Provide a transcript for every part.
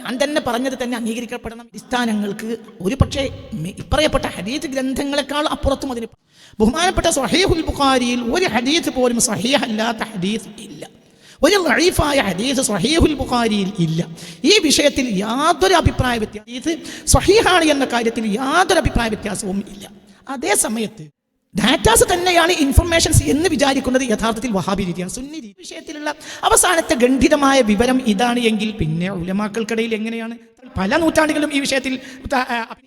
ഞാൻ തന്നെ പറഞ്ഞത് തന്നെ അംഗീകരിക്കപ്പെടണം. അടിസ്ഥാനങ്ങൾക്ക് ഒരു പക്ഷേ പറയപ്പെട്ട ഹദീസ് ഗ്രന്ഥങ്ങളെക്കാൾ അപ്പുറത്തും അതിന് ബഹുമാനപ്പെട്ട സ്വഹീഹുൽ ബുഖാരിയിൽ ഒരു ഹദീസ് പോലും സ്വഹീഹ് അല്ലാത്ത ഹദീസ് ഇല്ല. ഒരു ലഈഫായ ഹദീസ് സ്വഹീഹുൽ ബുഖാരിയിൽ ഇല്ല. ഈ വിഷയത്തിൽ യാതൊരു അഭിപ്രായ വ്യത്യാസം, ഇത് സ്വഹീഹാണ് എന്ന കാര്യത്തിൽ യാതൊരു അഭിപ്രായ വ്യത്യാസവും ഇല്ല. അതേ സമയത്ത് ഡാറ്റാസ് തന്നെയാണ് ഇൻഫർമേഷൻസ് എന്ന് വിചാരിക്കുന്നത് യഥാർത്ഥത്തിൽ വഹാബി രീതിയാണ്. സുന്നി രീതി വിഷയത്തിലുള്ള അവസാനത്തെ ഗണ്ഡിതമായ വിവരം ഇതാണ് എങ്കിൽ പിന്നെ ഉലമാക്കൾക്കിടയിൽ എങ്ങനെയാണ് പല നൂറ്റാണ്ടുകളും ഈ വിഷയത്തിൽ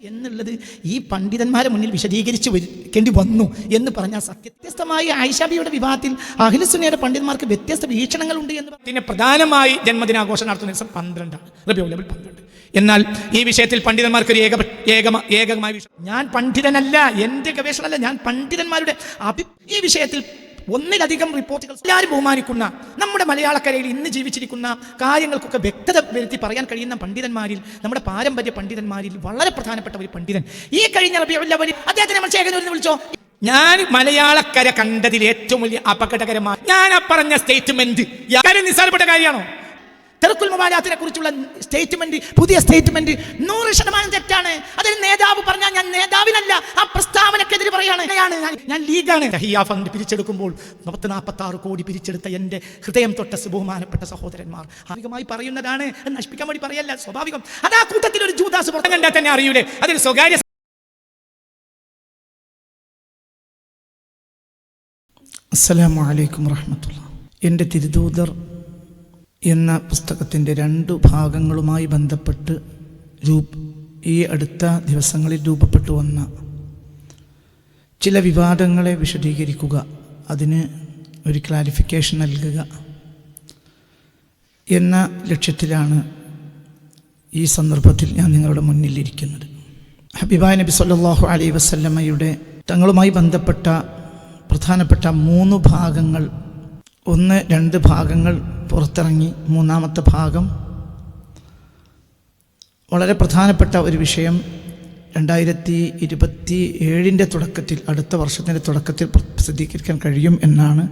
എന്നുള്ളത് ഈ പണ്ഡിതന്മാരെ മുന്നിൽ വിശദീകരിച്ച് വയ്ക്കേണ്ടി വന്നു എന്ന് പറഞ്ഞാൽ വ്യത്യസ്തമായി ആയിഷാബിയുടെ വിവാഹത്തിൽ അഹ്ലു സുന്നയുടെ പണ്ഡിതന്മാർക്ക് വ്യത്യസ്ത വീക്ഷണങ്ങളുണ്ട് എന്ന് പിന്നെ പ്രധാനമായി ജന്മദിനാഘോഷം നടത്തുന്ന ദിവസം 12 റബീഉൽ അവ്വൽ 12. എന്നാൽ ഈ വിഷയത്തിൽ പണ്ഡിതന്മാർക്ക് ഒരു ഏകമായ വിഷയം. ഞാൻ പണ്ഡിതനല്ല, എൻ്റെ ഗവേഷണമല്ല, ഞാൻ പണ്ഡിതന്മാരുടെ ഈ വിഷയത്തിൽ ഒന്നിലധികം റിപ്പോർട്ടുകൾ എല്ലാവരും ബഹുമാനിക്കുന്ന നമ്മുടെ മലയാളക്കരയിൽ ഇന്ന് ജീവിച്ചിരിക്കുന്ന കാര്യങ്ങൾക്കൊക്കെ വ്യക്തത വരുത്തി പറയാൻ കഴിയുന്ന പണ്ഡിതന്മാരിൽ, നമ്മുടെ പാരമ്പര്യ പണ്ഡിതന്മാരിൽ വളരെ പ്രധാനപ്പെട്ട ഒരു പണ്ഡിതൻ ഈ കഴിഞ്ഞ റബീഉൽ അവ്വൽ അദ്ദേഹത്തെ നമ്മൾ ശേഖരൂരിൽ നിന്ന് വിളിച്ചോ. ഞാൻ മലയാളക്കര കണ്ടതിൽ ഏറ്റവും വലിയ അപകടകരമായ ഞാൻ പറഞ്ഞ സ്റ്റേറ്റ്മെന്റ് നിസ്സാരപ്പെട്ട കാര്യമാണോ? തർക്കുൽ മുബാലാത്തിനെ കുറിച്ചുള്ള സ്റ്റേറ്റ്മെന്റ്, പുതിയ സ്റ്റേറ്റ്മെന്റ് 100% തെറ്റാണ്. അതിൽ നേതാവ് പറഞ്ഞാൽ ഞാൻ നേതാവിനല്ല, ആ പ്രസ്താവനക്കെതിരെ പറയാണ്. ഞാൻ ലീഗാണ്. തഹിയ ഫണ്ട് പിരിച്ചെടുക്കുമ്പോൾ 46 കോടി പിരിച്ചെടുത്ത എൻ്റെ ഹൃദയം തൊട്ട ബഹുമാനപ്പെട്ട സഹോദരന്മാർ സ്വാഭാവികമായി പറയുന്നതാണ്, നശിപ്പിക്കാൻ വേണ്ടി പറയല്ല, സ്വാഭാവികം. അത് ആ കൂട്ടത്തിൽ ഒരു ജൂദാസ് കണ്ടാൽ തന്നെ അറിയൂലേ അതിൽ സ്വകാര്യ. അസ്സലാമു അലൈക്കും വറഹ്മത്തുള്ളാഹി. എൻ്റെ തിരുദൂതർ എന്ന പുസ്തകത്തിൻ്റെ 2 ഭാഗങ്ങളുമായി ബന്ധപ്പെട്ട് ഈ അടുത്ത ദിവസങ്ങളിൽ രൂപപ്പെട്ടു വന്ന ചില വിവാദങ്ങളെ വിശദീകരിക്കുക, അതിന് ഒരു ക്ലാരിഫിക്കേഷൻ നൽകുക എന്ന ലക്ഷ്യത്തിലാണ് ഈ സന്ദർഭത്തിൽ ഞാൻ നിങ്ങളുടെ മുന്നിലിരിക്കുന്നത്. ഹബീബായ നബി സല്ലല്ലാഹു അലൈഹി വസല്ലമയുടെ തങ്ങളുമായി ബന്ധപ്പെട്ട പ്രധാനപ്പെട്ട 3 ഭാഗങ്ങൾ, 2 ഭാഗങ്ങൾ പുറത്തിറങ്ങി. 3-ാമത്തെ ഭാഗം വളരെ പ്രധാനപ്പെട്ട ഒരു വിഷയം 2027 തുടക്കത്തിൽ, അടുത്ത വർഷത്തിൻ്റെ തുടക്കത്തിൽ പ്രസിദ്ധീകരിക്കാൻ കഴിയും എന്നാണ്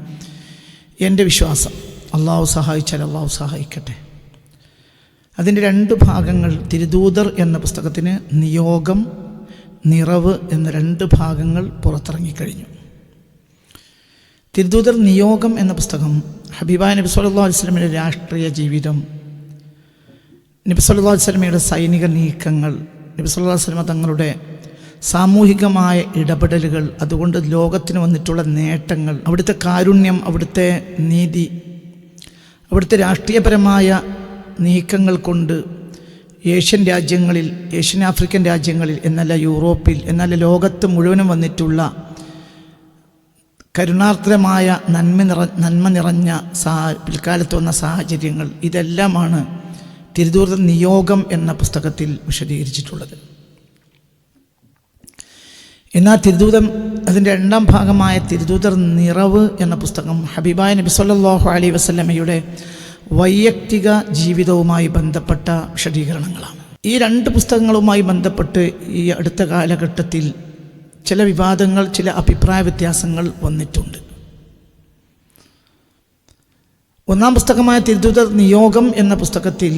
എൻ്റെ വിശ്വാസം. അള്ളാഹു സഹായിച്ചാൽ അള്ളാഹു സഹായിക്കട്ടെ. അതിൻ്റെ 2 ഭാഗങ്ങൾ, തിരുദൂതർ എന്ന പുസ്തകത്തിന് നിയോഗം, നിറവ് എന്ന 2 ഭാഗങ്ങൾ പുറത്തിറങ്ങിക്കഴിഞ്ഞു. തിരുദൂതർ നിയോഗം എന്ന പുസ്തകം ഹബീബായ നബി സല്ലല്ലാഹു അലൈഹി വസല്ലമയുടെ രാഷ്ട്രീയ ജീവിതം, നബി സല്ലല്ലാഹു അലൈഹി വസല്ലമയുടെ സൈനിക നീക്കങ്ങൾ, നബി സല്ലല്ലാഹു അലൈഹി വസല്ലമ തങ്ങളുടെ സാമൂഹികമായ ഇടപെടലുകൾ, അതുകൊണ്ട് ലോകത്തിന് വന്നിട്ടുള്ള നേട്ടങ്ങൾ, അവിടുത്തെ കാരുണ്യം, അവിടുത്തെ നീതി, അവിടുത്തെ രാഷ്ട്രീയപരമായ നീക്കങ്ങൾ കൊണ്ട് ഏഷ്യൻ രാജ്യങ്ങളിൽ, ഏഷ്യൻ ആഫ്രിക്കൻ രാജ്യങ്ങളിൽ എന്നല്ല യൂറോപ്പിൽ, എന്നല്ല ലോകത്ത് മുഴുവനും വന്നിട്ടുള്ള കരുണാർദ്രമായ നന്മ നിറഞ്ഞ പിൽക്കാലത്ത് വന്ന സാഹചര്യങ്ങൾ, ഇതെല്ലാമാണ് തിരുദൂതർ നിയോഗം എന്ന പുസ്തകത്തിൽ വിശദീകരിച്ചിട്ടുള്ളത്. എന്നാൽ തിരുദൂതർ അതിൻ്റെ 2-ാം ഭാഗമായ തിരുദൂതർ നിറവ് എന്ന പുസ്തകം ഹബീബായ നബി സല്ലല്ലാഹു അലൈഹി വസല്ലമയുടെ വൈയക്തിക ജീവിതവുമായി ബന്ധപ്പെട്ട വിശദീകരണങ്ങളാണ്. ഈ 2 പുസ്തകങ്ങളുമായി ബന്ധപ്പെട്ട് ഈ അടുത്ത കാലഘട്ടത്തിൽ ചില വിവാദങ്ങൾ, ചില അഭിപ്രായ വ്യത്യാസങ്ങൾ വന്നിട്ടുണ്ട്. 1-ാം പുസ്തകമായ തിരുദൂതർ നിയോഗം എന്ന പുസ്തകത്തിൽ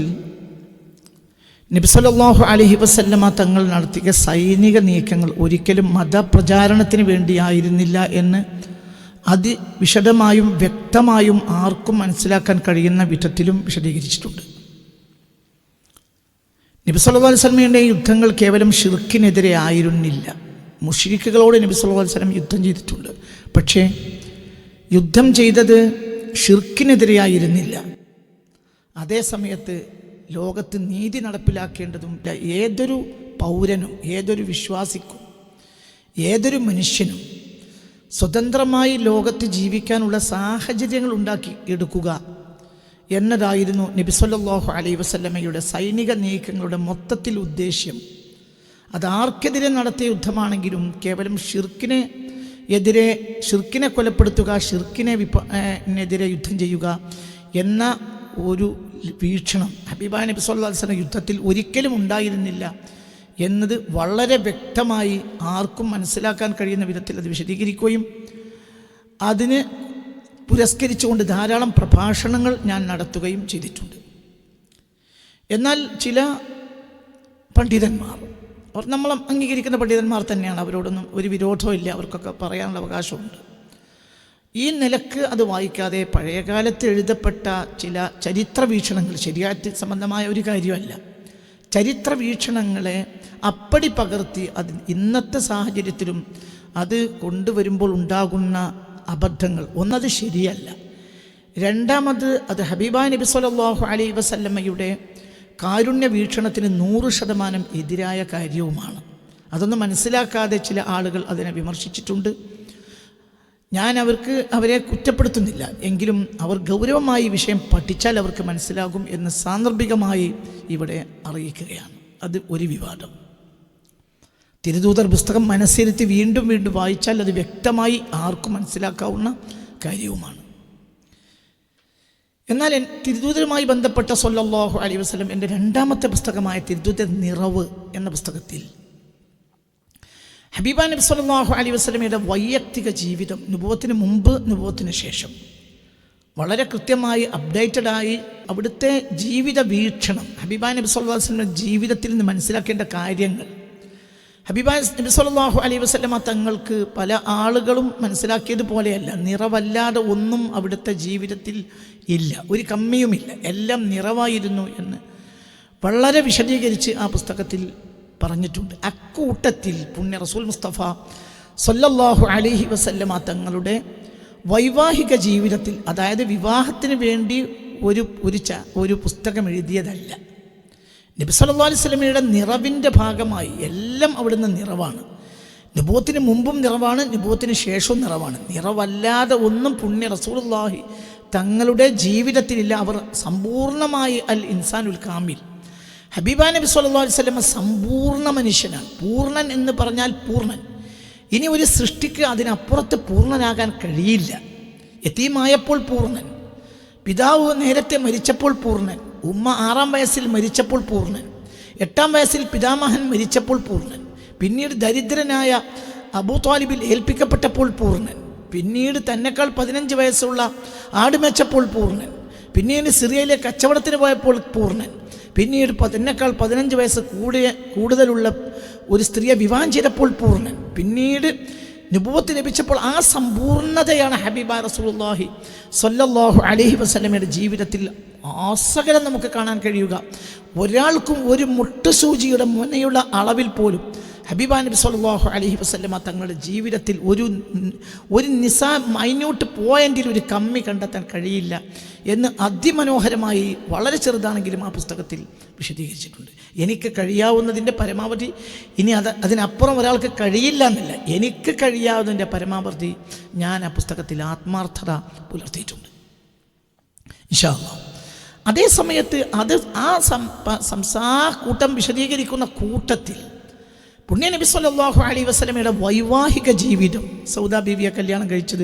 നബി സല്ലല്ലാഹു അലൈഹി വസല്ലമ തങ്ങൾ നടത്തിയ സൈനിക നീക്കങ്ങൾ ഒരിക്കലും മതപ്രചാരണത്തിന് വേണ്ടിയായിരുന്നില്ല എന്ന് അതിവിശദമായും വ്യക്തമായും ആർക്കും മനസ്സിലാക്കാൻ കഴിയുന്ന വിധത്തിലും വിശദീകരിച്ചിട്ടുണ്ട്. നബി സല്ലല്ലാഹു അലൈഹി വസല്ലമയുടെ യുദ്ധങ്ങൾ കേവലം ശിർക്കിനെതിരെ ആയിരുന്നില്ല. മുശ്രിക്കുകളോട് നബി സല്ലല്ലാഹു അലൈഹി വസല്ലം യുദ്ധം ചെയ്തിട്ടുണ്ട്. പക്ഷേ യുദ്ധം ചെയ്തത് ഷിർക്കിനെതിരെയായിരുന്നില്ല. അതേ സമയത്ത് ലോകത്ത് നീതി നടപ്പിലാക്കേണ്ടതും ഏതൊരു പൗരനും, ഏതൊരു വിശ്വാസിക്കും, ഏതൊരു മനുഷ്യനും സ്വതന്ത്രമായി ലോകത്ത് ജീവിക്കാനുള്ള സാഹചര്യങ്ങൾ ഉണ്ടാക്കി എടുക്കുക എന്നതായിരുന്നു നബി സല്ലല്ലാഹു അലൈഹി വസല്ലമയുടെ സൈനിക നീക്കങ്ങളുടെ മൊത്തത്തിൽ ഉദ്ദേശ്യം. അതാർക്കെതിരെ നടത്തിയ യുദ്ധമാണെങ്കിലും കേവലം ഷിർക്കിനെ കൊലപ്പെടുത്തുക, ഷിർക്കിനെതിരെ യുദ്ധം ചെയ്യുക എന്ന ഒരു വീക്ഷണം ഹബീബായ നബി സല്ലല്ലാഹു അലൈഹി വസല്ലം യുദ്ധത്തിൽ ഒരിക്കലും ഉണ്ടായിരുന്നില്ല എന്നത് വളരെ വ്യക്തമായി ആർക്കും മനസ്സിലാക്കാൻ കഴിയുന്ന വിധത്തിൽ അത് വിശദീകരിക്കുകയും അതിന് പുരസ്കരിച്ചുകൊണ്ട് ധാരാളം പ്രഭാഷണങ്ങൾ ഞാൻ നടത്തുകയും ചെയ്തിട്ടുണ്ട്. എന്നാൽ ചില പണ്ഡിതന്മാർ, അവർ നമ്മൾ അംഗീകരിക്കുന്ന പണ്ഡിതന്മാർ തന്നെയാണ്, അവരോടൊന്നും ഒരു വിരോധവും ഇല്ല, അവർക്കൊക്കെ പറയാനുള്ള അവകാശമുണ്ട്. ഈ നിലക്ക് അത് വായിക്കാതെ പഴയകാലത്ത് എഴുതപ്പെട്ട ചില ചരിത്ര വീക്ഷണങ്ങൾ, ശരിയാറ്റ് സംബന്ധമായ ഒരു കാര്യമല്ല, ചരിത്ര വീക്ഷണങ്ങളെ അപ്പടി പകർത്തി അത് ഇന്നത്തെ സാഹചര്യത്തിലും അത് കൊണ്ടുവരുമ്പോൾ ഉണ്ടാകുന്ന അബദ്ധങ്ങൾ, ഒന്നത് ശരിയല്ല. രണ്ടാമത് അത് ഹബീബാ നബി സല്ലല്ലാഹു അലൈഹി വസല്ലമയുടെ കാരുണ്യ വീക്ഷണത്തിന് 100% എതിരായ കാര്യവുമാണ്. അതൊന്നും മനസ്സിലാക്കാതെ ചില ആളുകൾ അതിനെ വിമർശിച്ചിട്ടുണ്ട്. ഞാൻ അവരെ കുറ്റപ്പെടുത്തുന്നില്ല, എങ്കിലും അവർ ഗൗരവമായി വിഷയം പഠിച്ചാൽ അവർക്ക് മനസ്സിലാകും എന്ന് സാന്ദർഭികമായി ഇവിടെ അറിയിക്കുകയാണ്. അത് ഒരു വിവാദം. തിരുദൂതർ പുസ്തകം മനസ്സിരുത്തി വീണ്ടും വീണ്ടും വായിച്ചാൽ അത് വ്യക്തമായി ആർക്കും മനസ്സിലാക്കാവുന്ന കാര്യവുമാണ്. എന്നാൽ തിരുദൂതരുമായി ബന്ധപ്പെട്ട സല്ലല്ലാഹു അലൈഹി വസല്ലം എൻ്റെ രണ്ടാമത്തെ പുസ്തകമായ തിരുദൂതർ നിറവ് എന്ന പുസ്തകത്തിൽ ഹബീബ നബി സല്ലല്ലാഹു അലൈഹി വസല്ലമയുടെ വൈയക്തിക ജീവിതം, നുബുവത്തിന് മുമ്പ് നുബുവത്തിന് ശേഷം, വളരെ കൃത്യമായി അപ്ഡേറ്റഡായി അവിടുത്തെ ജീവിത വീക്ഷണം, ഹബീബ നബി സല്ലല്ലാഹു അലൈഹി വസല്ലമയുടെ ജീവിതത്തിൽ നിന്ന് മനസ്സിലാക്കേണ്ട കാര്യങ്ങൾ, ഹബീബ നബി സല്ലല്ലാഹു അലൈഹി വസല്ലമ തങ്ങൾക്ക് പല ആളുകളും മനസ്സിലാക്കിയതുപോലെയല്ല, നിറവല്ലാതെ ഒന്നും അവിടുത്തെ ജീവിതത്തിൽ ഇല്ല, ഒരു കമ്മിയുമില്ല, എല്ലാം നിറവായിരുന്നു എന്ന് വളരെ വിശദീകരിച്ച് ആ പുസ്തകത്തിൽ പറഞ്ഞിട്ടുണ്ട്. അക്കൂട്ടത്തിൽ പുണ്യ റസൂൽ മുസ്തഫ സല്ലല്ലാഹു അലൈഹി വസല്ലമ തങ്ങളുടെ വൈവാഹിക ജീവിതത്തിൽ, അതായത് വിവാഹത്തിന് വേണ്ടി ഒരു പുസ്തകം എഴുതിയതല്ല, നബി സല്ലല്ലാഹു അലൈഹി വസല്ലമയുടെ നിറവിൻ്റെ ഭാഗമായി എല്ലാം അവിടുന്ന് നിറവാണ്. നുബുവത്തിന് മുമ്പും നിറവാണ്, നുബുവത്തിന് ശേഷവും നിറവാണ്. നിറവല്ലാതെ ഒന്നും പുണ്യ റസൂലുള്ളാഹി തങ്ങളുടെ ജീവിതത്തിലില്ല. അവർ സമ്പൂർണ്ണമായി അൽ ഇൻസാനുൽ കാമിൽ, ഹബീബ നബി സല്ലല്ലാഹു അലൈഹി വസല്ലമ സമ്പൂർണ്ണ മനുഷ്യനാണ്. പൂർണ്ണൻ എന്ന് പറഞ്ഞാൽ പൂർണ്ണൻ. ഇനി ഒരു സൃഷ്ടിക്ക് അതിനപ്പുറത്ത് പൂർണ്ണനാകാൻ കഴിയില്ല. യതീമായപ്പോൾ പൂർണ്ണൻ, പിതാവ് നേരത്തെ മരിച്ചപ്പോൾ പൂർണ്ണൻ, ഉമ്മ 6-ാം വയസ്സിൽ മരിച്ചപ്പോൾ പൂർണ്ണൻ, 8-ാം വയസ്സിൽ പിതാമഹൻ മരിച്ചപ്പോൾ പൂർണ്ണൻ, പിന്നീട് ദരിദ്രനായ അബൂ ത്വാലിബിൽ ഏൽപ്പിക്കപ്പെട്ടപ്പോൾ പൂർണ്ണൻ, പിന്നീട് തന്നെക്കാൾ 15 വയസ്സുള്ള ആട് മേച്ചപ്പോൾ പൂർണ്ണൻ, പിന്നീട് സിറിയയിലെ കച്ചവടത്തിന് പോയപ്പോൾ പൂർണ്ണൻ, പിന്നീട് തന്നെക്കാൾ 15 വയസ്സ് കൂടുതലുള്ള ഒരു സ്ത്രീയെ വിവാഹം ചെയ്തപ്പോൾ പൂർണ്ണൻ, പിന്നീട് നുബുവത്ത് ലഭിച്ചപ്പോൾ ആ സമ്പൂർണ്ണതയാണ് ഹബീബ റസൂലുള്ളാഹി സ്വല്ലല്ലാഹു അലൈഹി വസല്ലമയുടെ ജീവിതത്തിൽ ആസകലം നമുക്ക് കാണാൻ കഴിയുക. ഒരാൾക്കും ഒരു മുട്ടുസൂചിയുടെ മുനയുള്ള അളവിൽ പോലും ഹബീബ നബി സല്ലല്ലാഹു അലൈഹി വസല്ലമ തങ്ങളുടെ ജീവിതത്തിൽ ഒരു മൈന്യൂട്ട് പോയിന്റിൽ ഒരു കമ്മി കണ്ടെത്താൻ കഴിയില്ല എന്ന് അതിമനോഹരമായി, വളരെ ചെറുതാണെങ്കിലും ആ പുസ്തകത്തിൽ വിശദീകരിച്ചിട്ടുണ്ട്. എനിക്ക് കഴിയാവുന്നതിൻ്റെ പരമാവധി, ഇനി അതിനപ്പുറം ഒരാൾക്ക് കഴിയില്ല എന്നല്ല, എനിക്ക് കഴിയാവുന്നതിൻ്റെ പരമാവധി ഞാൻ ആ പുസ്തകത്തിൽ ആത്മാർത്ഥത പുലർത്തിയിട്ടുണ്ട് ഇൻഷാ അല്ലാഹ്. അതേ സമയത്ത് കൂട്ടം വിശദീകരിക്കുന്ന കൂട്ടത്തിൽ പുണ്യ നബി സല്ലല്ലാഹു അലൈഹി വസല്ലമയുടെ വൈവാഹിക ജീവിതം, സൗദ ബീവിയെ കല്യാണം കഴിച്ചത്,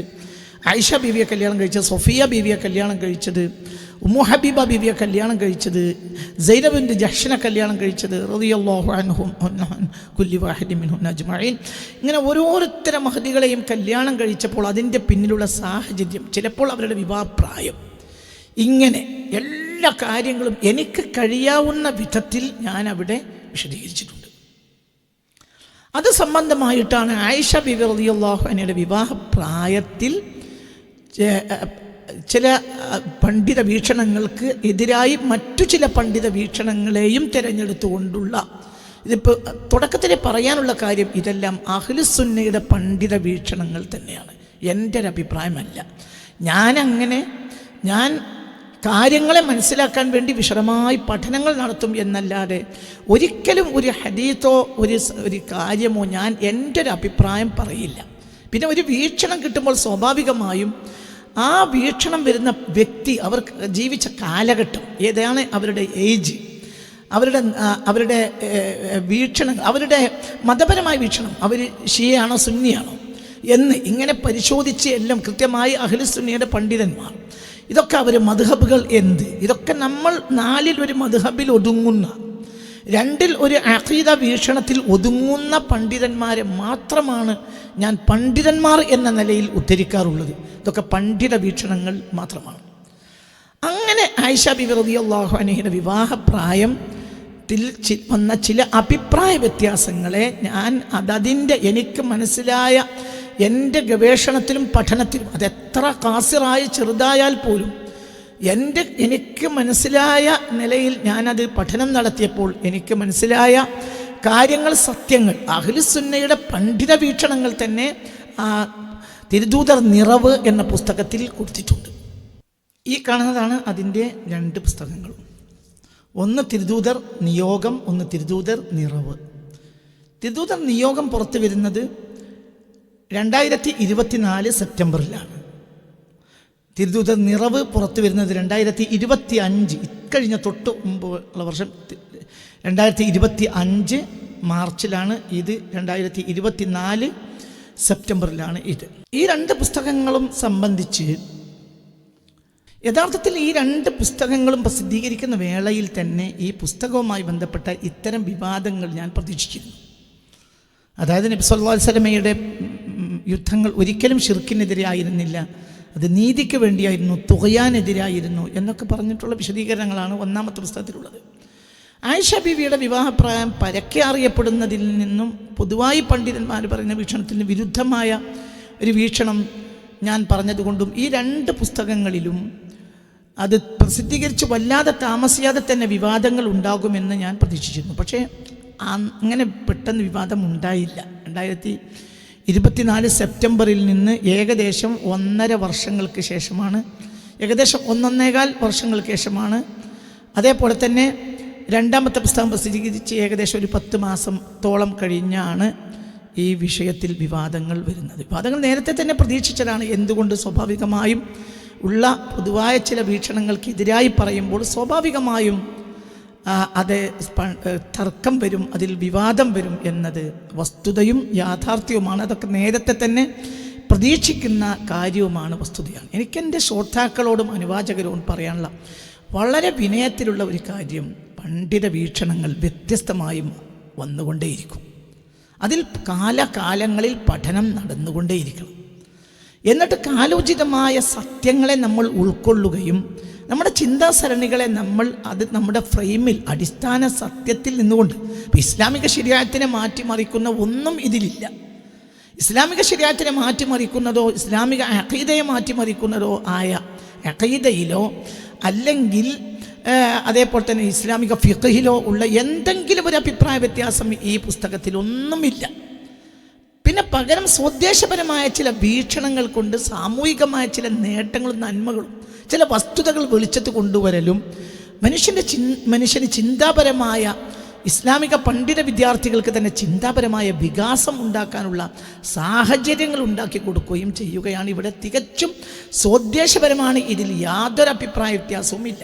ആയിഷ ബീവിയെ കല്യാണം കഴിച്ചത്, സൊഫിയ ബീവിയെ കല്യാണം കഴിച്ചത്, ഉമ്മു ഹബീബ ബീവിയെ കല്യാണം കഴിച്ചത്, സൈനബ് ബിൻത് ജഹ്ഷിനെ കല്യാണം കഴിച്ചത്, റളിയല്ലാഹു അൻഹും കുല്ലി വാഹിദിൻ മിൻഹും അജ്മഈൻ. ഇങ്ങനെ ഓരോരുത്തര മഹദികളെയും കല്യാണം കഴിച്ചപ്പോൾ അതിൻ്റെ പിന്നിലുള്ള സാഹചര്യം, ചിലപ്പോൾ അവരുടെ വിവാഹപ്രായം, ഇങ്ങനെ എല്ലാ കാര്യങ്ങളും എനിക്ക് കഴിയാവുന്ന വിധത്തിൽ ഞാൻ അവിടെ വിശദീകരിച്ചിട്ടുണ്ട്. അത് സംബന്ധമായിട്ടാണ് ആയിഷ ബിബി റളിയല്ലാഹു അൻഹയുടെ വിവാഹപ്രായത്തിൽ ചില പണ്ഡിത വീക്ഷണങ്ങൾക്ക് എതിരായി മറ്റു ചില പണ്ഡിത വീക്ഷണങ്ങളെയും തിരഞ്ഞെടുത്തുകൊണ്ടുള്ള, ഇതിപ്പോൾ തുടക്കത്തിൽ പറയാനുള്ള കാര്യം, ഇതെല്ലാം അഹ്ലുസുന്നയുടെ പണ്ഡിത വീക്ഷണങ്ങൾ തന്നെയാണ്, എൻ്റെ ഒരു അഭിപ്രായമല്ല. ഞാൻ കാര്യങ്ങളെ മനസ്സിലാക്കാൻ വേണ്ടി വിശദമായി പഠനങ്ങൾ നടത്തും എന്നല്ലാതെ ഒരിക്കലും ഒരു ഹദീത്തോ ഒരു കാര്യമോ ഞാൻ എൻ്റെ ഒരു അഭിപ്രായം പറയില്ല. പിന്നെ ഒരു വീക്ഷണം കിട്ടുമ്പോൾ സ്വാഭാവികമായും ആ വീക്ഷണം വരുന്ന വ്യക്തി, അവർ ജീവിച്ച കാലഘട്ടം ഏതാണ്, അവരുടെ ഏജ്, അവരുടെ വീക്ഷണം, അവരുടെ മതപരമായ വീക്ഷണം, അവർ ഷിയയാണോ സുന്നിയാണോ എന്ന് ഇങ്ങനെ പരിശോധിച്ച് എല്ലാം കൃത്യമായി അഹ്ലുസുന്നയുടെ പണ്ഡിതന്മാർ, ഇതൊക്കെ അവർ മദ്ഹബുകൾ ഇതൊക്കെ നമ്മൾ 4-ൽ ഒരു മദ്ഹബിൽ ഒതുങ്ങുന്ന, 2-ൽ ഒരു അഖീദ വീക്ഷണത്തിൽ ഒതുങ്ങുന്ന പണ്ഡിതന്മാരെ മാത്രമാണ് ഞാൻ പണ്ഡിതന്മാർ എന്ന നിലയിൽ ഉദ്ധരിക്കാറുള്ളത്. ഇതൊക്കെ പണ്ഡിത വീക്ഷണങ്ങൾ മാത്രമാണ്. അങ്ങനെ ആയിഷ ബിബി റളിയല്ലാഹു അൻഹയുടെ വിവാഹപ്രായത്തിൽ വന്ന ചില അഭിപ്രായ വ്യത്യാസങ്ങളെ ഞാൻ അതിൻ്റെ എനിക്ക് മനസ്സിലായ എൻ്റെ ഗവേഷണത്തിലും പഠനത്തിലും അതെത്ര കാസിറായ ചെറുതായാൽ പോലും എനിക്ക് മനസ്സിലായ നിലയിൽ ഞാനത് പഠനം നടത്തിയപ്പോൾ എനിക്ക് മനസ്സിലായ കാര്യങ്ങൾ, സത്യങ്ങൾ അഹ്ലുസുന്നയുടെ പണ്ഡിത വീക്ഷണങ്ങൾ തന്നെ തിരുദൂതർ നിറവ് എന്ന പുസ്തകത്തിൽ കൊടുത്തിട്ടുണ്ട്. ഈ കാണുന്നതാണ് അതിൻ്റെ 2 പുസ്തകങ്ങളും. ഒന്ന് തിരുദൂതർ നിയോഗം, ഒന്ന് തിരുദൂതർ നിറവ്. തിരുദൂതർ നിയോഗം പുറത്തു വരുന്നത് 2024 സെപ്റ്റംബറിലാണ്. തിരുദൂതർ നിറവ് പുറത്തു വരുന്നത് 2025, ഇക്കഴിഞ്ഞ തൊട്ട് മുമ്പുള്ള വർഷം 2025 മാർച്ചിലാണ്. ഇത് 2024 സെപ്റ്റംബറിലാണ് ഇത്. ഈ 2 പുസ്തകങ്ങളും സംബന്ധിച്ച് യഥാർത്ഥത്തിൽ ഈ 2 പുസ്തകങ്ങളും പ്രസിദ്ധീകരിക്കുന്ന വേളയിൽ തന്നെ ഈ പുസ്തകവുമായി ബന്ധപ്പെട്ട ഇത്തരം വിവാദങ്ങൾ ഞാൻ പ്രതീക്ഷിക്കുന്നു. അതായത് നബി സല്ലല്ലാഹു അലൈഹി വസല്ലമയുടെ യുദ്ധങ്ങൾ ഒരിക്കലും ഷിർക്കിനെതിരായിരുന്നില്ല, അത് നീതിക്ക് വേണ്ടിയായിരുന്നു, തുകയാനെതിരായിരുന്നു എന്നൊക്കെ പറഞ്ഞിട്ടുള്ള വിശദീകരണങ്ങളാണ് 1-ാമത്തെ പുസ്തകത്തിലുള്ളത്. ആയിഷ ബീവിയുടെ വിവാഹപ്രായം പരക്കെ അറിയപ്പെടുന്നതിൽ നിന്നും പൊതുവായി പണ്ഡിതന്മാർ പറയുന്ന വീക്ഷണത്തിന് വിരുദ്ധമായ ഒരു വീക്ഷണം ഞാൻ പറഞ്ഞതുകൊണ്ടും ഈ 2 പുസ്തകങ്ങളിലും അത് പ്രസിദ്ധീകരിച്ച് വല്ലാതെ താമസിയാതെ തന്നെ വിവാദങ്ങൾ ഉണ്ടാകുമെന്ന് ഞാൻ പ്രതീക്ഷിച്ചിരുന്നു. പക്ഷേ അങ്ങനെ പെട്ടെന്ന് വിവാദം ഉണ്ടായില്ല. 2024 സെപ്റ്റംബറിൽ നിന്ന് ഏകദേശം 1.5 വർഷങ്ങൾക്ക് ശേഷമാണ്, ഏകദേശം 1.25 വർഷങ്ങൾക്ക് ശേഷമാണ്. അതേപോലെ തന്നെ 2-ാമത്തെ പുസ്തകം പ്രസിദ്ധീകരിച്ച് ഏകദേശം ഒരു 10 മാസത്തോളം കഴിഞ്ഞാണ് ഈ വിഷയത്തിൽ വിവാദങ്ങൾ വരുന്നത്. വിവാദങ്ങൾ നേരത്തെ തന്നെ പ്രതീക്ഷിച്ചതാണ്. എന്തുകൊണ്ട്? സ്വാഭാവികമായും ഉള്ള പൊതുവായ ചില വീക്ഷണങ്ങൾക്കെതിരായി പറയുമ്പോൾ സ്വാഭാവികമായും അത് തർക്കം വരും, അതിൽ വിവാദം വരും എന്നത് വസ്തുതയും യാഥാർത്ഥ്യവുമാണ്. അതൊക്കെ നേരത്തെ തന്നെ പ്രതീക്ഷിക്കുന്ന കാര്യവുമാണ്, വസ്തുതയാണ്. എനിക്കെൻ്റെ ശ്രോതാക്കളോടും അനുവാചകരോടും പറയാനുള്ള വളരെ വിനയത്തിലുള്ള ഒരു കാര്യം, പണ്ഡിത വീക്ഷണങ്ങൾ വ്യത്യസ്തമായും വന്നുകൊണ്ടേയിരിക്കും. അതിൽ കാലകാലങ്ങളിൽ പഠനം നടന്നുകൊണ്ടേയിരിക്കണം. എന്നിട്ട് കാലോചിതമായ സത്യങ്ങളെ നമ്മൾ ഉൾക്കൊള്ളുകയും നമ്മുടെ ചിന്താസരണികളെ നമ്മുടെ ഫ്രെയിമിൽ അടിസ്ഥാന സത്യത്തിൽ നിന്നുകൊണ്ട്, ഇപ്പം ഇസ്ലാമിക ശരിയാത്തിനെ മാറ്റിമറിക്കുന്ന ഒന്നും ഇതിലില്ല. ഇസ്ലാമിക ശരിയാത്തിനെ മാറ്റിമറിക്കുന്നതോ ഇസ്ലാമിക അഖീദയെ മാറ്റിമറിക്കുന്നതോ ആയ അഖീദയിലോ അല്ലെങ്കിൽ അതേപോലെ തന്നെ ഇസ്ലാമിക ഫിഖ്ഹിലോ ഉള്ള എന്തെങ്കിലും ഒരു അഭിപ്രായ വ്യത്യാസം ഈ പുസ്തകത്തിൽ ഒന്നുമില്ല. പിന്നെ പകരം സ്വദേശപരമായ ചില വീക്ഷണങ്ങൾ കൊണ്ട് സാമൂഹികമായ ചില നേട്ടങ്ങളും നന്മകളും ചില വസ്തുതകൾ വെളിച്ചത്ത് കൊണ്ടുവരലും മനുഷ്യന് ചിന്താപരമായ ഇസ്ലാമിക പണ്ഡിത വിദ്യാർത്ഥികൾക്ക് തന്നെ ചിന്താപരമായ വികാസം ഉണ്ടാക്കാനുള്ള സാഹചര്യങ്ങൾ ഉണ്ടാക്കി കൊടുക്കുകയും ചെയ്യുകയാണ് ഇവിടെ. തികച്ചും സ്വദേശപരമാണ്. ഇതിൽ യാതൊരു അഭിപ്രായ വ്യത്യാസവും ഇല്ല.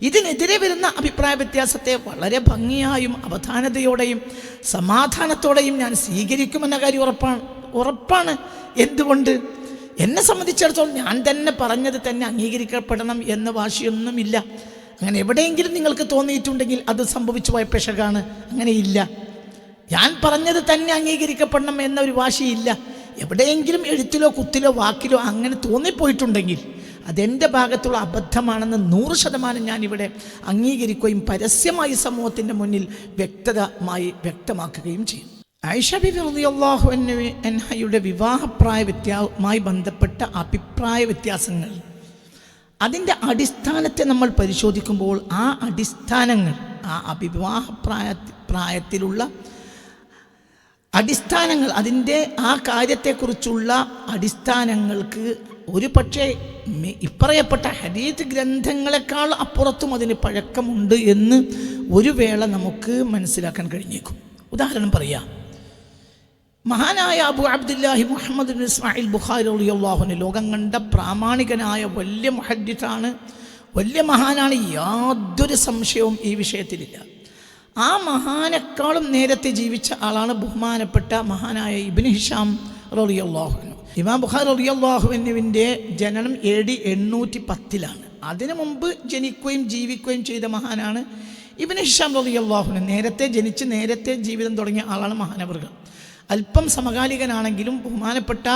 ഇതിനെതിരെ വരുന്ന അഭിപ്രായ വ്യത്യാസത്തെ വളരെ ഭംഗിയായും അവധാനതയോടെയും സമാധാനത്തോടെയും ഞാൻ സ്വീകരിക്കുമെന്ന കാര്യം ഉറപ്പാണ്. എന്തുകൊണ്ട്? എന്നെ സംബന്ധിച്ചിടത്തോളം ഞാൻ തന്നെ പറഞ്ഞത് തന്നെ അംഗീകരിക്കപ്പെടണം എന്ന വാശിയൊന്നുമില്ല. അങ്ങനെ എവിടെയെങ്കിലും നിങ്ങൾക്ക് തോന്നിയിട്ടുണ്ടെങ്കിൽ അത് സംഭവിച്ചു പോയ പെശകാണ്. അങ്ങനെയില്ല. ഞാൻ പറഞ്ഞത് തന്നെ അംഗീകരിക്കപ്പെടണം എന്നൊരു വാശിയില്ല. എവിടെയെങ്കിലും എഴുത്തിലോ കുത്തിലോ വാക്കിലോ അങ്ങനെ തോന്നിപ്പോയിട്ടുണ്ടെങ്കിൽ അതെൻ്റെ ഭാഗത്തുള്ള അബദ്ധമാണെന്ന് 100% ഞാനിവിടെ അംഗീകരിക്കുകയും പരസ്യമായി സമൂഹത്തിൻ്റെ മുന്നിൽ വ്യക്തമാക്കുകയും ചെയ്യും. ആയിഷ ബിബി റളിയല്ലാഹു അൻഹയുടെ വിവാഹപ്രായവുമായി ബന്ധപ്പെട്ട അഭിപ്രായ വ്യത്യാസങ്ങൾ, അതിൻ്റെ അടിസ്ഥാനത്തെ നമ്മൾ പരിശോധിക്കുമ്പോൾ ആ അടിസ്ഥാനങ്ങൾ, ആ വിവാഹപ്രായത്തിലുള്ള അടിസ്ഥാനങ്ങൾ, അതിൻ്റെ ആ കാര്യത്തെക്കുറിച്ചുള്ള അടിസ്ഥാനങ്ങൾക്ക് ഒരു പക്ഷേ ഇപ്പറയപ്പെട്ട ഹദീത്ത് ഗ്രന്ഥങ്ങളെക്കാൾ അപ്പുറത്തും അതിന് പഴക്കമുണ്ട് എന്ന് ഒരു വേള നമുക്ക് മനസ്സിലാക്കാൻ കഴിഞ്ഞേക്കും. ഉദാഹരണം പറയാം. മഹാനായ അബു അബ്ദുല്ലാഹി മുഹമ്മദ് ബിൻ ഇസ്മായിൽ ബുഖാരി റളിയല്ലാഹു അൻഹു ലോകം കണ്ട പ്രാമാണികനായ വലിയ മുഹദ്ദിസാണ്, വലിയ മഹാനാണ്. യാതൊരു സംശയവും ഈ വിഷയത്തിലില്ല. ആ മഹാനേക്കാളും നേരത്തെ ജീവിച്ച ആളാണ് ബഹുമാനപ്പെട്ട മഹാനായ ഇബ്നു ഹിഷാം റളിയല്ലാഹു അൻഹു. ഇമാം ബുഖാരി റളിയല്ലാഹു അൻഹുവിൻ്റെ ജനനം AD 810 അതിനു മുമ്പ് ജനിക്കുകയും ജീവിക്കുകയും ചെയ്ത മഹാനാണ് ഇബ്നു ഹിഷാം റളിയല്ലാഹു അൻഹു. നേരത്തെ ജനിച്ച് നേരത്തെ ജീവിതം തുടങ്ങിയ ആളാണ് മഹാനവർകൾ. അല്പം സമകാലികനാണെങ്കിലും ബഹുമാനപ്പെട്ട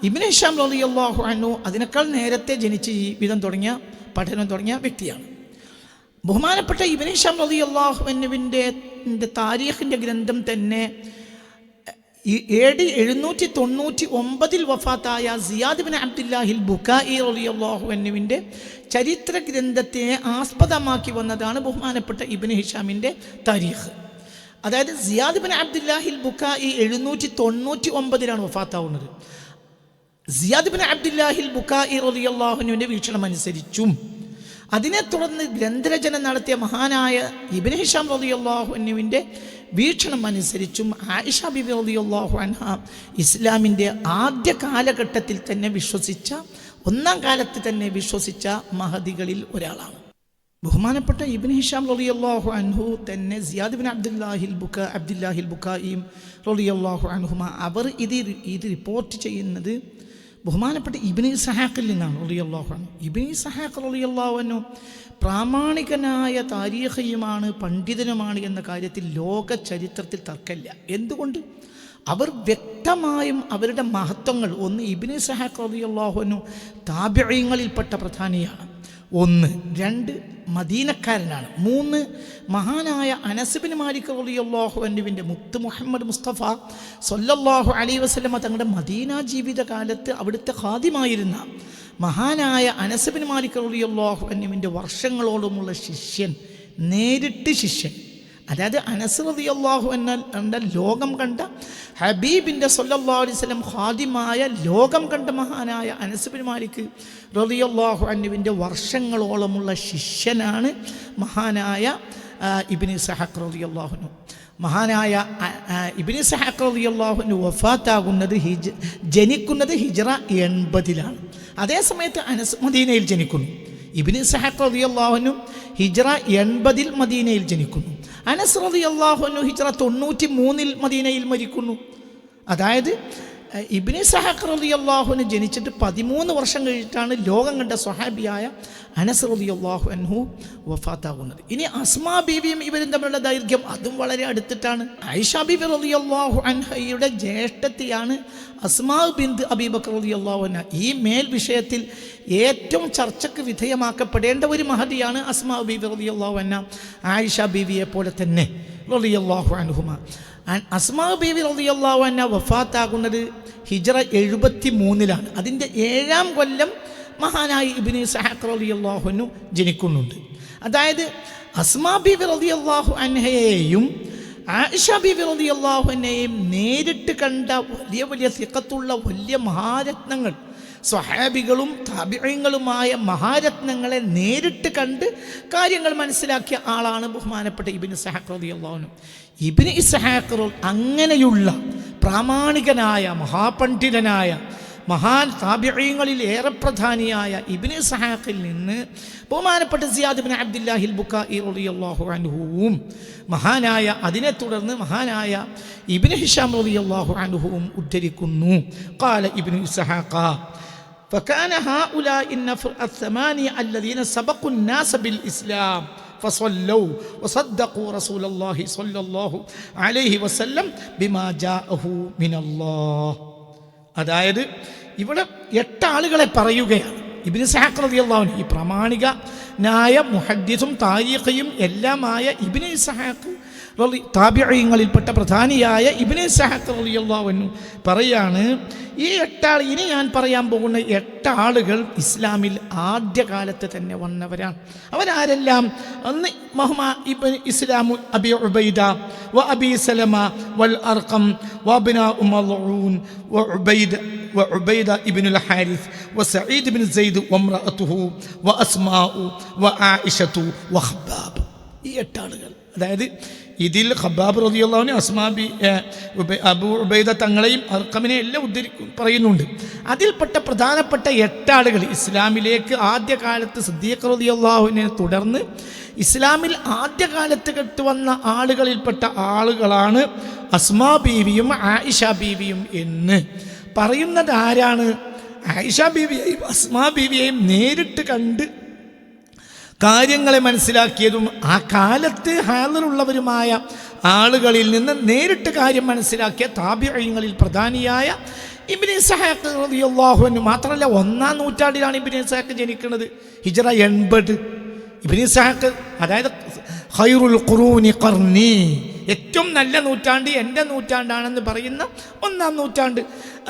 ഇബ്നു ഹിഷാം റളിയല്ലാഹു അൻഹു അതിനേക്കാൾ നേരത്തെ ജനിച്ച് ജീവിതം തുടങ്ങിയ പഠനം തുടങ്ങിയ വ്യക്തിയാണ്. ബഹുമാനപ്പെട്ട ഇബ്നു ഹിശാം റളിയല്ലാഹു അൻഹുവിൻ്റെ താരീഖിൻ്റെ ഗ്രന്ഥം തന്നെ AD 799 വഫാത്തായ സിയാദ് ബിൻ അബ്ദുല്ലാഹിൽ ബുഖാഇ റളിയല്ലാഹു അൻഹുവിൻ്റെ ചരിത്ര ഗ്രന്ഥത്തെ ആസ്പദമാക്കി വന്നതാണ് ബഹുമാനപ്പെട്ട ഇബ്നു ഹിശാമിൻ്റെ താരീഖ്. അതായത് സിയാദ് ബിൻ അബ്ദുല്ലാഹിൽ ബുഖാഇ 799 വഫാത്താവുന്നത്. സിയാദ് ബിൻ അബ്ദുല്ലാഹിൽ ബുഖാഇ റളിയല്ലാഹു അൻഹുവിൻ്റെ വീക്ഷണം അനുസരിച്ചും അതിനെ തുടർന്ന് ഗ്രന്ഥരചന നടത്തിയ മഹാനായ ഇബ്നു ഹിശാം റളിയല്ലാഹു അൻഹുവിൻ്റെ വീക്ഷണം അനുസരിച്ചും ആയിഷ ബിബി റളിയല്ലാഹു അൻഹ ഇസ്ലാമിൻ്റെ ആദ്യ കാലഘട്ടത്തിൽ തന്നെ ഒന്നാം കാലത്ത് തന്നെ വിശ്വസിച്ച മഹദികളിൽ ഒരാളാണ്. ബഹുമാനപ്പെട്ട ഇബ്നു ഹിശാം റളിയല്ലാഹു അൻഹു തന്നെ സിയാദ് ബിൻ അബ്ദുല്ലാഹിൽ ബുഖാഇയും റളിയല്ലാഹു അൻഹുമ അവർ ഇത് റിപ്പോർട്ട് ചെയ്യുന്നത് ബഹുമാനപ്പെട്ട ഇബ്നു ഇസ്ഹാഖിൽ നിന്നാണ് റളിയല്ലാഹു അൻഹു. ഇബ്നു ഇസ്ഹാഖ് റളിയല്ലാഹു അൻഹു പ്രാമാണികനായ താരീഖിയുമാണ്, പണ്ഡിതനുമാണ് എന്ന കാര്യത്തിൽ ലോക ചരിത്രത്തിൽ തർക്കമില്ല. എന്തുകൊണ്ട്? അവർ വ്യക്തമായും അവരുടെ മഹത്വങ്ങൾ, ഒന്ന് ഇബ്നു ഇസ്ഹാഖ് റളിയല്ലാഹു അൻഹു താബിഈങ്ങളിൽപ്പെട്ട പ്രധാനിയാണ്, 1, 2 മദീനക്കാരനാണ്, 3 മഹാനായ അനസ് ബിൻ മാലിക് റളിയല്ലാഹു അൻഹുവിൻ്റെ മുത്ത് മുഹമ്മദ് മുസ്തഫ സ്വല്ലല്ലാഹു അലൈഹി വസല്ലമ തങ്ങളുടെ മദീന ജീവിതകാലത്ത് അവിടുത്തെ ഖാദിമായിരുന്ന മഹാനായ അനസ് ബിൻ മാലിക് റളിയല്ലാഹു അൻഹുവിൻ്റെ വർഷങ്ങളോളമുള്ള ശിഷ്യൻ, നേരിട്ട് ശിഷ്യൻ, അതായത് അനസ് റളിയല്ലാഹു അൻഹു ലോകം കണ്ട ഹബീബിൻ്റെ സ്വല്ലല്ലാഹു അലൈഹി വസല്ലം ഖാദിമായ ലോകം കണ്ട മഹാനായ അനസ് ബിൻ മാലിക് റളിയല്ലാഹു അൻഹുവിൻ്റെ വർഷങ്ങളോളമുള്ള ശിഷ്യനാണ് മഹാനായ ഇബ്നു ഇസ്ഹാഖ് റളിയല്ലാഹു അൻഹു. മഹാനായ ഇബ്നു ഇസ്ഹാഖ് റളിയല്ലാഹു അൻഹു വഫാത്താകുന്നത് ജനിക്കുന്നത് ഹിജ്റ 80-ലാണ്. അതേ സമയത്ത് അനസ് മദീനയിൽ ജനിക്കുന്നു. ഇബ്നു ഇസ്ഹാഖ് റളിയല്ലാഹു അൻഹു ഹിജ്റ 80-ൽ മദീനയിൽ ജനിക്കുന്നു. അനസ് റളിയല്ലാഹു അൻഹു ഹിജ്റ 93-ൽ മദീനയിൽ മരിക്കുന്നു. അതായത് ഇബ്നു ഇസ്ഹാഖ് റളിയല്ലാഹു അൻഹു ജനിച്ചിട്ട് 13 വർഷം കഴിഞ്ഞിട്ടാണ് ലോകം കണ്ട സ്വഹാബിയായ അനസ് റളിയല്ലാഹു അൻഹു വഫാത്താകുന്നത്. ഇനി അസ്മാ ബീവിയും ഇവരും തമ്മിലുള്ള ദൈർഘ്യം അതും വളരെ അടുത്തിട്ടാണ്. ആയിഷ ബീവി റളിയല്ലാഹു അൻഹയുടെ ജ്യേഷ്ഠത്തിയാണ് അസ്മാ ബിൻത് അബീ ബക്കർ റളിയല്ലാഹു അൻഹ. ഈ മേൽ വിഷയത്തിൽ ഏറ്റവും ചർച്ചയ്ക്ക് വിധേയമാക്കപ്പെടേണ്ട ഒരു മഹദിയാണ് അസ്മാ ബീവി റളിയല്ലാഹു അൻഹ, ആയിഷ ബീവിയെ പോലെ തന്നെ റളിയല്ലാഹു അൻഹുമ. അസ്മാ ബീവി റളിയല്ലാഹു അൻഹ വഫാത്താകുന്നത് ഹിജ്റ 73-ലാണ്. അതിൻ്റെ 7-ാം കൊല്ലം മഹാനായ ഇബ്നു ഇസ്ഹാഖ് റളിയല്ലാഹു അൻഹു ജനിക്കുന്നുണ്ട്. അതായത് അസ്മാ ബീവി റളിയല്ലാഹു അൻഹയെയും ആയിഷ ബീവി റളിയല്ലാഹു അൻഹയെയും നേരിട്ട് കണ്ട വലിയ വലിയ സിഖത്തുള്ള വലിയ മഹാരത്നങ്ങൾ, സ്വഹാബികളും താബിഈങ്ങളുമായ മഹാരത്നങ്ങളെ നേരിട്ട് കണ്ട് കാര്യങ്ങൾ മനസ്സിലാക്കിയ ആളാണ് ബഹുമാനപ്പെട്ട ഇബ്നു ഇസ്ഹാഖ് റളിയല്ലാഹു അൻഹു. ഇബ്നു ഇസ്ഹാഖ് അങ്ങനെയുള്ള പ്രാമാണികനായ മഹാപണ്ഡിതനായ മഹാൻ താബിഈങ്ങളിൽ ഏറെ പ്രധാനിയായ ഇബ്നു ഇസ്ഹാഖിൽ നിന്ന് ബഹുമാനപ്പെട്ട സിയാദ് ബിൻ അബ്ദുല്ലാഹിൽ ബുഖാഇ റളിയല്ലാഹു അൻഹുവും മഹാനായ അതിനെ തുടർന്ന് മഹാനായ ഇബ്നു ഹിശാം റളിയല്ലാഹു അൻഹുവും ഉദ്ധരിക്കുന്നു. ഖാല ഇബ്നു ഇസ്ഹാഖ فكان هؤلاء النفر الثمانية الذين سبقوا الناس بالإسلام فصلوا وصدقوا رسول الله صلى الله عليه وسلم بما جاءه من الله. അതായത് ഇവിടെ 8 ആളുകളെ പറയുകയാണ് ഇബ്നു ഇസ്ഹാഖ് റളിയല്ലാഹു അൻഹു. ഈ പ്രാമാണികനായ മുഹദ്ദിസും താരീഖിയും എല്ലാമായ ഇബ്നു ഇസ്ഹാഖ് താബിഈങ്ങളിൽപ്പെട്ട പ്രധാനിയായ ഇബ്നു ഇസ്ഹാഖ് റളിയല്ലാഹു അൻഹു പറയാണ്, ഈ 8 ആൾ, ഇനി ഞാൻ പറയാൻ പോകുന്ന 8 ആളുകൾ ഇസ്ലാമിൽ ആദ്യകാലത്ത് തന്നെ വന്നവരാണ്. അവരാരെല്ലാം? അന്ന് ഇബ്നു ഇസ്ലാം അബി ഉബൈദ വ അബി സലമ വൽ അർഖം വ അബ്നാഉ മൽഊൻ വ ഉബൈദ ഇബ്നുൽ ഹാരിസ് വ സഈദ് ഇബ്നു സൈദ് വ ഇംറഅതുഹു വ അസ്മാഉ വ ആയിഷതു വ ഖബ്ബാബ്. ഈ 8 ആളുകൾ, അതായത് ഇതിൽ ഖബ്ബാബ് റളിയല്ലാഹു അൻഹു, അസ്മാബി, അബൂ ഉബൈദ തങ്ങളെയും അർഖമിനെ എല്ലാം പറയുന്നുണ്ട്. അതിൽപ്പെട്ട പ്രധാനപ്പെട്ട 8 ആളുകൾ ഇസ്ലാമിലേക്ക് ആദ്യകാലത്ത് സിദ്ദീഖ് റളിയല്ലാഹു അൻഹുവിനെ തുടർന്ന് ഇസ്ലാമിൽ ആദ്യകാലത്ത് കെട്ടുവന്ന ആളുകളിൽപ്പെട്ട ആളുകളാണ് അസ്മാ ബീവിയും ആയിഷ ബീവിയും എന്ന് പറയുന്നത് ആരാണ്? ആയിഷ ബീവിയെയും അസ്മാ ബീവിയെയും നേരിട്ട് കണ്ട് കാര്യങ്ങളെ മനസ്സിലാക്കിയതും ആ കാലത്ത് ഹാളിലുള്ളവരുമായ ആളുകളിൽ നിന്ന് നേരിട്ട് കാര്യം മനസ്സിലാക്കിയ താബിഈങ്ങളിൽ പ്രധാനിയായ ഇബ്നു ഇസ്ഹാഖ് റളിയല്ലാഹു അൻഹു മാത്രമല്ല 1-ാം നൂറ്റാണ്ടിലാണ് ഇബ്നു ഇസ്ഹാഖ് ജനിക്കുന്നത്, ഹിജ്റ 80. ഇബ്നു ഇസ്ഹാഖ് അതായത് ഖൈറുൽ ഖുറൂനി ഖർനി, ഏറ്റവും നല്ല നൂറ്റാണ്ട് എൻ്റെ നൂറ്റാണ്ടാണെന്ന് പറയുന്ന 1-ാം നൂറ്റാണ്ട്,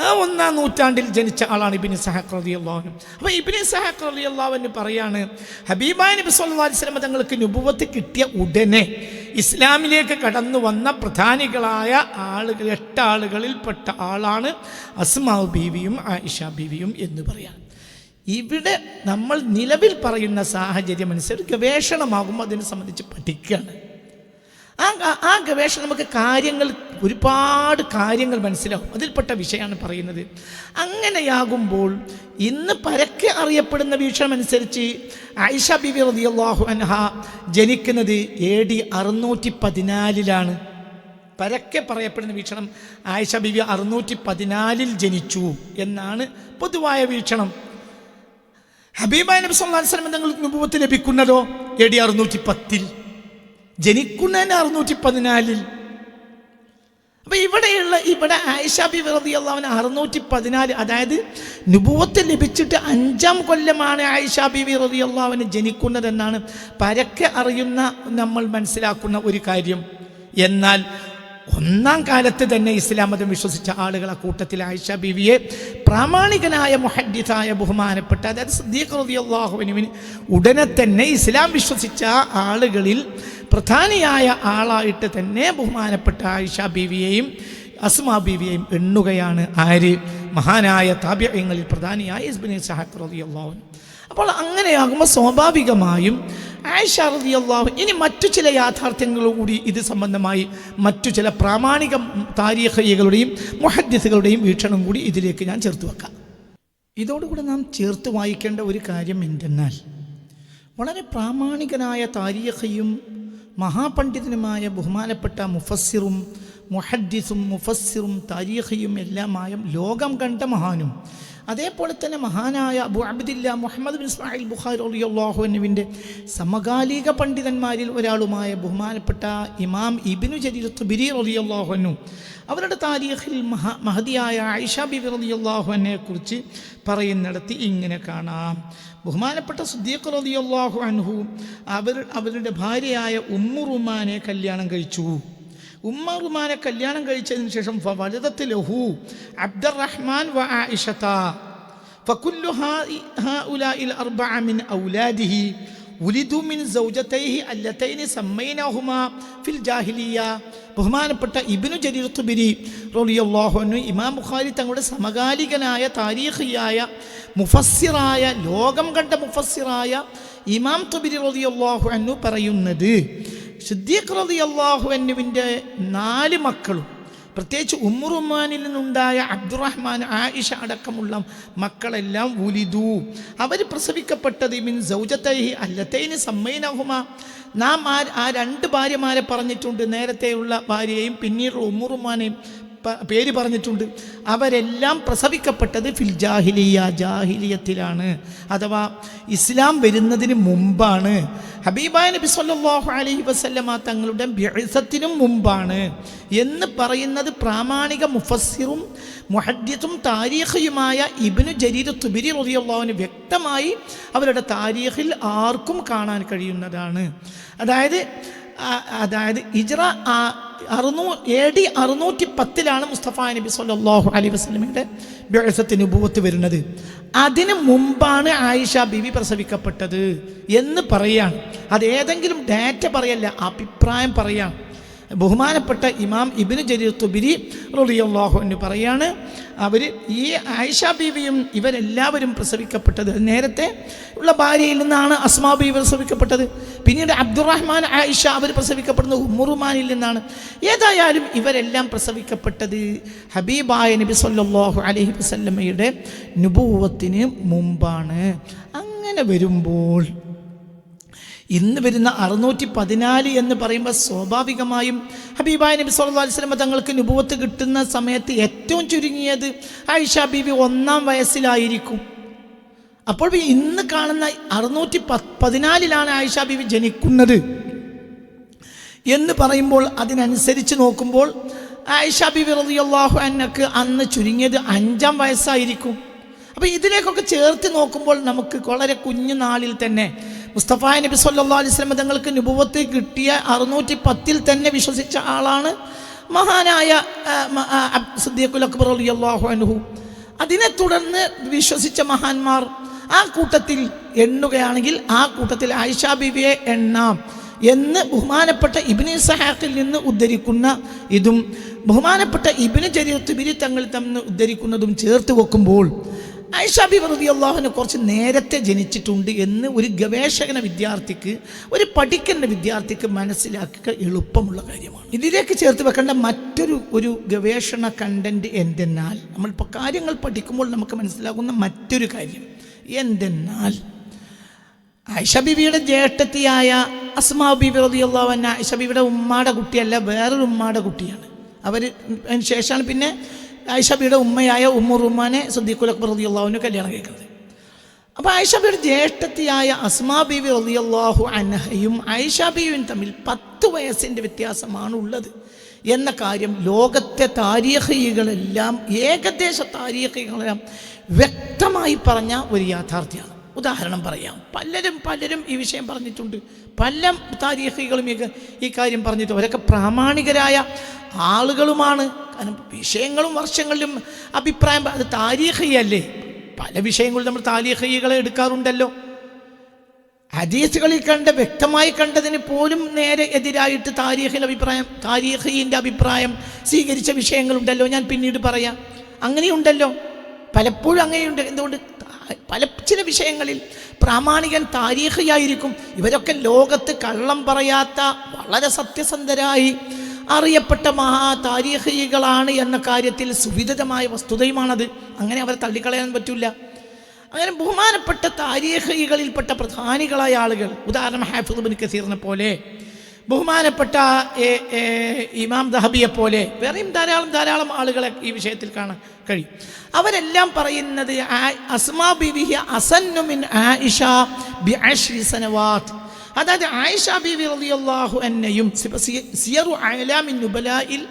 ആ 1-ാം നൂറ്റാണ്ടിൽ ജനിച്ച ആളാണ് ഇബ്നു ഇസ്ഹാഖ് റളിയല്ലാഹു അൻഹു. അപ്പോൾ ഇബ്നു ഇസ്ഹാഖ് റളിയല്ലാഹു അൻഹു പറയാണ്, ഹബീബായ നബി സല്ലല്ലാഹു അലൈഹി വസല്ലം തങ്ങൾക്ക് നുബുവത്ത് കിട്ടിയ ഉടനെ ഇസ്ലാമിലേക്ക് കടന്നു വന്ന പ്രധാനികളായ ആളുകൾ 8 ആളുകളിൽപ്പെട്ട ആളാണ് അസ്മാ ബീവിയും ആയിഷ ബീവിയും എന്ന് പറയാം. ഇവിടെ നമ്മൾ നിലവിൽ പറയുന്ന സാഹചര്യം അനുസരിച്ച് ഗവേഷണമാകുമ്പോൾ അതിനെ സംബന്ധിച്ച് പഠിക്കുകയാണ്. ആ ഗവേഷണം നമുക്ക് ഒരുപാട് കാര്യങ്ങൾ മനസ്സിലാവും. അതിൽപ്പെട്ട വിഷയമാണ് പറയുന്നത്. അങ്ങനെയാകുമ്പോൾ ഇന്ന് പരക്കെ അറിയപ്പെടുന്ന വീക്ഷണം അനുസരിച്ച് ആയിഷ ബീവി റളിയല്ലാഹു അൻഹ ജനിക്കുന്നത് AD 614 പരക്കെ പറയപ്പെടുന്ന വീക്ഷണം ആയിഷ ബീവി 614 ജനിച്ചു എന്നാണ് പൊതുവായ വീക്ഷണം. ഹബീബായ നബി സല്ലല്ലാഹു അലൈഹി വസല്ലം തങ്ങൾക്ക് നുബുവത്ത് ലഭിക്കുന്നതോ AD 610, ജനിക്കുന്നതിന് 614. അപ്പം ഇവിടെ ആയിഷ ബീവി റളിയല്ലാഹു അൻഹ 614, അതായത് നുബുവത്ത് ലഭിച്ചിട്ട് 5-ാം കൊല്ലമാണ് ആയിഷ ബീവി റളിയല്ലാഹു അൻഹ ജനിക്കുന്നതെന്നാണ് പരക്കെ അറിയുന്ന നമ്മൾ മനസ്സിലാക്കുന്ന ഒരു കാര്യം. എന്നാൽ 1-ാം കാലത്ത് തന്നെ ഇസ്ലാം മതം വിശ്വസിച്ച ആളുകൾ കൂട്ടത്തിൽ ആയിഷ ബീവിയെ പ്രാമാണികനായ മുഹദ്ദിസായ ബഹുമാനപ്പെട്ട, അതായത് സിദ്ദീഖ് റളിയല്ലാഹു അൻഹുവിന് ഉടനെ തന്നെ ഇസ്ലാം വിശ്വസിച്ച ആളുകളിൽ പ്രധാനിയായ ആളായിട്ട് തന്നെ ബഹുമാനപ്പെട്ട ആയിഷ ബീവിയെയും അസ്മാ ബീവിയെയും എണ്ണുകയാണ് ആര്? മഹാനായ താബിഈങ്ങളിൽ പ്രധാനിയായ ഇബ്നു ഇസ്ഹാഖ് റളിയല്ലാഹു അൻഹു. അപ്പോൾ അങ്ങനെയാകുമ്പോൾ സ്വാഭാവികമായും ആയിഷ റളിയല്ലാഹു, ഇനി മറ്റു ചില യാഥാർത്ഥ്യങ്ങളും കൂടി ഇത് സംബന്ധമായി മറ്റു ചില പ്രാമാണിക താരീഖികളുടെയും മുഹദ്ദിസുകളുടെയും വീക്ഷണം കൂടി ഇതിലേക്ക് ഞാൻ ചേർത്ത് വെക്കാം. ഇതോടുകൂടി നാം ചേർത്ത് വായിക്കേണ്ട ഒരു കാര്യം എന്തെന്നാൽ, വളരെ പ്രാമാണികനായ താരീഖിയും മഹാപണ്ഡിതനുമായ ബഹുമാനപ്പെട്ട മുഫസ്സിറും മുഹദ്ദിസും മുഫസ്സിറും താരീഖിയും എല്ലാമായ ലോകം കണ്ട മഹാനും അതേപോലെ തന്നെ മഹാനായ അബൂ അബ്ദില്ല മുഹമ്മദ് ബിൻ ഇസ്മായിൽ ബുഖാരി റളിയല്ലാഹു അൻഹുവിൻ്റെ സമകാലിക പണ്ഡിതന്മാരിൽ ഒരാളുമായ ബഹുമാനപ്പെട്ട ഇമാം ഇബ്നു ജരീർ തുബരി റളിയല്ലാഹു അൻഹു അവരുടെ താരീഖിൽ മഹദിയായ ആയിഷ ബീവി റളിയല്ലാഹു അൻഹയെക്കുറിച്ച് പറയുന്നിടത്ത് ഇങ്ങനെ കാണാം. ബഹുമാനപ്പെട്ട സിദ്ദീഖ് റളിയല്ലാഹു അൻഹു അവരുടെ ഭാര്യയായ ഉമ്മു റുമാനെ കല്യാണം കഴിച്ചു. ഉമ്മ റുമാനെ കല്യാണം കഴിച്ചതിന് ശേഷം ഫവലദത് ലഹു അബ്ദുറഹ്മാൻ വ ആയിഷത ഫകുല്ലു ഹഉലാഇൽ അർബഅ മിൻ ഔലാദിഹി ഉലിദു മിൻ സൗജതൈഹി അല്ലതൈനി സമ്മൈനഹുമാ ഫിൽ ജാഹിലിയ്യ. ബഹുമാനപ്പെട്ട ഇബ്നു ജരീർ തുബരി റളിയല്ലാഹു അൻഹു ഇമാം ബുഖാരി തങ്ങളുടെ സമകാലികനായ താരീഖിയായ മുഫസ്സിറായ ലോകം കണ്ട മുഫസ്സിറായ ഇമാം തുബരി റളിയല്ലാഹു അൻഹു പറയുന്നത്, സിദ്ദീഖ് റളിയല്ലാഹു അൻഹുവിൻ്റെ 4 മക്കളും പ്രത്യേകിച്ച് ഉമ്മു റുമാനിൽ നിന്നുണ്ടായ അബ്ദുറഹ്മാൻ ആയിഷ അടക്കമുള്ള മക്കളെല്ലാം ഉലിദു, അവർ പ്രസവിക്കപ്പെട്ടത് മിൻ സൗജതൈഹി അല്ലതൈനി സമ്മൈനഹുമാ, നാം ആ 2 ഭാര്യമാരെ പറഞ്ഞിട്ടുണ്ട്, നേരത്തെയുള്ള ഭാര്യയെയും പിന്നീട് ഉമ്മു റുമാനെയും പേര് പറഞ്ഞിട്ടുണ്ട്. അവരെല്ലാം പ്രസവിക്കപ്പെട്ടത് ഫിൽ ജാഹിലിയ, ജാഹിലിയത്തിലാണ്, അഥവാ ഇസ്ലാം വരുന്നതിന് മുമ്പാണ്. ഹബീബായ നബി സല്ലല്ലാഹു അലൈഹി വസല്ലമ തങ്ങളുടെ ബിഅ്സത്തിനും മുമ്പാണ് എന്ന് പറയുന്നത് പ്രാമാണിക മുഫസ്സിറും മുഹദ്ദിസും താരീഖിയുമായ ഇബ്നു ജരീർ തുബരി റളിയല്ലാഹു അൻഹു വ്യക്തമായി അവരുടെ താരീഖിൽ ആർക്കും കാണാൻ കഴിയുന്നതാണ്. അതായത് ഹിജ്റ AD 610 മുസ്തഫ നബി സല്ലല്ലാഹു അലൈഹി വസല്ലമയുടെ ബിഅ്സത്ത് നുബുവത്ത് വരുന്നത്. അതിനു മുമ്പാണ് ആയിഷ ബീവി പ്രസവിക്കപ്പെട്ടത് എന്ന് പറയാണ്. അത് ഏതെങ്കിലും ഡാറ്റ പറയല്ല, അഭിപ്രായം പറയാം. ബഹുമാനപ്പെട്ട ഇമാം ഇബ്നു ജരീർ തുബരി റളിയല്ലാഹു അൻഹു പറയാണ്, ഈ ആയിഷ ബീവിയും ഇവരെല്ലാവരും പ്രസവിക്കപ്പെട്ടത് നേരത്തെ ഉള്ള ഭാര്യയിൽ നിന്നാണ്. അസ്മാ ബീവി പ്രസവിക്കപ്പെട്ടത്, പിന്നീട് അബ്ദുറഹ്മാൻ ആയിഷ അവർ പ്രസവിക്കപ്പെടുന്നത് ഉമ്മു റുമാനിൽ നിന്നാണ്. ഏതായാലും ഇവരെല്ലാം പ്രസവിക്കപ്പെട്ടത് ഹബീബായ നബി സല്ലല്ലാഹു അലൈഹി വസല്ലമയുടെ നുബുവത്തിന് മുമ്പാണ്. അങ്ങനെ വരുമ്പോൾ ഇന്ന് വരുന്ന 614 എന്ന് പറയുമ്പോൾ സ്വാഭാവികമായും ഹബീബായ നബി സല്ലല്ലാഹു അലൈഹി വസല്ലം തങ്ങൾക്ക് നുബുവത്ത് കിട്ടുന്ന സമയത്ത് ഏറ്റവും ചുരുങ്ങിയത് ആയിഷ ബീവി 1-ാം വയസ്സിലായിരിക്കും. അപ്പോൾ ഇന്ന് കാണുന്ന 614 ആയിഷ ബീവി ജനിക്കുന്നത് എന്ന് പറയുമ്പോൾ അതിനനുസരിച്ച് നോക്കുമ്പോൾ ആയിഷ ബീവി റളിയല്ലാഹു അൻഹക്ക് അന്ന് ചുരുങ്ങിയത് 5-ാം വയസ്സായിരിക്കും. അപ്പോൾ ഇതിലേക്കൊക്കെ ചേർത്ത് നോക്കുമ്പോൾ നമുക്ക് വളരെ കുഞ്ഞു നാളിൽ തന്നെ മുസ്തഫ നബി സല്ലല്ലാഹു അലൈഹി വസല്ലം തങ്ങൾക്ക് നുബുവത്ത് കിട്ടിയ 610 തന്നെ വിശ്വസിച്ച ആളാണ് മഹാനായ സിദ്ദീഖുൽ അക്ബർ റളിയല്ലാഹു അൻഹു. അതിനെ തുടർന്ന് വിശ്വസിച്ച മഹാന്മാർ ആ കൂട്ടത്തിൽ എണ്ണുകയാണെങ്കിൽ ആ കൂട്ടത്തിൽ ആയിഷ ബീവിയെ എണ്ണാം എന്ന് ബഹുമാനപ്പെട്ട ഇബ്നു ഇസ്ഹാഖിൽ നിന്ന് ഉദ്ധരിക്കുന്ന ഇതും ബഹുമാനപ്പെട്ട ഇബ്നു ജരീർ തുബരി തങ്ങൾ തമ്മിൽ ഉദ്ധരിക്കുന്നതും ചേർത്ത് വെക്കുമ്പോൾ ആയിഷ ബീവി റളിയല്ലാഹു അൻഹ കുറച്ച് നേരത്തെ ജനിച്ചിട്ടുണ്ട് എന്ന് ഒരു ഗവേഷകന വിദ്യാർത്ഥിക്ക്, ഒരു പഠിക്കുന്ന വിദ്യാർത്ഥിക്ക് മനസ്സിലാക്കുക എളുപ്പമുള്ള കാര്യമാണ്. ഇതിലേക്ക് ചേർത്ത് വെക്കേണ്ട മറ്റൊരു ഗവേഷണ കണ്ടന്റ് എന്തെന്നാൽ, നമ്മളിപ്പോൾ കാര്യങ്ങൾ പഠിക്കുമ്പോൾ നമുക്ക് മനസ്സിലാകുന്ന മറ്റൊരു കാര്യം എന്തെന്നാൽ, ആയിഷ ബീവിയുടെ ജ്യേഷ്ഠത്തിയായ അസ്മാ ബീവി റളിയല്ലാഹു അൻഹ ആയിഷ ബീവിയുടെ ഉമ്മാടെ കുട്ടിയല്ല, വേറൊരു ഉമ്മാടെ കുട്ടിയാണ്. അതിന് ശേഷമാണ് പിന്നെ ആയിഷ ബീവിയുടെ ഉമ്മയായ ഉമ്മു റുമാനെ സിദ്ദീഖുൽ അക്ബർ റളിയല്ലാഹു അൻഹു കല്യാണം കഴിക്കുന്നത്. അപ്പോൾ ആയിഷ ബീവിയുടെ ജ്യേഷ്ഠത്തിയായ അസ്മാ ബീവി റളിയല്ലാഹു അൻഹയും ആയിഷ ബീവിയും തമ്മിൽ 10 വയസ്സിൻ്റെ വ്യത്യാസമാണ് ഉള്ളത് എന്ന കാര്യം ലോകത്തെ താരീഖികളെല്ലാം, ഏകദേശ താരീഖികളെല്ലാം വ്യക്തമായി പറഞ്ഞ ഒരു യാഥാർത്ഥ്യമാണ്. ഉദാഹരണം പറയാം, പലരും ഈ വിഷയം പറഞ്ഞിട്ടുണ്ട്, പല താരീഖികളും ഈ കാര്യം പറഞ്ഞിട്ട് അവരൊക്കെ പ്രാമാണികരായ ആളുകളുമാണ്. കാരണം വിഷയങ്ങളും വർഷങ്ങളിലും അഭിപ്രായം, അത് താരീഖിയല്ലേ, പല വിഷയങ്ങളും നമ്മൾ താരീഖികളെ എടുക്കാറുണ്ടല്ലോ. ഹദീസുകളിൽ വ്യക്തമായി കണ്ടതിന് പോലും നേരെ എതിരായിട്ട് താരീഖിൻ്റെ അഭിപ്രായം സ്വീകരിച്ച വിഷയങ്ങളുണ്ടല്ലോ. ഞാൻ പിന്നീട് പറയാം, അങ്ങനെയുണ്ടല്ലോ, പലപ്പോഴും അങ്ങനെയുണ്ട്. എന്തുകൊണ്ട്? ചില വിഷയങ്ങളിൽ പ്രാമാണികൻ താരീഖിയായിരിക്കും. ഇവരൊക്കെ ലോകത്ത് കള്ളം പറയാത്ത വളരെ സത്യസന്ധരായി അറിയപ്പെട്ട താരീഖികളാണ് എന്ന കാര്യത്തിൽ സുവിദിതമായ വസ്തുതയുമാണത്. അങ്ങനെ അവരെ തള്ളിക്കളയാൻ പറ്റില്ല. അങ്ങനെ ബഹുമാനപ്പെട്ട താരീഖികളിൽപ്പെട്ട പ്രധാനികളായ ആളുകൾ, ഉദാഹരണം ഹാഫിദ് ഇബ്നു കസീറിനെ പോലെ, ബഹുമാനപ്പെട്ട ഇമാം ദഹബിയെ പോലെ, വേറെയും ധാരാളം ആളുകളെ ഈ വിഷയത്തിൽ കാണാൻ കഴിയും. അവരെല്ലാം പറയുന്നത് അസ്മാ ബീവി അസന്നു മിൻ ആയിഷ ബി10 സനവാത്ത്. അതായത് ആയിഷ ബീവി റളിയല്ലാഹു അൻഹയും സിയറു അഅലാമിൻ നുബലായിൽ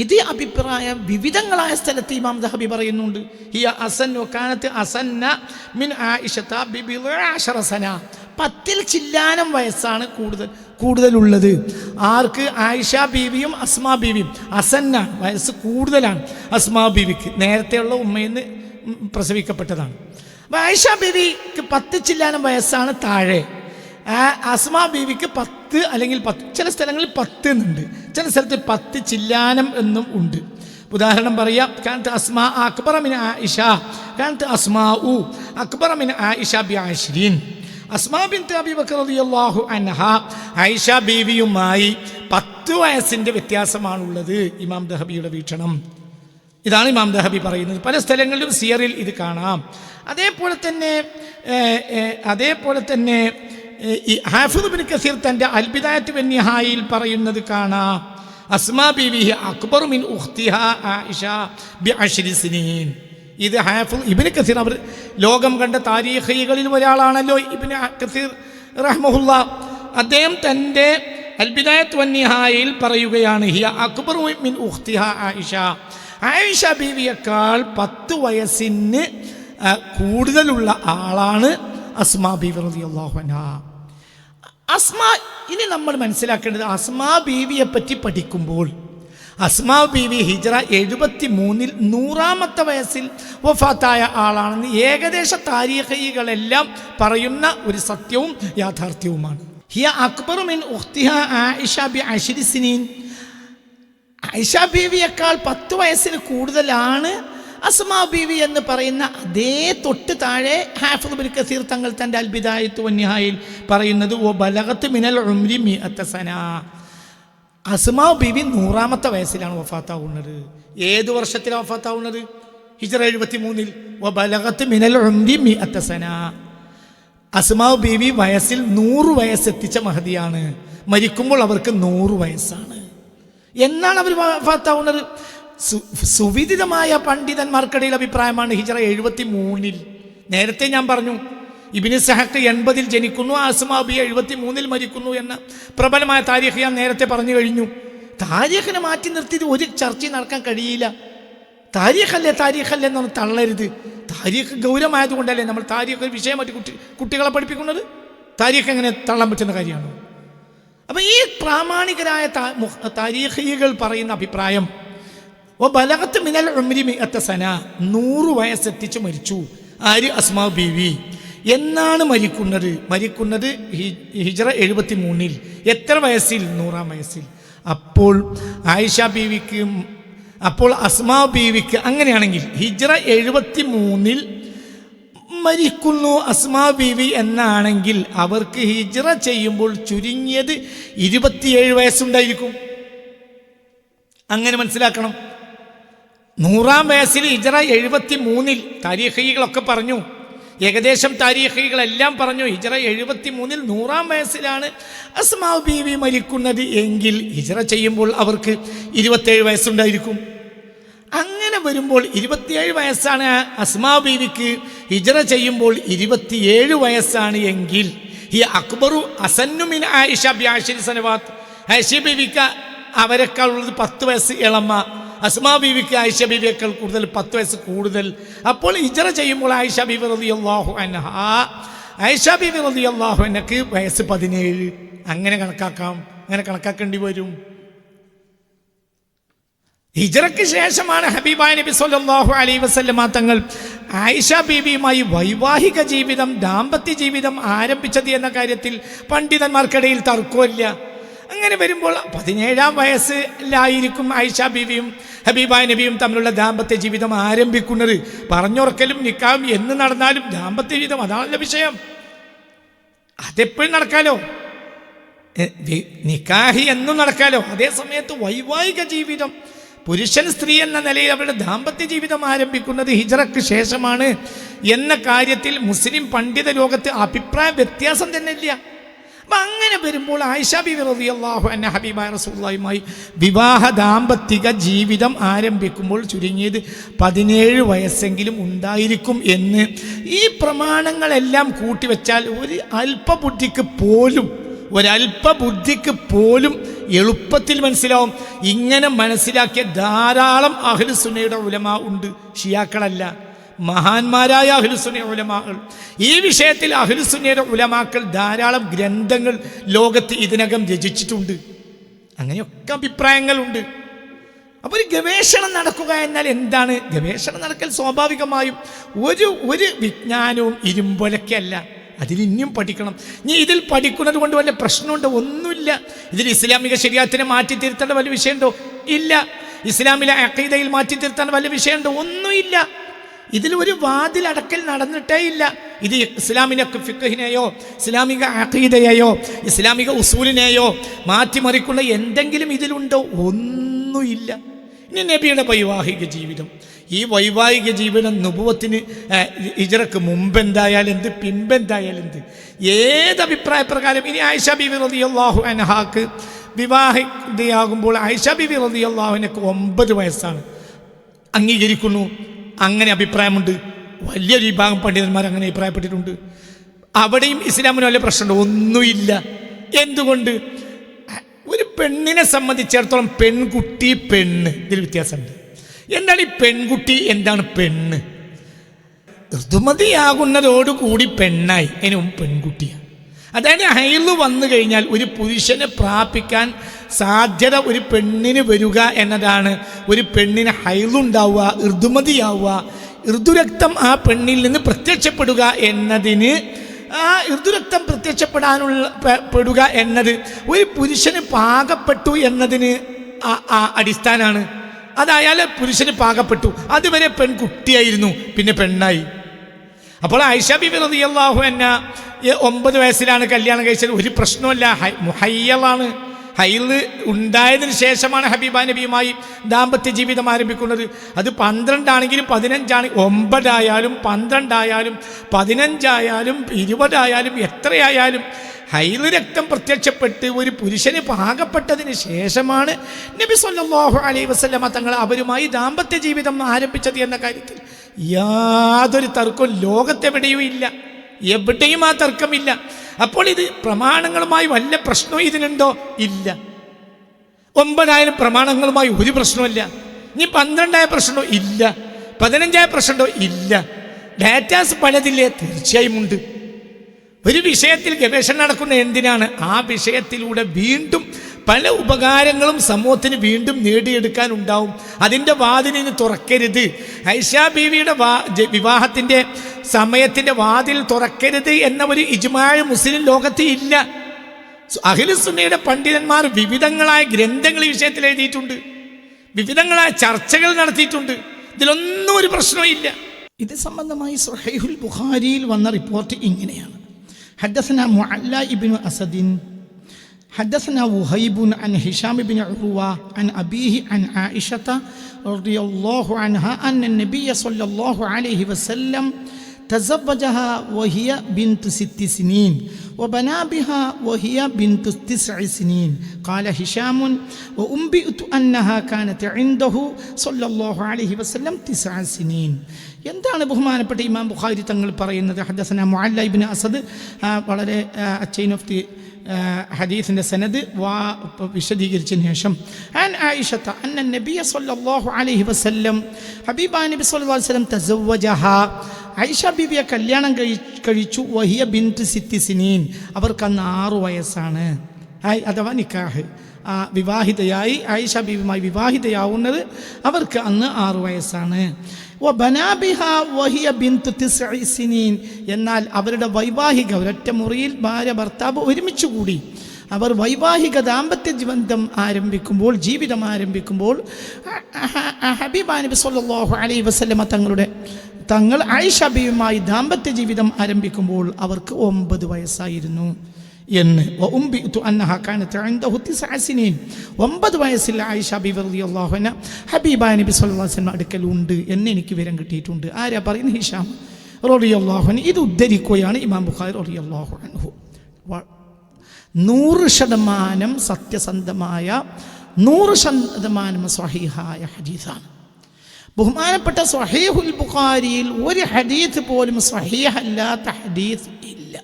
ഇതേ അഭിപ്രായം വിവിധങ്ങളായ സ്ഥലത്ത് ഇമാം ദഹബി പറയുന്നുണ്ട്. ഹിയ അസന്നു കാനത്ത് അസന്ന മിൻ ആയിഷത ബി10 സന. 10 ചില്ലാനം വയസ്സാണ് കൂടുതലുള്ളത്. ആർക്ക്? ആയിഷ ബീവിയും അസ്മാ ബീവിയും. അസന്ന വയസ്സ് കൂടുതലാണ് അസ്മാ ബീവിക്ക്, നേരത്തെയുള്ള ഉമ്മയെന്ന് പ്രസവിക്കപ്പെട്ടതാണ്. അപ്പോൾ ആയിഷ ബീവിക്ക് 10 ചില്ലാനം വയസ്സാണ് താഴെ, അസ്മാ ബീവിക്ക് 10 അല്ലെങ്കിൽ 10, ചില സ്ഥലങ്ങളിൽ 10 എന്നുണ്ട്, ചില സ്ഥലത്ത് 10 ചില്ലാനം എന്നും ഉണ്ട്. ഉദാഹരണം പറയാം, കാനത്ത് അസ്മാ അക്ബറ മിൻ ആയിഷ, കാനത്ത് അസ്മാഉ അക്ബറ മിൻ ആയിഷ ബി10. അസ്മാ ബിൻത് അബീ ബക്കർ റളിയല്ലാഹു അൻഹ ആയിഷ ബീവിയുമായി 10 വയസ്സിൻ്റെ വ്യത്യാസമാണുള്ളത്. ഇമാം ദഹബിയുടെ വീക്ഷണം ഇതാണ്. ഇമാം ദഹബി പറയുന്നത് പല സ്ഥലങ്ങളിലും സിയറിൽ ഇത് കാണാം. അതേപോലെ തന്നെ ഈ ഹാഫിദ് ഇബ്നു കസീർ തൻ്റെ അൽ ബിദായത്ത് വന്നിഹായിൽ പറയുന്നത് കാണാം, അസ്മാ ബീവി അക്ബറു മിൻ ഉഖ്തിഹാ ആയിഷ ബി10 സിനീൻ. ഇത് ഹാഫിദ് ഇബ്നു കസീർ, അവർ ലോകം കണ്ട താരീഖികളിൽ ഒരാളാണല്ലോ ഇബ്നു കസീർ റഹ്മഹുല്ലാ. അദ്ദേഹം തൻ്റെ അൽ ബിദായത്ത് വന്നിഹായിൽ പറയുകയാണ്, ഹിയ അക്ബറു മിൻ ഉഖ്തിഹാ ആയിഷ. ആയിഷ ബീവിയേക്കാൾ 10 വയസ്സിന് കൂടുതലുള്ള ആളാണ് അസ്മാ ബീവി റളിയല്ലാഹു അൻഹാ. ഇനി നമ്മൾ മനസ്സിലാക്കേണ്ടത്, അസ്മാ ബീവിയെ പറ്റി പഠിക്കുമ്പോൾ അസ്മാ ബീവി ഹിജ്റ 73-ൽ 100-ാമത്തെ വയസ്സിൽ വഫാത്തായ ആളാണെന്ന് ഏകദേശ താരീഖികളെല്ലാം പറയുന്ന ഒരു സത്യവും യാഥാർത്ഥ്യവുമാണ്. ഹിയ അക്ബറു മിൻ ഉഖ്തിഹാ ആയിഷ ബി10 സിനീൻ. ആയിഷ ബീവിയേക്കാൾ 10 വയസ്സിന് കൂടുതലാണ് അസ്മാ ബീവി എന്ന് പറയുന്ന അതേ തൊട്ട് താഴെ ഹാഫിദ് ഇബ്നു കസീർ തങ്ങൾ തൻ്റെ അൽ ബിദായത്ത് വന്നിഹായിൽ പറയുന്നത്, ഓ ബലഗത്ത് മിനൽ ഉംരി 100 സന. അസ്മാ ബീവി 100-ാമത്തെ വയസ്സിലാണ് വഫാത്താവുന്നത്. ഏത് വർഷത്തിലാണ് വഫാത്താവുന്നത്? ഹിജ്റ 73-ൽ. ഓ ബലഗത്ത് മിനൽ ഉംരി 100 സന. അസ്മാ ബീവി വയസ്സിൽ 100 വയസ്സെത്തിച്ച മഹദിയാണ്. മരിക്കുമ്പോൾ അവർക്ക് 100 വയസ്സാണ്. എന്നാണ് അവർ വഫാത്താവുന്നത്? സുവിദിതമായ പണ്ഡിതന്മാർക്കിടയിൽ അഭിപ്രായമാണ് ഹിജ്റ 73-ൽ. നേരത്തെ ഞാൻ പറഞ്ഞു, ഇബ്നു ഇസ്ഹാഖ് 80-ൽ ജനിക്കുന്നു, അസ്മാ ബീവി 73-ൽ മരിക്കുന്നു എന്ന പ്രബലമായ താരീഖ് ഞാൻ നേരത്തെ പറഞ്ഞു കഴിഞ്ഞു. താരീഖിനെ മാറ്റി നിർത്തിയിട്ട് ഒരു ചർച്ചയും നടക്കാൻ കഴിയില്ല. താരീഖല്ലേ എന്നൊന്നും തള്ളരുത്. താരീഖ് ഗൗരവമായതുകൊണ്ടല്ലേ നമ്മൾ താരീഖ് ഒരു വിഷയമായിട്ട് കുട്ടികളെ പഠിപ്പിക്കുന്നത്. താരീഖ് എങ്ങനെ തള്ളാൻ പറ്റുന്ന കാര്യമാണോ? അപ്പം ഈ പ്രാമാണികരായ താരീഖികൾ പറയുന്ന അഭിപ്രായം, ബലഗത്ത് മിനൽ ഉംരി മിഅത്ത സന, 100 വയസ്സെത്തിച്ച് മരിച്ചു. ആര്? അസ്മാ ബീവി. എന്നാണ് മരിക്കുന്നത് ഹിജ്റ 73. എത്ര വയസ്സിൽ? 100-ാം വയസ്സിൽ. അപ്പോൾ ആയിഷ ബീവിക്ക്, അപ്പോൾ അസ്മാ ബീവിക്ക്, അങ്ങനെയാണെങ്കിൽ ഹിജ്റ 73 മരിക്കുന്നു അസ്മാ ബീവി എന്നാണെങ്കിൽ അവർക്ക് ഹിജ്റ ചെയ്യുമ്പോൾ ചുരുങ്ങിയത് 27 വയസ്സുണ്ടായിരിക്കും. അങ്ങനെ മനസ്സിലാക്കണം. 100-ാം വയസ്സിൽ ഹിജ്റ 73 താരീഖികളൊക്കെ പറഞ്ഞു, ഏകദേശം താരീഖികളെല്ലാം പറഞ്ഞു ഹിജ്റ 73 100-ാം വയസ്സിലാണ് അസ്മാ ബീവി മരിക്കുന്നത് എങ്കിൽ ഹിജ്റ ചെയ്യുമ്പോൾ അവർക്ക് 27 വയസ്സുണ്ടായിരിക്കും. അങ്ങനെ വരുമ്പോൾ 27 വയസ്സാണ് അസ്മാ ബീവിക്ക്, ഹിജ്റ ചെയ്യുമ്പോൾ 27 വയസ്സാണ് എങ്കിൽ ഈ അക്ബറു അസന്നു മിൻ ആയിഷ ബിഅശ്രി സനവാത്ത്, ആയിഷ ബീവിക്ക് അവരെക്കാൾ ഉള്ളത് 10 വയസ്സ് ഇളമ, അസ്മാ ബീവിക്ക് ആയിഷ ബീവിയേക്കാൾ കൂടുതൽ 10 വയസ്സ് കൂടുതൽ. അപ്പോൾ ഹിജ്റ ചെയ്യുമ്പോൾ ആയിഷ ബീവി റളിയല്ലാഹു അൻഹാ, ആയിഷ ബീവി റളിയല്ലാഹു അൻഹക്ക് വയസ്സ് 17. അങ്ങനെ കണക്കാക്കാം, അങ്ങനെ കണക്കാക്കേണ്ടി വരും. ഹിജ്റയ്ക്ക് ശേഷമാണ് ഹബീബായ നബി സല്ലല്ലാഹു അലൈഹി വസല്ലമ തങ്ങൾ ആയിഷ ബീവിയുമായി വൈവാഹിക ജീവിതം, ദാമ്പത്യ ജീവിതം ആരംഭിച്ചത് എന്ന കാര്യത്തിൽ പണ്ഡിതന്മാർക്കിടയിൽ തർക്കമില്ല. അങ്ങനെ വരുമ്പോൾ 17-ാം വയസ്സിലായിരിക്കും ആയിഷ ബീവിയും ഹബീബായ നബിയും തമ്മിലുള്ള ദാമ്പത്യ ജീവിതം ആരംഭിക്കുന്നത്. പറഞ്ഞുറക്കലും നിക്കാഹും എന്ന് നടന്നാലും ദാമ്പത്യ ജീവിതം അതാണല്ലോ വിഷയം. അതെപ്പോഴും നടക്കാലോ, നിക്കാഹി എന്നും നടക്കാലോ. അതേ സമയത്ത് വൈവാഹിക ജീവിതം, പുരുഷൻ സ്ത്രീ എന്ന നിലയിൽ അവരുടെ ദാമ്പത്യ ജീവിതം ആരംഭിക്കുന്നത് ഹിജ്റയ്ക്ക് ശേഷമാണ് എന്ന കാര്യത്തിൽ മുസ്ലിം പണ്ഡിത ലോകത്ത് അഭിപ്രായ വ്യത്യാസം തന്നെ ഇല്ല. അപ്പം അങ്ങനെ വരുമ്പോൾ ആയിഷ ബീവി റളിയല്ലാഹു അൻഹ ഹബീബായ റസൂലുള്ളാഹിയുമായി വിവാഹ ദാമ്പത്തിക ജീവിതം ആരംഭിക്കുമ്പോൾ ചുരുങ്ങിയത് 17 വയസ്സെങ്കിലും ഉണ്ടായിരിക്കും എന്ന് ഈ പ്രമാണങ്ങളെല്ലാം കൂട്ടിവെച്ചാൽ ഒരല്പബുദ്ധിക്ക് പോലും എളുപ്പത്തിൽ മനസ്സിലാവും. ഇങ്ങനെ മനസ്സിലാക്കിയ ധാരാളം അഹ്ലുസുന്നയുടെ ഉലമാ ഉണ്ട്, ഷിയാക്കളല്ല, മഹാന്മാരായ അഹ്ലുസുന്ന ഉലമാകൾ. ഈ വിഷയത്തിൽ അഹ്ലുസുന്നയുടെ ഉലമാക്കൾ ധാരാളം ഗ്രന്ഥങ്ങൾ ലോകത്ത് ഇതിനകം രചിച്ചിട്ടുണ്ട്. അങ്ങനെയൊക്കെ അഭിപ്രായങ്ങളുണ്ട്. അപ്പോൾ ഒരു ഗവേഷണം നടക്കുക എന്നാൽ എന്താണ്? ഗവേഷണം നടക്കൽ സ്വാഭാവികമായും ഒരു വിജ്ഞാനവും ഇരുമ്പൊലക്കല്ല, അതിലിനിയും പഠിക്കണം. ഇനി ഇതിൽ പഠിക്കുന്നത് കൊണ്ട് വല്ല പ്രശ്നമുണ്ടോ? ഒന്നുമില്ല. ഇതിൽ ഇസ്ലാമിക ശരീഅത്തിനെ മാറ്റി തിരുത്തേണ്ട വല്ല വിഷയമുണ്ടോ? ഇല്ല. ഇസ്ലാമിലെ അഖീദയിൽ മാറ്റി തിരുത്തേണ്ട വല്ല വിഷയമുണ്ടോ? ഒന്നുമില്ല. ഇതിൽ ഒരു വാതിൽ അടക്കൽ നടന്നിട്ടേ ഇല്ല. ഇത് ഇസ്ലാമിക ഫിഖ്ഹിനെയോ ഇസ്ലാമിക അഖീദയെയോ ഇസ്ലാമിക ഉസൂലിനെയോ മാറ്റിമറിക്കുന്ന എന്തെങ്കിലും ഇതിലുണ്ടോ? ഒന്നുമില്ല. ഇനി നബിയുടെ വൈവാഹിക ജീവിതം, ഈ വൈവാഹിക ജീവിതം നുബുവത്തിന് ഹിജ്റക്ക് മുമ്പെന്തായാലും എന്ത്, പിമ്പെന്തായാലും എന്ത്, ഏതഭിപ്രായ പ്രകാരം. ഇനി ആയിഷ ബീവി റളിയല്ലാഹു അൻഹാക്ക് വിവാഹിതയാകുമ്പോൾ ആയിഷ ബീവി റളിയല്ലാഹു അൻഹക്ക് 9 വയസ്സാണ്, അംഗീകരിക്കുന്നു. അങ്ങനെ അഭിപ്രായമുണ്ട്. വലിയൊരു വിഭാഗം പണ്ഡിതന്മാർ അങ്ങനെ അഭിപ്രായപ്പെട്ടിട്ടുണ്ട്. അവിടെയും ഇസ്ലാമിന് വല്ല പ്രശ്നമുണ്ടോ? ഒന്നുമില്ല. എന്തുകൊണ്ട്? ഒരു പെണ്ണിനെ സംബന്ധിച്ചിടത്തോളം പെൺകുട്ടി, പെണ്ണ്, ഇതിൽ വ്യത്യാസമുണ്ട്. എന്താണ് ഈ പെൺകുട്ടി? എന്താണ് പെണ്ണ്? ഋതുമതിയാകുന്നതോടുകൂടി പെണ്ണായി, അതിനും പെൺകുട്ടിയാണ്. അതായത് ഹൈള് വന്നു കഴിഞ്ഞാൽ ഒരു പുരുഷനെ പ്രാപിക്കാൻ സാധ്യത ഒരു പെണ്ണിന് വരിക എന്നതാണ്. ഒരു പെണ്ണിന് ഹൈളുണ്ടാവുക, ഋതുമതിയാവുക, ഋതുരക്തം ആ പെണ്ണിൽ നിന്ന് പ്രത്യക്ഷപ്പെടുക എന്നതിന്, ആ ഋതുരക്തം പ്രത്യക്ഷപ്പെടാനുള്ള എന്നത് ഒരു പുരുഷന് പാകപ്പെട്ടു എന്നതിന് അടിസ്ഥാനമാണ്. അതായാൽ പുരുഷന് പാകപ്പെട്ടു. അതുവരെ പെൺകുട്ടിയായിരുന്നു, പിന്നെ പെണ്ണായി. അപ്പോൾ ആയിഷ ബീബി റളിയല്ലാഹു അൻഹ 9 വയസ്സിലാണ് കല്യാണം കഴിച്ചത്. ഒരു പ്രശ്നമല്ല, മുഹയ്യളാണ്. ഹൈള് ഉണ്ടായതിനു ശേഷമാണ് ഹബീബ നബിയുമായി ദാമ്പത്യ ജീവിതം ആരംഭിക്കുന്നത്. അത് 12 ആണെങ്കിലും 15 9 ആയാലും 12 ആയാലും 15 ആയാലും 20 ആയാലും എത്രയായാലും ഹൈള് രക്തം പ്രത്യക്ഷപ്പെട്ട് ഒരു പുരുഷന് പാകപ്പെട്ടതിന് ശേഷമാണ് നബി സല്ലല്ലാഹു അലൈഹി വസല്ലമ തങ്ങൾ അവരുമായി ദാമ്പത്യ ജീവിതം ആരംഭിച്ചത് എന്ന കാര്യത്തിൽ യാതൊരു തർക്കവും ലോകത്തെവിടെയും ഇല്ല, എവിടെയും ആ തർക്കമില്ല. അപ്പോൾ ഇത് പ്രമാണങ്ങളുമായി വല്ല പ്രശ്നവും ഇതിനുണ്ടോ? ഇല്ല. 9,000 പ്രമാണങ്ങളുമായി ഒരു പ്രശ്നമില്ല. ഇനി 12 പ്രശ്നമോ ഇല്ല, 15 പ്രശ്നമോ ഇല്ല. ഡാറ്റാസ് പലതില്ലേ? തീർച്ചയായും ഉണ്ട്. ഒരു വിഷയത്തിൽ ഗവേഷണം നടക്കുന്ന എന്തിനാണ്? ആ വിഷയത്തിലൂടെ വീണ്ടും പല ഉപകാരങ്ങളും സമൂഹത്തിന് വീണ്ടും നേടിയെടുക്കാനുണ്ടാവും. അതിൻ്റെ വാതിലിന് തുറക്കരുത്. ഐഷാ ബീവിയുടെ വിവാഹത്തിൻ്റെ സമയത്തിൻ്റെ വാതിൽ തുറക്കരുത് എന്ന ഒരു ഇജ്മാഅ് മുസ്ലിം ലോകത്ത് ഇല്ല. അഹ്ലുസുന്നയുടെ പണ്ഡിതന്മാർ വിവിധങ്ങളായ ഗ്രന്ഥങ്ങൾ ഈ വിഷയത്തിൽ എഴുതിയിട്ടുണ്ട്, വിവിധങ്ങളായ ചർച്ചകൾ നടത്തിയിട്ടുണ്ട്. ഇതിലൊന്നും ഒരു പ്രശ്നമില്ല. ഇത് സംബന്ധമായി സ്വഹീഹുൽ ബുഖാരിയിൽ വന്ന റിപ്പോർട്ട് ഇങ്ങനെയാണ്: ഹദ്ദസനാ മുഅല്ല ഇബ്നു അസദിൻ حدثنا وهيب عن هشام بن عروة عن أبيه عن عائشة رضي الله عنها أن النبي صلى الله عليه وسلم تزوجها وهي بنت 6 سنين وبنى بها وهي بنت 9 سنين. قال هشام وأنبئت أنها كانت عنده صلى الله عليه وسلم 9 سنين. എന്താണ് ബഹുമാനപ്പെട്ട ഇമാം ബുഖാരി തങ്ങൾ പറയുന്നത്? ഹദ്ദസന മുഅല്ല ഇബ്നു അസദ്, വളരെ ചെയിൻ ഓഫ് ദി ഹദീസിൻ്റെ സനദ് വിശദീകരിച്ചതിന് ശേഷം അൻ ആയിഷത അന്ന നബിയ സല്ലല്ലാഹു അലൈഹി വസല്ലം, ഹബീബാ നബി സല്ലല്ലാഹു അലൈഹി വസല്ലം തസവ്വജഹ, ആയിഷ ബീവിയെ കല്യാണം കഴിച്ചു. വഹിയ ബിൻത് 6 സിനീൻ, അവർക്ക് അന്ന് 6 വയസ്സാണ്. അഥവാ നിക്കാഹ്, വിവാഹിതയായി ആയിഷ ബീവിയുമായി വിവാഹിതയാവുന്നത് അവർക്ക് അന്ന് 6 വയസ്സാണ്. എന്നാൽ അവരുടെ വൈവാഹിക, ഒരൊറ്റ മുറിയിൽ ഭാര്യ ഭർത്താവ് ഒരുമിച്ച് കൂടി അവർ വൈവാഹിക ദാമ്പത്യ ബന്ധം ആരംഭിക്കുമ്പോൾ, ജീവിതം ആരംഭിക്കുമ്പോൾ ഹബീബ നബി സല്ലല്ലാഹു അലൈഹി വസല്ലമ തങ്ങൾ ആയിഷ ബീവിയുമായി ദാമ്പത്യ ജീവിതം ആരംഭിക്കുമ്പോൾ അവർക്ക് 9 വയസ്സായിരുന്നു എന്ന്. 9 വയസ്സിൽ ആയിഷ ബീവി റളിയല്ലാഹു അൻഹ ഹബീബ നബി സല്ലല്ലാഹു അലൈഹി വസല്ലം അടുക്കലുണ്ട് എന്ന് എനിക്ക് വിവരം കിട്ടിയിട്ടുണ്ട്. ആരാ പറയുന്നത്? ഹിഷാം റളിയല്ലാഹു അൻഹു. ഇത് ഉദ്ധരിക്കുകയാണ് ഇമാം ബുഖാരി റളിയല്ലാഹു അൻഹു. 100% സത്യസന്ധമായ, 100% സ്വഹീഹായ ഹദീസാണ്. ബഹുമാനപ്പെട്ട സ്വഹീഹുൽ ബുഖാരിയിൽ ഒരു ഹദീസ് പോലും സ്വഹീഹല്ലാത്ത ഹദീസ് ഇല്ല.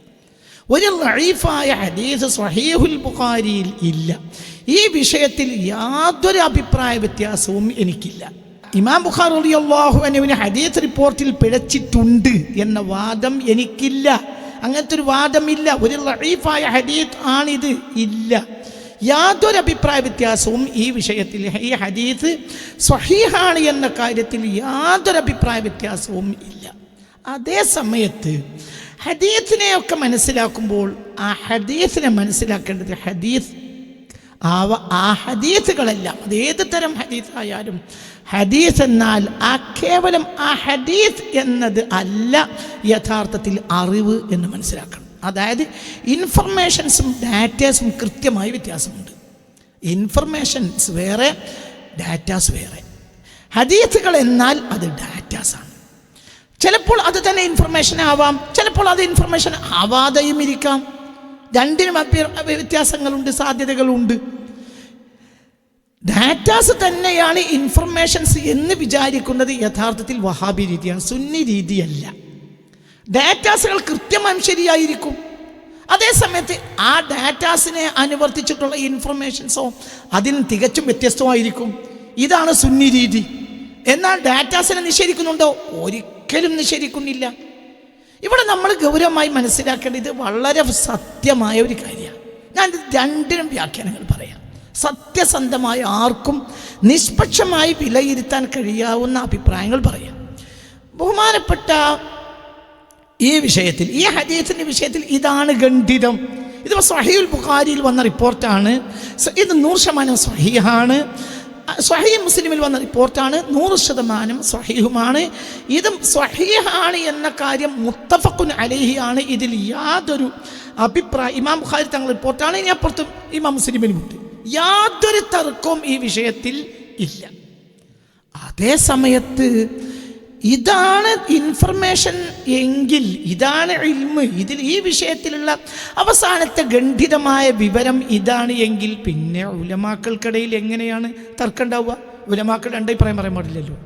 ഒരു ലഈഫായ ഹദീസ് സ്വഹീഹുൽ ബുഖാരിയിൽ ഇല്ല. ഈ വിഷയത്തിൽ യാതൊരു അഭിപ്രായ വ്യത്യാസവും എനിക്കില്ല. ഇമാം ബുഖാരി റളിയല്ലാഹു അൻഹുവിന് ഹദീസ് റിപ്പോർട്ടിൽ പിഴച്ചിട്ടുണ്ട് എന്ന വാദം എനിക്കില്ല. അങ്ങനത്തെ ഒരു വാദമില്ല. ഒരു ലഈഫായ ഹദീസ് ആണിത്, ഇല്ല. യാതൊരു അഭിപ്രായ വ്യത്യാസവും ഈ വിഷയത്തിൽ, ഈ ഹദീസ് സ്വഹീഹാണ് എന്ന കാര്യത്തിൽ യാതൊരു അഭിപ്രായ വ്യത്യാസവും ഇല്ല. അതേ സമയത്ത് ഹദീസിനെയൊക്കെ മനസ്സിലാക്കുമ്പോൾ ആ ഹദീസിനെ മനസ്സിലാക്കേണ്ടത് ആ ഹദീസുകളെല്ലാം, അത് ഏത് തരം ഹദീസ് ആയാലും, ഹദീസ് എന്നാൽ കേവലം ആ ഹദീസ് എന്നത് അല്ല യഥാർത്ഥത്തിൽ അറിവ് എന്ന് മനസ്സിലാക്കണം. അതായത് ഇൻഫർമേഷൻസും ഡാറ്റാസും കൃത്യമായി വ്യത്യാസമുണ്ട്. ഇൻഫർമേഷൻസ് വേറെ, ഡാറ്റാസ് വേറെ. ഹദീസുകൾ എന്നാൽ അത് ഡാറ്റാസാണ്. ചിലപ്പോൾ അത് തന്നെ ഇൻഫർമേഷൻ ആവാം, ചിലപ്പോൾ അത് ഇൻഫർമേഷൻ ആവാതെയും ഇരിക്കാം. രണ്ടിനും വ്യത്യാസങ്ങളുണ്ട്, സാധ്യതകളുണ്ട്. ഡാറ്റാസ് തന്നെയാണ് ഇൻഫർമേഷൻസ് എന്ന് വിചാരിക്കുന്നത് യഥാർത്ഥത്തിൽ വഹാബി രീതിയാണ്, സുന്നി രീതിയല്ല. ഡാറ്റാസുകൾ കൃത്യമായും ശരിയായിരിക്കും. അതേസമയത്ത് ആ ഡാറ്റാസിനെ അനുവർത്തിച്ചിട്ടുള്ള ഇൻഫർമേഷൻസോ അതിന് തികച്ചും വ്യത്യസ്തമായിരിക്കും. ഇതാണ് സുന്നി രീതി. എന്നാൽ ഡാറ്റാസിനെ നിഷേധിക്കുന്നുണ്ടോ? ഒരിക്കലും നിഷേധിക്കുന്നില്ല. ഇവിടെ നമ്മൾ ഗൗരവമായി മനസ്സിലാക്കേണ്ടത് ഇത് വളരെ സത്യമായ ഒരു കാര്യമാണ്. ഞാൻ രണ്ടിനും വ്യാഖ്യാനങ്ങൾ പറയാം. സത്യസന്ധമായ ആർക്കും നിഷ്പക്ഷമായി വിലയിരുത്താൻ കഴിയാവുന്ന അഭിപ്രായങ്ങൾ പറയാം. ബഹുമാനപ്പെട്ട ഈ വിഷയത്തിൽ, ഈ ഹദീസിൻ്റെ വിഷയത്തിൽ ഇതാണ് ഖണ്ഡിതം. ഇത് സ്വഹീഹുൽ ബുഖാരിയിൽ വന്ന റിപ്പോർട്ടാണ്. ഇത് 100% സ്വഹീഹാണ്. സ്വഹീഹ് മുസ്ലിമിൽ വന്ന റിപ്പോർട്ടാണ്, 100% സ്വഹീഹുമാണ്. ഇതും സ്വഹീഹാണ് എന്ന കാര്യം മുത്തഫഖുൻ അലൈഹിയാണ്. ഇതിൽ യാതൊരു ഇമാം ബുഖാരി തങ്ങൾ റിപ്പോർട്ടാണ്, ഇനി അപ്പുറത്തും ഇമാം മുസ്ലിമിലുമുണ്ട്. യാതൊരു തർക്കവും ഈ വിഷയത്തിൽ ഇല്ല. അതേ സമയത്ത് ഇതാണ് ഇൻഫർമേഷൻ എങ്കിൽ, ഇതാണ് ഇൽമ്, ഇതിൽ ഈ വിഷയത്തിലുള്ള അവസാനത്തെ ഖണ്ഡിതമായ വിവരം ഇതാണ് എങ്കിൽ പിന്നെ ഉലമാക്കൾക്കിടയിൽ എങ്ങനെയാണ് തർക്കം ഉണ്ടാവുക? ഉലമാക്കൾ രണ്ടഭിപ്രായം പറയാൻ പാടില്ലല്ലോ.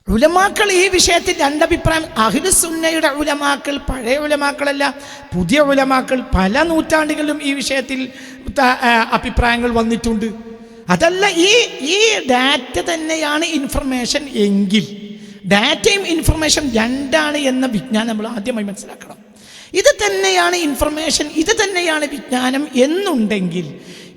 ഉലമാക്കൾ ഈ വിഷയത്തിൽ രണ്ടഭിപ്രായം. അഹ്ലുസുന്നയുടെ ഉലമാക്കൾ, പഴയ ഉലമാക്കളല്ല, പുതിയ ഉലമാക്കൾ പല നൂറ്റാണ്ടുകളിലും ഈ വിഷയത്തിൽ അഭിപ്രായങ്ങൾ വന്നിട്ടുണ്ട്. അതല്ല, ഈ ഡാറ്റ തന്നെയാണ് ഇൻഫർമേഷൻ എങ്കിൽ, ഡാറ്റയും ഇൻഫർമേഷൻ രണ്ടാണ് എന്ന വിജ്ഞാനം നമ്മൾ ആദ്യമായി മനസ്സിലാക്കണം. ഇത് തന്നെയാണ് ഇൻഫർമേഷൻ, ഇത് തന്നെയാണ് വിജ്ഞാനം എന്നുണ്ടെങ്കിൽ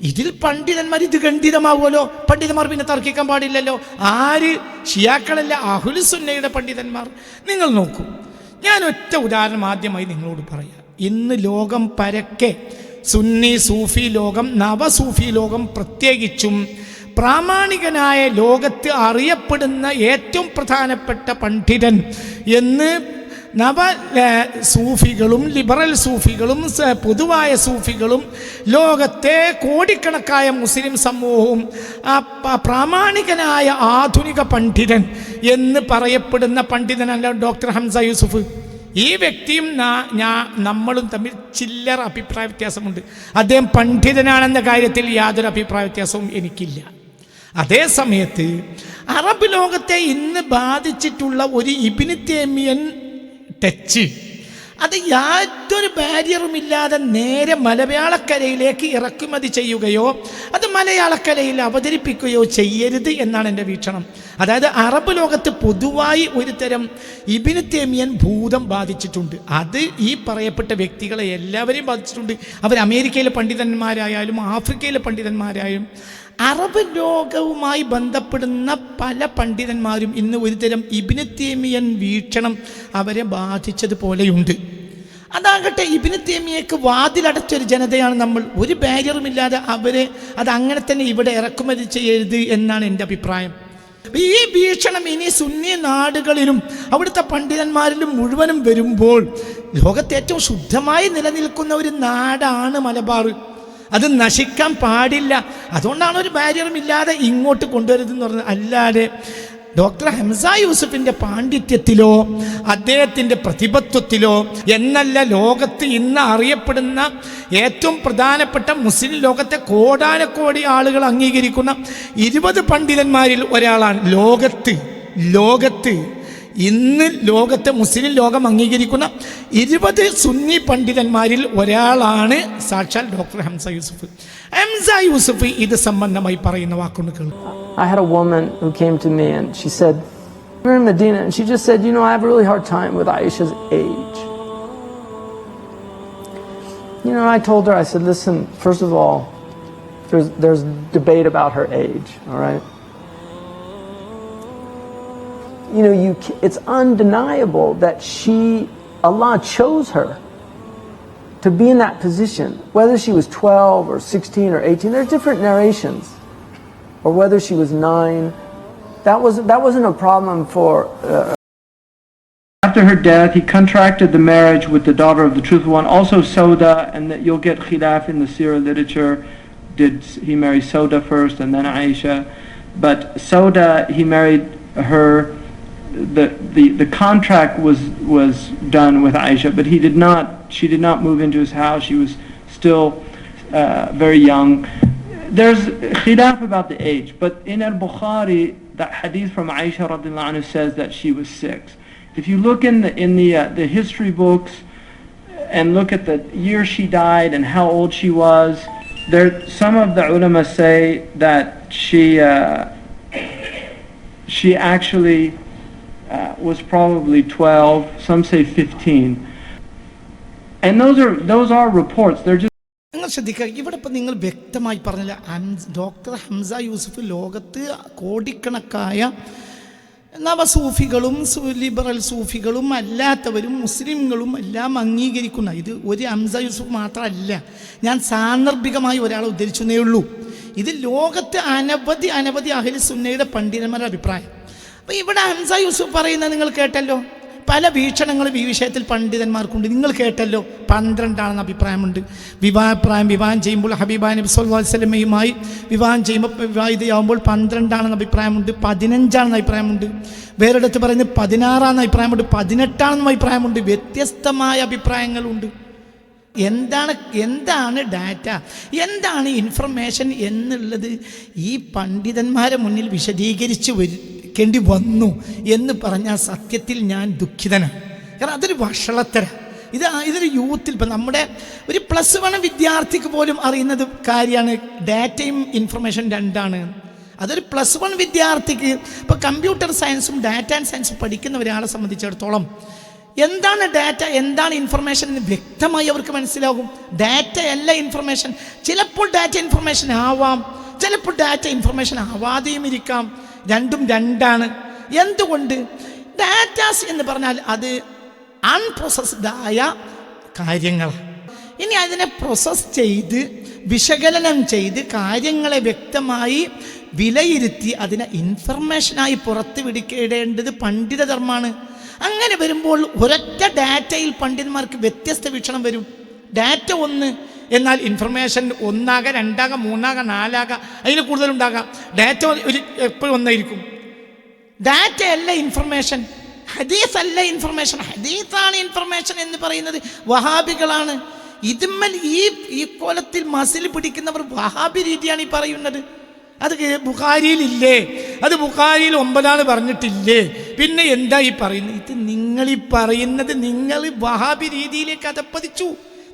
ഇതിൽ പണ്ഡിതന്മാർ ഇത് ഖണ്ഡിതമാവുമല്ലോ. പണ്ഡിതന്മാർ പിന്നെ തർക്കിക്കാൻ പാടില്ലല്ലോ. ആര്? ഷിയാക്കളല്ല, അഹ്ലുസുന്നയുടെ പണ്ഡിതന്മാർ. നിങ്ങൾ നോക്കൂ, ഞാൻ ഒറ്റ ഉദാഹരണം ആദ്യമായി നിങ്ങളോട് പറയാം. ഇന്ന് ലോകം പരക്കെ സുന്നി സൂഫി ലോകം, നവസൂഫി ലോകം പ്രത്യേകിച്ചും പ്രാമാണികനായ ലോകത്ത് അറിയപ്പെടുന്ന ഏറ്റവും പ്രധാനപ്പെട്ട പണ്ഡിതൻ എന്ന് നവ സൂഫികളും ലിബറൽ സൂഫികളും പൊതുവായ സൂഫികളും ലോകത്തെ കോടിക്കണക്കായ മുസ്ലിം സമൂഹവും പ്രാമാണികനായ ആധുനിക പണ്ഡിതൻ എന്ന് പറയപ്പെടുന്ന പണ്ഡിതനല്ല ഡോക്ടർ ഹംസ യൂസുഫ്. ഈ വ്യക്തിയും നമ്മളും തമ്മിൽ ചില്ലറ അഭിപ്രായ വ്യത്യാസമുണ്ട്. അദ്ദേഹം പണ്ഡിതനാണെന്ന കാര്യത്തിൽ യാതൊരു അഭിപ്രായ വ്യത്യാസവും എനിക്കില്ല. അതേ സമയത്ത് അറബ് ലോകത്തെ ഇന്ന് ബാധിച്ചിട്ടുള്ള ഒരു ഇബ്നു തൈമിയ്യൻ ടച്ച്, അത് യാതൊരു ബാരിയറുമില്ലാതെ നേരെ മലയാളക്കരയിലേക്ക് ഇറക്കുമതി ചെയ്യുകയോ അത് മലയാളക്കരയിൽ അവതരിപ്പിക്കുകയോ ചെയ്യരുത് എന്നാണ് എൻ്റെ വീക്ഷണം. അതായത് അറബ് ലോകത്ത് പൊതുവായി ഒരു തരം ഇബ്നു തൈമിയ്യൻ ഭൂതം ബാധിച്ചിട്ടുണ്ട്. അത് ഈ പറയപ്പെട്ട വ്യക്തികളെ എല്ലാവരെയും ബാധിച്ചിട്ടുണ്ട്. അവർ അമേരിക്കയിലെ പണ്ഡിതന്മാരായാലും ആഫ്രിക്കയിലെ പണ്ഡിതന്മാരായാലും അറബ് ലോകവുമായി ബന്ധപ്പെടുന്ന പല പണ്ഡിതന്മാരും ഇന്ന് ഒരുതരം ഇബ്നു തൈമിയ്യൻ വീക്ഷണം അവരെ ബാധിച്ചതുപോലെയുണ്ട്. അതാകട്ടെ, ഇബ്നു തൈമിയ്യക്ക് വാതിലടച്ചൊരു ജനതയാണ് നമ്മൾ. ഒരു ബാരിയറുമില്ലാതെ അവരെ അത് അങ്ങനെ തന്നെ ഇവിടെ ഇറക്കുമതി ചെയ്യരുത് എന്നാണ് എൻ്റെ അഭിപ്രായം. ഈ വീക്ഷണം ഇനി സുന്നി നാടുകളിലും അവിടുത്തെ പണ്ഡിതന്മാരിലും മുഴുവനും വരുമ്പോൾ ലോകത്തെ ഏറ്റവും ശുദ്ധമായി നിലനിൽക്കുന്ന ഒരു നാടാണ് മലബാർ. അത് നശിക്കാൻ പാടില്ല. അതുകൊണ്ടാണ് ഒരു ബാരിയറും ഇല്ലാതെ ഇങ്ങോട്ട് കൊണ്ടുവരുതെന്ന് പറഞ്ഞത്. അല്ലാതെ ഡോക്ടർ ഹംസ യൂസുഫിൻ്റെ പാണ്ഡിത്യത്തിലോ അദ്ദേഹത്തിൻ്റെ പ്രതിബദ്ധത്തിലോ എന്നല്ല, ലോകത്ത് ഇന്ന് അറിയപ്പെടുന്ന ഏറ്റവും പ്രധാനപ്പെട്ട മുസ്ലിം ലോകത്തെ കോടാനക്കോടി ആളുകൾ അംഗീകരിക്കുന്ന 20 പണ്ഡിതന്മാരിൽ ഒരാളാണ്. ലോകത്ത് ഇന്ന് ലോകത്തെ മുസ്ലിം ലോകം അംഗീകരിക്കുന്ന 20 സുന്നി പണ്ഡിതന്മാരിൽ ഒരാളാണ് സാക്ഷാൽ ഡോക്ടർ ഹംസ യൂസുഫ്. ഹംസ യൂസുഫ് ഇത് സംബന്ധമായി പറയുന്ന വാക്കുകൾ കേൾക്കും. I had a woman who came to me and she said, we're in Medina, and she just said, you know, I have a really hard time with Aisha's age. You know, I told her, I said, listen, first of all, there's debate about her age, all right? You know, it's undeniable that Allah chose her to be in that position, whether she was 12 or 16 or 18. There are different narrations. Or whether she was 9, that wasn't a problem for. After her death, he contracted the marriage with the daughter of the Truthful One, also Sauda, and that you'll get khilaf in the Sirah literature. Did he marry Sauda first and then Aisha? But Sauda, he married her. The contract was done with Aisha, but she did not move into his house. She was still very young. There's khilaf about the age, but in al-Bukhari, that hadith from Aisha radhiyallahu anha says that she was 6. If you look in the history books and look at the year she died and how old she was, some of the ulama say that she actually was probably 12. Some say 15, and those are reports. They're just. നിങ്ങൾ ശ്രദ്ധിക്കുക, ഇവിടെ ഇപ്പം നിങ്ങൾ വ്യക്തമായി പറഞ്ഞില്ല, doctor Hamza Yusuf ലോകത്ത് കോടിക്കണക്കായ നവസൂഫികളും liberal സൂഫികളും അല്ലാത്തവരും മുസ്ലിങ്ങളും എല്ലാം അംഗീകരിക്കുന്ന, ഇത് ഒരു ഹംസ യൂസുഫ് മാത്രമല്ല, ഞാൻ സാന്ദർഭികമായി ഒരാളെ ഉദ്ധരിച്ചതേ ഉള്ളൂ. ഇത് ലോകത്തെ അനവധി അഹ്ലു സുന്നയുടെ പണ്ഡിതന്മാരുടെ അഭിപ്രായം. അപ്പോൾ ഇവിടെ ഹംസ യൂസുഫ് പറയുന്നത് നിങ്ങൾ കേട്ടല്ലോ. പല വീക്ഷണങ്ങളും ഈ വിഷയത്തിൽ പണ്ഡിതന്മാർക്കുണ്ട്. നിങ്ങൾ കേട്ടല്ലോ, 12 അഭിപ്രായമുണ്ട്. വിവാഹം ചെയ്യുമ്പോൾ ഹബീബ നബി സല്ലല്ലാഹു അലൈഹി വസല്ലമയുമായി വിവാഹം ചെയ്യുമ്പോൾ വിവാഹിതയാവുമ്പോൾ 12 അഭിപ്രായമുണ്ട്, 15 അഭിപ്രായമുണ്ട്. വേറൊരിടത്ത് പറയുന്നത് 16 അഭിപ്രായമുണ്ട്, 18 അഭിപ്രായമുണ്ട്. വ്യത്യസ്തമായ അഭിപ്രായങ്ങളുണ്ട്. എന്താണ് ഡാറ്റ, എന്താണ് ഇൻഫർമേഷൻ എന്നുള്ളത് ഈ പണ്ഡിതന്മാരെ മുന്നിൽ വിശദീകരിച്ച് കേൾക്കേണ്ടി വന്നു എന്ന് പറഞ്ഞാൽ സത്യത്തിൽ ഞാൻ ദുഃഖിതനാണ്. കാരണം അതൊരു വഷളത്തര. ഇതൊരു യൂത്തിൽ ഇപ്പം നമ്മുടെ ഒരു +1 വിദ്യാർത്ഥിക്ക് പോലും അറിയുന്നത് കാര്യമാണ് ഡാറ്റയും ഇൻഫർമേഷൻ രണ്ടാണ്. അതൊരു +1 വിദ്യാർത്ഥിക്ക് ഇപ്പോൾ കമ്പ്യൂട്ടർ സയൻസും ഡാറ്റ ആൻഡ് സയൻസും പഠിക്കുന്ന ഒരാളെ സംബന്ധിച്ചിടത്തോളം എന്താണ് ഡാറ്റ, എന്താണ് ഇൻഫർമേഷൻ എന്ന് വ്യക്തമായി അവർക്ക് മനസ്സിലാകും. ഡാറ്റ അല്ല ഇൻഫർമേഷൻ. ചിലപ്പോൾ ഡാറ്റ ഇൻഫർമേഷൻ ആവാം, ചിലപ്പോൾ ഡാറ്റ ഇൻഫർമേഷൻ ആവാതെയും ഇരിക്കാം. രണ്ടും രണ്ടാണ്. എന്തുകൊണ്ട്? ഡാറ്റാസ് എന്ന് പറഞ്ഞാൽ അത് അൺപ്രോസസ്ഡ് ആയ കാര്യങ്ങളാണ്. ഇനി അതിനെ പ്രോസസ് ചെയ്ത് വിശകലനം ചെയ്ത് കാര്യങ്ങളെ വ്യക്തമായി വിലയിരുത്തി അതിനെ ഇൻഫർമേഷനായി പുറത്ത് വിടിക്കേണ്ടത് പണ്ഡിതധർമ്മമാണ്. അങ്ങനെ വരുമ്പോൾ ഒരൊറ്റ ഡാറ്റയിൽ പണ്ഡിതന്മാർക്ക് വ്യത്യസ്ത വീക്ഷണം വരും. ഡാറ്റ ഒന്ന്, എന്നാൽ ഇൻഫർമേഷൻ 1 2 3 4 അതിന് കൂടുതലുണ്ടാകാം. ഡാറ്റ എപ്പോഴും ഒന്നായിരിക്കും. ഡാറ്റ അല്ല ഇൻഫർമേഷൻ, ഹദീസ് അല്ല ഇൻഫർമേഷൻ. ഹദീസാണ് ഇൻഫർമേഷൻ എന്ന് പറയുന്നത് വഹാബികളാണ്. ഇതിന്മേൽ ഈ കോലത്തിൽ മസിൽ പിടിക്കുന്നവർ വഹാബി രീതിയാണ് ഈ പറയുന്നത്. അത് ബുഖാരിയിലില്ലേ, അത് ബുഖാരിയിൽ 9 പറഞ്ഞിട്ടില്ലേ, പിന്നെ എന്താ ഈ പറയുന്നത്? ഇത് നിങ്ങളീ പറയുന്നത് നിങ്ങൾ വഹാബി രീതിയിലേക്ക് അതപ്പതിച്ചു.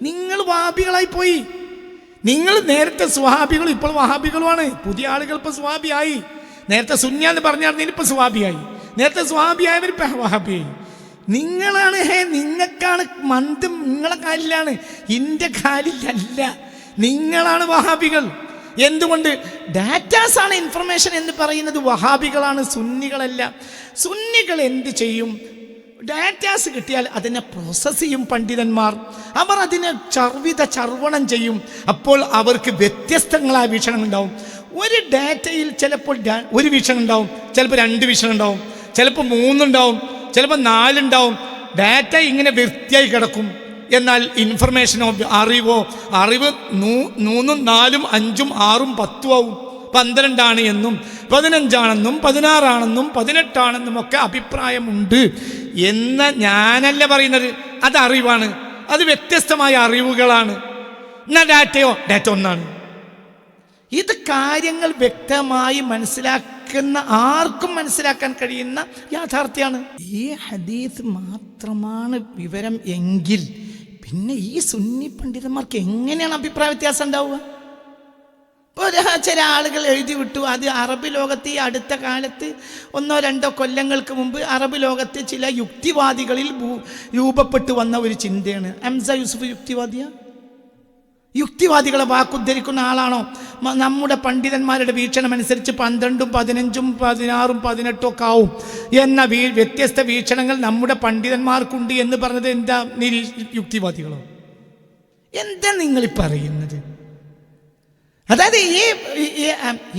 നിങ്ങൾ വഹാബികളായി പോയി. നിങ്ങൾ നേരത്തെ സ്വഹാബികളും ഇപ്പോൾ വഹാബികളുമാണ്. പുതിയ ആളുകൾ ഇപ്പോൾ സ്വഹാബിയായി. നേരത്തെ സുന്യാന്ന് പറഞ്ഞാൽ ഇപ്പോൾ സ്വഹാബിയായി. നേരത്തെ സ്വഹാബിയായവർ ഇപ്പോൾ വഹാബിയായി. നിങ്ങളാണ് നിങ്ങൾക്കാണ് മന്ദം, നിങ്ങളെ കാലിലാണ്, എൻ്റെ കാലിലല്ല. നിങ്ങളാണ് വഹാബികൾ. എന്തുകൊണ്ട്? ഡാറ്റാസാണ് ഇൻഫർമേഷൻ എന്ന് പറയുന്നത് വഹാബികളാണ്, സുന്നികളല്ല. സുന്നികൾ എന്ത് ചെയ്യും? ഡാറ്റാസ് കിട്ടിയാൽ അതിനെ പ്രോസസ് ചെയ്യും പണ്ഡിതന്മാർ. അവർ അതിനെ ചർവണം ചെയ്യും. അപ്പോൾ അവർക്ക് വ്യത്യസ്തങ്ങളായ വീക്ഷണങ്ങൾ ഉണ്ടാവും. ഒരു ഡാറ്റയിൽ ചിലപ്പോൾ ഒരു വീക്ഷണം ഉണ്ടാവും, ചിലപ്പോൾ 2 വീക്ഷണം ഉണ്ടാവും, ചിലപ്പോൾ 3 ഉണ്ടാവും, ചിലപ്പോൾ 4 ഉണ്ടാവും. ഡാറ്റ ഇങ്ങനെ വൃത്തിയായി കിടക്കും. എന്നാൽ ഇൻഫർമേഷനോ അറിവ് 3 4 5 6 10 ആവും. 12 എന്നും 15 16 18 ഒക്കെ അഭിപ്രായമുണ്ട് എന്ന് ഞാനല്ല പറയുന്നത്. അത് അറിവാണ്, അത് വ്യത്യസ്തമായ അറിവുകളാണ്. എന്നാൽ ഡാറ്റ ഒന്നാണ്. ഇത് കാര്യങ്ങൾ വ്യക്തമായി മനസ്സിലാക്കുന്ന ആർക്കും മനസ്സിലാക്കാൻ കഴിയുന്ന യാഥാർത്ഥ്യമാണ്. ഈ ഹദീസ് മാത്രമാണ് വിവരം എങ്കിൽ പിന്നെ ഈ സുന്നി പണ്ഡിതന്മാർക്ക് എങ്ങനെയാണ് അഭിപ്രായ വ്യത്യാസം ഉണ്ടാവുക? ചില ആളുകൾ എഴുതി വിട്ടു, അത് അറബ് ലോകത്ത് ഈ അടുത്ത കാലത്ത് 1 2 കൊല്ലങ്ങൾക്ക് മുമ്പ് അറബ് ലോകത്ത് ചില യുക്തിവാദികളിൽ രൂപപ്പെട്ടു വന്ന ഒരു ചിന്തയാണ്. ഹംസ യൂസുഫ് യുക്തിവാദികളെ വാക്കുദ്ധരിക്കുന്ന ആളാണോ? നമ്മുടെ പണ്ഡിതന്മാരുടെ വീക്ഷണം അനുസരിച്ച് 12 15 16 18 ഒക്കെ ആവും എന്ന വ്യത്യസ്ത വീക്ഷണങ്ങൾ നമ്മുടെ പണ്ഡിതന്മാർക്കുണ്ട് എന്ന് പറഞ്ഞത് എന്താ? യുക്തിവാദികളോ? എന്താ നിങ്ങൾ പറയുന്നത്? അതായത്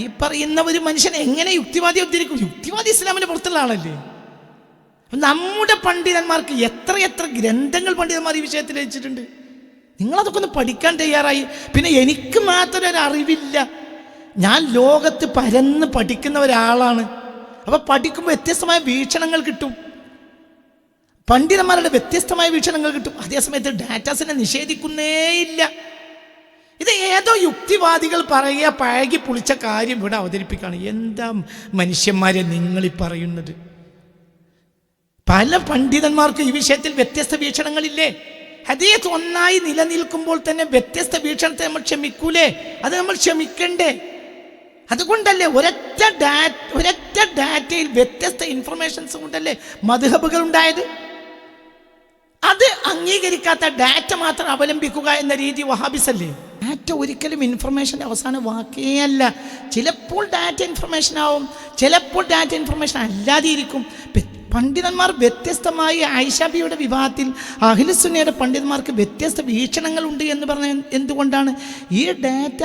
ഈ പറയുന്ന ഒരു മനുഷ്യൻ എങ്ങനെ യുക്തിവാദി ഉദ്ധരിക്കും? യുക്തിവാദി ഇസ്ലാമിന്റെ പുറത്തുള്ള ആളല്ലേ? നമ്മുടെ പണ്ഡിതന്മാർക്ക് എത്ര ഗ്രന്ഥങ്ങൾ പണ്ഡിതന്മാർ ഈ വിഷയത്തിൽ രചിച്ചിട്ടുണ്ട്. നിങ്ങളതൊക്കെ ഒന്ന് പഠിക്കാൻ തയ്യാറായി. പിന്നെ എനിക്ക് മാത്രം ഒരു അറിവില്ല. ഞാൻ ലോകത്ത് പരന്ന് പഠിക്കുന്ന ഒരാളാണ്. അപ്പോൾ പഠിക്കുമ്പോൾ വ്യത്യസ്തമായ വീക്ഷണങ്ങൾ കിട്ടും, പണ്ഡിതന്മാരുടെ വ്യത്യസ്തമായ വീക്ഷണങ്ങൾ കിട്ടും. അതേസമയത്ത് ഡാറ്റാസിനെ നിഷേധിക്കുന്നേയില്ല. ഇത് ഏതോ യുക്തിവാദികൾ പറയുക പഴകി പുളിച്ച കാര്യം ഇവിടെ അവതരിപ്പിക്കുകയാണ്. എന്താ മനുഷ്യന്മാരെ നിങ്ങളീ പറയുന്നത്? പല പണ്ഡിതന്മാർക്കും ഈ വിഷയത്തിൽ വ്യത്യസ്ത വീക്ഷണങ്ങളില്ലേ? ഹദീസ് ഒന്നായി നിലനിൽക്കുമ്പോൾ തന്നെ വ്യത്യസ്ത വീക്ഷണത്തെ നമ്മൾ ക്ഷമിക്കൂലേ? അത് നമ്മൾ ക്ഷമിക്കണ്ടേ? അതുകൊണ്ടല്ലേ ഒരൊറ്റ ഡാറ്റയിൽ വ്യത്യസ്ത ഇൻഫർമേഷൻസ് കൊണ്ടല്ലേ മദ്ഹബുകൾ ഉണ്ടായത്? അത് അംഗീകരിക്കാത്ത ഡാറ്റ മാത്രം അവലംബിക്കുക എന്ന രീതി വഹാബിസല്ലേ? ഡാറ്റ ഒരിക്കലും ഇൻഫർമേഷൻ്റെ അവസാന വാക്കേ അല്ല. ചിലപ്പോൾ ഡാറ്റ ഇൻഫർമേഷൻ ആവും, ചിലപ്പോൾ ഡാറ്റ ഇൻഫർമേഷൻ അല്ലാതെ ഇരിക്കും. പണ്ഡിതന്മാർ വ്യത്യസ്തമായി ആയിഷാബിയുടെ വിവാഹത്തിൽ അഹ്ലുസുന്നയുടെ പണ്ഡിതന്മാർക്ക് വ്യത്യസ്ത വീക്ഷണങ്ങളുണ്ട് എന്ന് പറഞ്ഞ എന്തുകൊണ്ടാണ്? ഈ ഡാറ്റ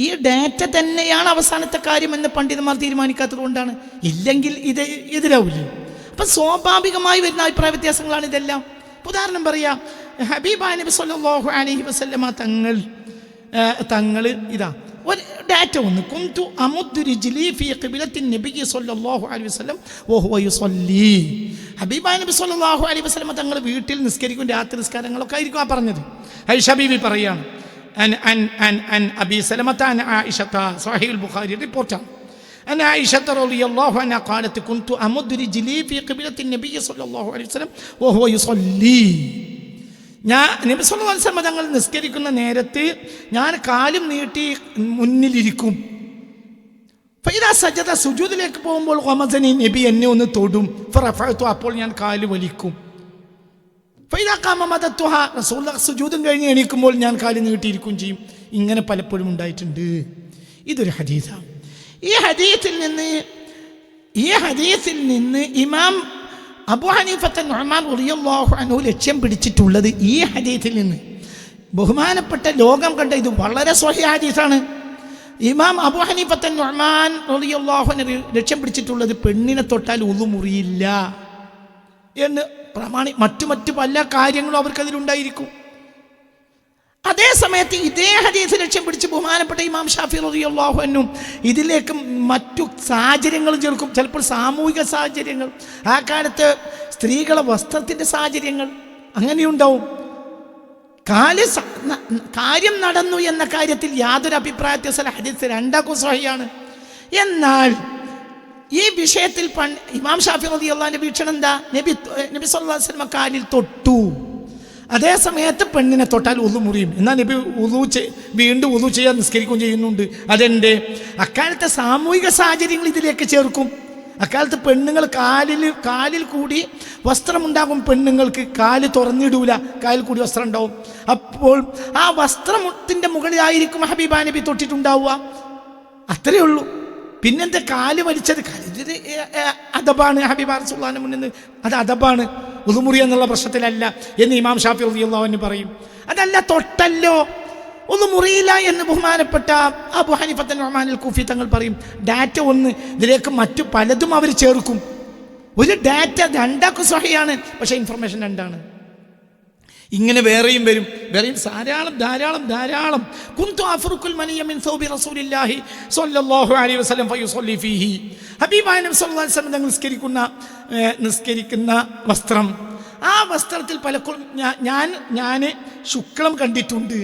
ഈ ഡാറ്റ തന്നെയാണ് അവസാനത്തെ കാര്യം എന്ന് പണ്ഡിതന്മാർ തീരുമാനിക്കാത്തത് കൊണ്ടാണ്. ഇല്ലെങ്കിൽ ഇത് എതിരാവില്ലേ? അപ്പം സ്വാഭാവികമായി വരുന്ന അഭിപ്രായ വ്യത്യാസങ്ങളാണ് ഇതെല്ലാം. ഉദാഹരണം പറയാം, ഹബീബായ നബി സല്ലല്ലാഹു അലൈഹി വസല്ലമ തങ്ങൾ ഇതാ ഒരു ഡാറ്റ ഒന്ന്, കുന്തു അമുദ്ദു റിജ്ലി ഫീ ഖിബ്ലത്തിൻ നബി സല്ലല്ലാഹു അലൈഹി വസല്ലം വഹുവ യുസല്ലി. ഹബീബായ നബി സല്ലല്ലാഹു അലൈഹി വസല്ലമ തങ്ങൾ വീട്ടിൽ നിസ്കരിക്കും, രാത്രി നിസ്കാരങ്ങളൊക്കെ ആയിരിക്കും ആ പറഞ്ഞത്. ഐഷ ബീവി പറയാണ്, അൻ അൻ അൻ അൻ അബി സലമത അൻ ആയിഷത, സ്വഹീഹുൽ ബുഖാരി റിപ്പോർട്ടാണ്. أن عائشة رضي الله عنها قالت كنت أمد رجلي في قبلة النبي صلى الله عليه وسلم وهو يصلي. ഞാൻ നബി സല്ലല്ലാഹു അലൈഹി വസല്ലം തങ്ങൾ നിസ്കരിക്കുന്ന നേരത്ത് ഞാൻ കാലും നീട്ടി മുന്നിലിരിക്കും. ഫൈദാ സജദ സുജൂദിലേക്ക് പോകുമ്പോൾ ഖമസനി നബി എന്നെ ഒന്ന് തൊടും. ഫറഫഅതു അപ്പോൾ ഞാൻ കാല് വലിക്കും. ഫൈദാ ഖാമ മദത്തുഹ റസൂലുള്ളാഹി സുജൂദും കഴിഞ്ഞ് എണീക്കുമ്പോൾ ഞാൻ കാല് നീട്ടിയിരിക്കുകയും ചെയ്യും. ഇങ്ങനെ പലപ്പോഴും ഉണ്ടായിട്ടുണ്ട്. ഇതൊരു ഹദീസാണ്. ഈ ഹദീസിൽ നിന്ന് ഇമാം അബൂ ഹനീഫത്ത് നുഅ്മാൻ റളിയല്ലാഹു അൻഹു ലക്ഷ്യം പിടിച്ചിട്ടുള്ളത് ഈ ഹദീസിൽ നിന്ന് ബഹുമാനപ്പെട്ട ലോകം കണ്ട ഇത് വളരെ സ്വഹീഹ് ഹദീസാണ്. ഇമാം അബൂ ഹനീഫത്ത് നുഅ്മാൻ റളിയല്ലാഹു അൻഹു ലക്ഷ്യം പിടിച്ചിട്ടുള്ളത് പെണ്ണിനെ തൊട്ടാൽ ഉളു മുറിയില്ല എന്ന് മറ്റു പല കാര്യങ്ങളും അവർക്കതിലുണ്ടായിരിക്കും. അതേ സമയത്ത് ഇതേ ഹദീസ് ലക്ഷ്യം പിടിച്ച് ബഹുമാനപ്പെട്ട ഇമാം ഷാഫി റളിയല്ലാഹു അൻഹു ഇതിലേക്ക് മറ്റു സാഹചര്യങ്ങളും ചേർക്കും. ചിലപ്പോൾ സാമൂഹിക സാഹചര്യങ്ങൾ, ആ കാലത്ത് സ്ത്രീകളെ വസ്ത്രത്തിൻ്റെ സാഹചര്യങ്ങൾ അങ്ങനെയുണ്ടാവും. കാര്യം നടന്നു എന്ന കാര്യത്തിൽ യാതൊരു അഭിപ്രായ വ്യത്യാസമില്ല. ഹദീസ് രണ്ടാക്കും സ്വഹീഹാണ്. എന്നാൽ ഈ വിഷയത്തിൽ ഇമാം ഷാഫി റളിയല്ലാഹു അൻഹുവിന്റെ വീക്ഷണം എന്താ? നബി സല്ലല്ലാഹു അലൈഹി വസല്ലം കാലിൽ തൊട്ടു, അതേ സമയത്ത് പെണ്ണിനെ തൊട്ടാൽ ഉളു മുറിയും. എന്നാൽ നബി വീണ്ടും ഉളു ചെയ്യാൻ നിസ്കരിക്കുകയും ചെയ്യുന്നുണ്ട്. അതെൻ്റെ അക്കാലത്തെ സാമൂഹിക സാഹചര്യങ്ങൾ ഇതിലേക്ക് ചേർക്കും. അക്കാലത്ത് പെണ്ണുങ്ങൾ കാലിൽ കൂടി വസ്ത്രമുണ്ടാകും. പെണ്ണുങ്ങൾക്ക് കാല് തുറന്നിടൂല, കാലിൽ കൂടി വസ്ത്രം ഉണ്ടാവും. അപ്പോൾ ആ വസ്ത്രത്തിൻ്റെ മുകളിലായിരിക്കും ഹബീബാ നബി തൊട്ടിട്ടുണ്ടാവുക. അത്രയേ ഉള്ളൂ. പിന്നെന്താ കാല് വലിച്ചത്? കാലിൻ്റെ അദബാണ്. ഹബീബ റസൂലുള്ളാഹിന്റെ മുന്നിൽ നിന്ന് അത് അദബാണ്, ഉളുമുറി എന്നുള്ള പ്രശ്നത്തിലല്ല എന്ന് ഇമാം ഷാഫി റളിയല്ലാഹു അൻഹു പറയും. അതല്ല, തൊട്ടല്ലോ ഉളുമുറിയില്ല എന്ന് ബഹുമാനപ്പെട്ട അബൂ ഹനീഫത്ത് നുഅ്മാൻ അൽ കൂഫി തങ്ങൾ പറയും. ഡാറ്റ ഒന്ന്, ഇതിലേക്ക് മറ്റു പലതും അവർ ചേർക്കും. ഒരു ഡാറ്റ രണ്ടാക്കും സ്വഹീഹാണ്, പക്ഷേ ഇൻഫർമേഷൻ രണ്ടാണ്. ഇങ്ങനെ വേറെയും ധാരാളം കുന്തു അഫ്റുഖുൽ മനിയ മിൻ സൗബി റസൂലില്ലാഹി സ്വല്ലല്ലാഹു അലൈഹി വസല്ലം ഫയുസല്ലി ഫീഹി. ഹബീബായ നബി സല്ലല്ലാഹു അലൈഹി വസല്ലം നിസ്കരിക്കുന്ന വസ്ത്രം, ആ വസ്ത്രത്തിൽ പലപ്പോഴും ഞാൻ ശുക്ലം കണ്ടിട്ടുണ്ട്.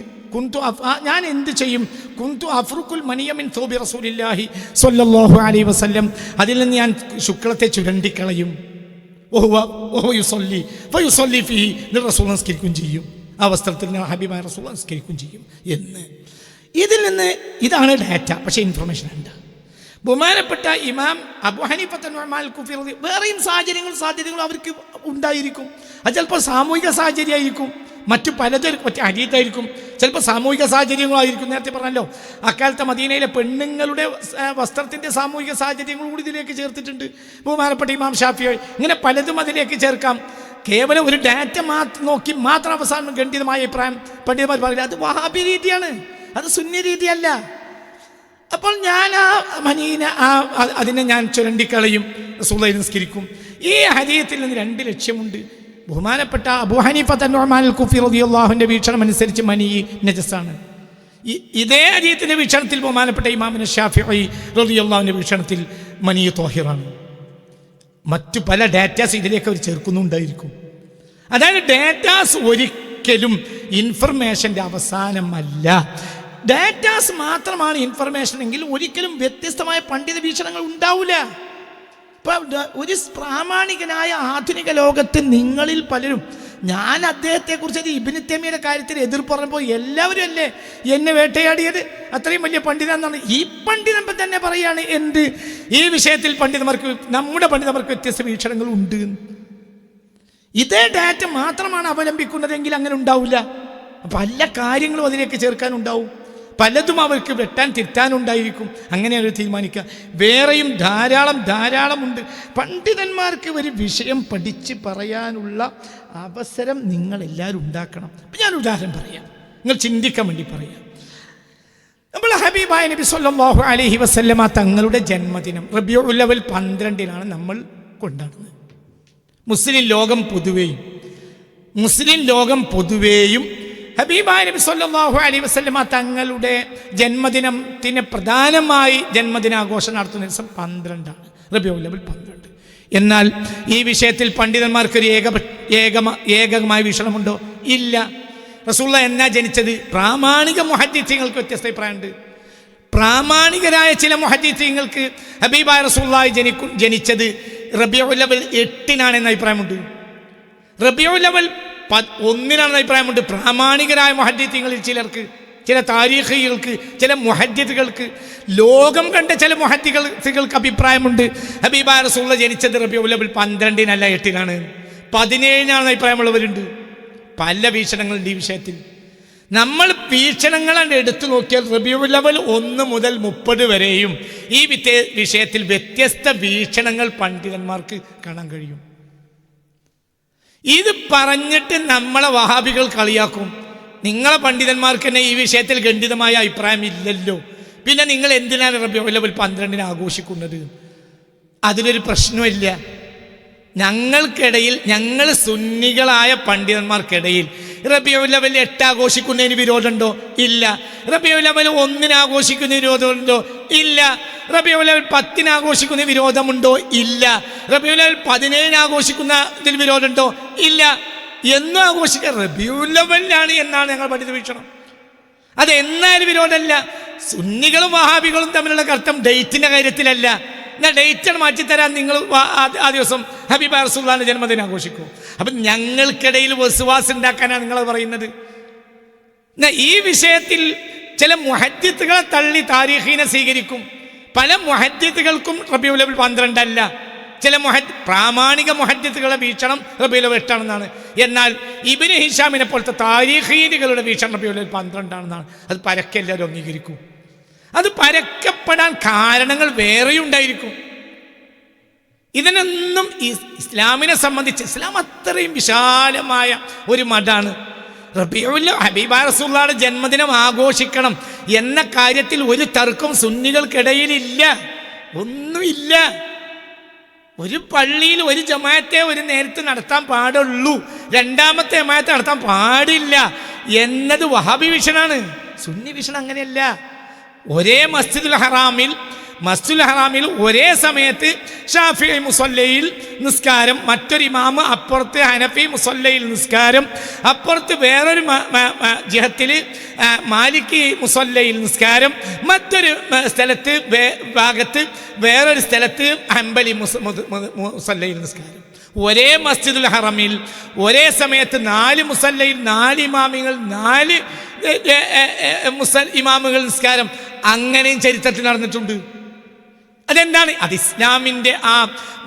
ഞാൻ എന്ത് ചെയ്യും? കുന്തു അഫ്റുഖുൽ മനിയ മിൻ സൗബി റസൂലില്ലാഹി സ്വല്ലല്ലാഹു അലൈഹി വസല്ലം, അതിൽ നിന്ന് ഞാൻ ശുക്ലത്തെ ചുരണ്ടിക്കളയും. റസൂൽ നിസ്കരിക്കുകയും ചെയ്യും. ആ വസ്ത്രത്തിൽ ഹബീബായ റസൂൽ നിസ്കരിക്കുകയും ചെയ്യും എന്ന്. ഇതിൽ നിന്ന് ഇതാണ് ഡാറ്റ, പക്ഷേ ഇൻഫർമേഷൻ ഉണ്ട്. ബഹുമാനപ്പെട്ട ഇമാം അബൂ ഹനീഫത്ത് നുഅ്മാൻ അൽ കൂഫി വേറെയും സാഹചര്യങ്ങളും അവർക്ക് ഉണ്ടായിരിക്കും. അത് ചിലപ്പോൾ സാമൂഹിക സാഹചര്യമായിരിക്കും, മറ്റു ഹദീസായിരിക്കും, ചിലപ്പോൾ സാമൂഹിക സാഹചര്യങ്ങളായിരിക്കും. നേരത്തെ പറഞ്ഞല്ലോ, അക്കാലത്തെ മദീനയിലെ പെണ്ണുങ്ങളുടെ വസ്ത്രത്തിൻ്റെ സാമൂഹിക സാഹചര്യങ്ങൾ കൂടി ഇതിലേക്ക് ചേർത്തിട്ടുണ്ട് ബഹുമാനപ്പെട്ട ഇമാം ഷാഫി. ഇങ്ങനെ പലതും അതിലേക്ക് ചേർക്കാം. കേവലം ഒരു ഡാറ്റ നോക്കി മാത്രം അവസാനം ഖണ്ഡിതമായ അഭിപ്രായം പണ്ഡിതന്മാർ പറയില്ല. അത് വഹാബി രീതിയാണ്, അത് സുന്നി രീതിയല്ല. അപ്പോൾ ഞാൻ അതിനെ ഞാൻ ചുരണ്ടിക്കളയും, റസൂലുള്ളാഹി നിസ്കരിക്കും. ഈ ഹദീസിൽ നിന്ന് രണ്ട് ലക്ഷ്യമുണ്ട്. ബഹുമാനപ്പെട്ട അബൂ ഹനീഫത്ത് നുഅ്മാൻ അൽ കൂഫി റളിയല്ലാഹു അൻഹു വീക്ഷണം അനുസരിച്ച് മനി നജസാണ്. ഇതേ ഹദീസിന്റെ വീക്ഷണത്തിൽ ബഹുമാനപ്പെട്ട ഇമാം ശാഫിഈ റളിയല്ലാഹു അൻഹു വീക്ഷണത്തിൽ മനി ത്വാഹിറാണ്. മറ്റു പല ഡാറ്റാസ് ഇതിലേക്ക് അവർ ചേർക്കുന്നുണ്ടായിരിക്കും. അതായത് ഡാറ്റാസ് ഒരിക്കലും ഇൻഫർമേഷൻ്റെ അവസാനമല്ല. ഡാറ്റാസ് മാത്രമാണ് ഇൻഫർമേഷൻ എങ്കിൽ ഒരിക്കലും വ്യത്യസ്തമായ പണ്ഡിത വീക്ഷണങ്ങൾ ഉണ്ടാവില്ല. ഇപ്പം ഒരു പ്രാമാണികനായ ആധുനിക ലോകത്ത് നിങ്ങളിൽ പലരും, ഞാൻ അദ്ദേഹത്തെക്കുറിച്ച് ഇബ്നു തൈമിയ്യയുടെ കാര്യത്തിൽ എതിർപ്പ് പറഞ്ഞപ്പോൾ എല്ലാവരും അല്ലേ എന്നെ വേട്ടയാടിയത്, അത്രയും വലിയ പണ്ഡിതനാണ്. ഈ പണ്ഡിതൻ തന്നെ പറയുകയാണ് എന്ത്, ഈ വിഷയത്തിൽ നമ്മുടെ പണ്ഡിതന്മാർക്ക് വ്യത്യസ്ത വീക്ഷണങ്ങൾ ഉണ്ട്. ഇതേ ഡാറ്റ മാത്രമാണ് അവലംബിക്കുന്നതെങ്കിൽ അങ്ങനെ ഉണ്ടാവില്ല. പല കാര്യങ്ങളും അതിലേക്ക് ചേർക്കാനുണ്ടാവും, പലതും അവർക്ക് വെട്ടാൻ തിരുത്താനുണ്ടായിരിക്കും. അങ്ങനെ അവർ തീരുമാനിക്കുക. വേറെയും ധാരാളമുണ്ട്. പണ്ഡിതന്മാർക്ക് ഒരു വിഷയം പഠിച്ച് പറയാനുള്ള അവസരം നിങ്ങളെല്ലാവരും ഉണ്ടാക്കണം. അപ്പം ഞാൻ ഉദാഹരണം പറയാം, നിങ്ങൾ ചിന്തിക്കാൻ വേണ്ടി പറയാം. നമ്മൾ ഹബീബായ നബി സല്ലല്ലാഹു അലൈഹി വസല്ലമ തങ്ങളുടെ ജന്മദിനം റബീഉൽ അവ്വൽ 12 നമ്മൾ കൊണ്ടാടുന്നത്. മുസ്ലിം ലോകം പൊതുവേയും ഹബീബായ നബി സല്ലല്ലാഹു അലൈഹി വസല്ലമ തങ്ങളുടെ ജന്മദിനത്തിന് പ്രധാനമായി ജന്മദിനാഘോഷം നടത്തുന്ന ദിവസം 12 റബീഉൽ അവ്വൽ 12. എന്നാൽ ഈ വിഷയത്തിൽ പണ്ഡിതന്മാർക്കൊരു ഏകമായ വീക്ഷണമുണ്ടോ? ഇല്ല. റസൂലുള്ളാഹി എന്നാ ജനിച്ചത്? പ്രാമാണിക മുഹദ്ദിഥീങ്ങൾക്ക് വ്യത്യസ്ത അഭിപ്രായമുണ്ട്. പ്രാമാണികരായ ചില മുഹദ്ദിഥീങ്ങൾക്ക് ഹബീബായ റസൂലുള്ളാഹി ജനിച്ചത് റബീഉൽ അവ്വൽ 8 എന്ന അഭിപ്രായമുണ്ട്. റബീഉൽ അവ്വൽ 1 അഭിപ്രായമുണ്ട്. പ്രാമാണികരായ മുഹദ്ദിഥീങ്ങളിൽ ചിലർക്ക്, ചില താരീഖികൾക്ക്, ചില മുഹദ്ദിഥുകൾക്ക്, ലോകം കണ്ട ചില മുഹദ്ദിഥുകൾക്ക് അഭിപ്രായമുണ്ട് ഹബീബായ റസൂലുള്ളാഹി ജനിച്ചത് റബീഉൽ അവ്വൽ 12 8 17 അഭിപ്രായമുള്ളവരുണ്ട്. പല വീക്ഷണങ്ങളുണ്ട് ഈ വിഷയത്തിൽ. നമ്മൾ വീക്ഷണങ്ങളാണ് എടുത്തു നോക്കിയാൽ റബീഉൽ അവ്വൽ 1 മുതൽ 30 വരെയും ഈ വിഷയത്തിൽ വ്യത്യസ്ത വീക്ഷണങ്ങൾ പണ്ഡിതന്മാർക്ക് കാണാൻ കഴിയും. ഇത് പറഞ്ഞിട്ട് നമ്മളെ വഹാബികൾ കളിയാക്കും. നിങ്ങളെ പണ്ഡിതന്മാർക്ക് തന്നെ ഈ വിഷയത്തിൽ ഖണ്ഡിതമായ അഭിപ്രായം ഇല്ലല്ലോ, പിന്നെ നിങ്ങൾ എന്തിനാണ് റബീഉൽ അവ്വൽ 12 ആഘോഷിക്കുന്നത്? അതിനൊരു പ്രശ്നമില്ല. ഞങ്ങൾക്കിടയിൽ, ഞങ്ങൾ സുന്നികളായ പണ്ഡിതന്മാർക്കിടയിൽ റബീഉൽ അവ്വൽ 8 ആഘോഷിക്കുന്നതിന് വിരോധമുണ്ടോ? ഇല്ല. റബീഉൽ അവ്വൽ 1 ആഘോഷിക്കുന്ന വിരോധമുണ്ടോ? ഇല്ല. റബീഉൽ അവ്വൽ 10 ആഘോഷിക്കുന്ന വിരോധമുണ്ടോ? ഇല്ല. റബീഉൽ അവ്വൽ 17 ആഘോഷിക്കുന്നതിൽ വിരോധമുണ്ടോ? ഇല്ല. എന്നും ആഘോഷിക്കുക റബീഉൽ അവ്വലിലാണ് എന്നാണ് ഞങ്ങൾ പണ്ഡിത വീക്ഷണം. അത് എന്നാലും വിരോധമല്ല. സുന്നികളും വഹാബികളും തമ്മിലുള്ള കർത്തം ഡേറ്റിൻ്റെ കാര്യത്തിലല്ല. എന്നാൽ ഡേറ്റാണ് മാറ്റിത്തരാൻ നിങ്ങൾ ആ ദിവസം ഹബീബായ റസൂലുള്ളാഹിന്റെ ജന്മദിനം ആഘോഷിക്കും. അപ്പം ഞങ്ങൾക്കിടയിൽ വസ്വാസ് ഉണ്ടാക്കാനാണ് നിങ്ങൾ പറയുന്നത്. ഈ വിഷയത്തിൽ ചില മുഹദ്ദിത്തുകളെ തള്ളി താരീഖീനെ സ്വീകരിക്കും. പല മുഹദ്ദിത്തുകൾക്കും റബീഉൽ അവ്വൽ 12 അല്ല. ചില പ്രാമാണിക മുഹദ്ദിത്തുകളുടെ വീക്ഷണം റബീഉൽ അവ്വൽ 8 എന്നാൽ ഇബ്നു ഹിഷാമിനെ പോലത്തെ താരീഖീനുകളുടെ വീക്ഷണം റബീഉൽ അവ്വൽ 12 അത് പരക്കെ എല്ലാവരും അംഗീകരിക്കും. അത് പരക്കപ്പെടാൻ കാരണങ്ങൾ വേറെയുണ്ടായിരിക്കും. ഇതിനൊന്നും ഇസ്ലാമിനെ സംബന്ധിച്ച് ഇസ്ലാം അത്രയും വിശാലമായ ഒരു മഠാണ്. റബീഉൽ ഹബീബായ റസൂലുള്ളാഹിയുടെ ജന്മദിനം ആഘോഷിക്കണം എന്ന കാര്യത്തിൽ ഒരു തർക്കം സുന്നികൾക്കിടയിലില്ല, ഒന്നുമില്ല. ഒരു പള്ളിയിൽ ഒരു ജമാഅത്തെ ഒരു നേരത്ത് നടത്താൻ പാടുള്ളൂ, രണ്ടാമത്തെ ജമാഅത്ത് നടത്താൻ പാടില്ല എന്നത് വഹാബി വിഷനാണ്. സുന്നി വിഷൻ അങ്ങനെയല്ല. ഒരേ മസ്ജിദുൽ ഹറാമിൽ ഒരേ സമയത്ത് ഷാഫിഈ മുസല്ലയിൽ നിസ്കാരം, മറ്റൊരു ഇമാമ് അപ്പുറത്ത് ഹനഫി മുസല്ലയിൽ നിസ്കാരം, അപ്പുറത്ത് വേറൊരു ജിഹത്തിൽ മാലിക്കി മുസല്ലയിൽ നിസ്കാരം, മറ്റൊരു സ്ഥലത്ത് ഭാഗത്ത് വേറൊരു സ്ഥലത്ത് ഹംബലി മുസല്ലയിൽ നിസ്കാരം. ഒരേ മസ്ജിദുൽ ഹറമിൽ ഒരേ സമയത്ത് 4 മുസല്ലയിൽ 4 ഇമാമികൾ 4 ഇമാമുകൾ നിസ്കാരം, അങ്ങനെയും ചരിത്രത്തിൽ നടന്നിട്ടുണ്ട്. അതെന്താണ്? അത് ഇസ്ലാമിൻ്റെ ആ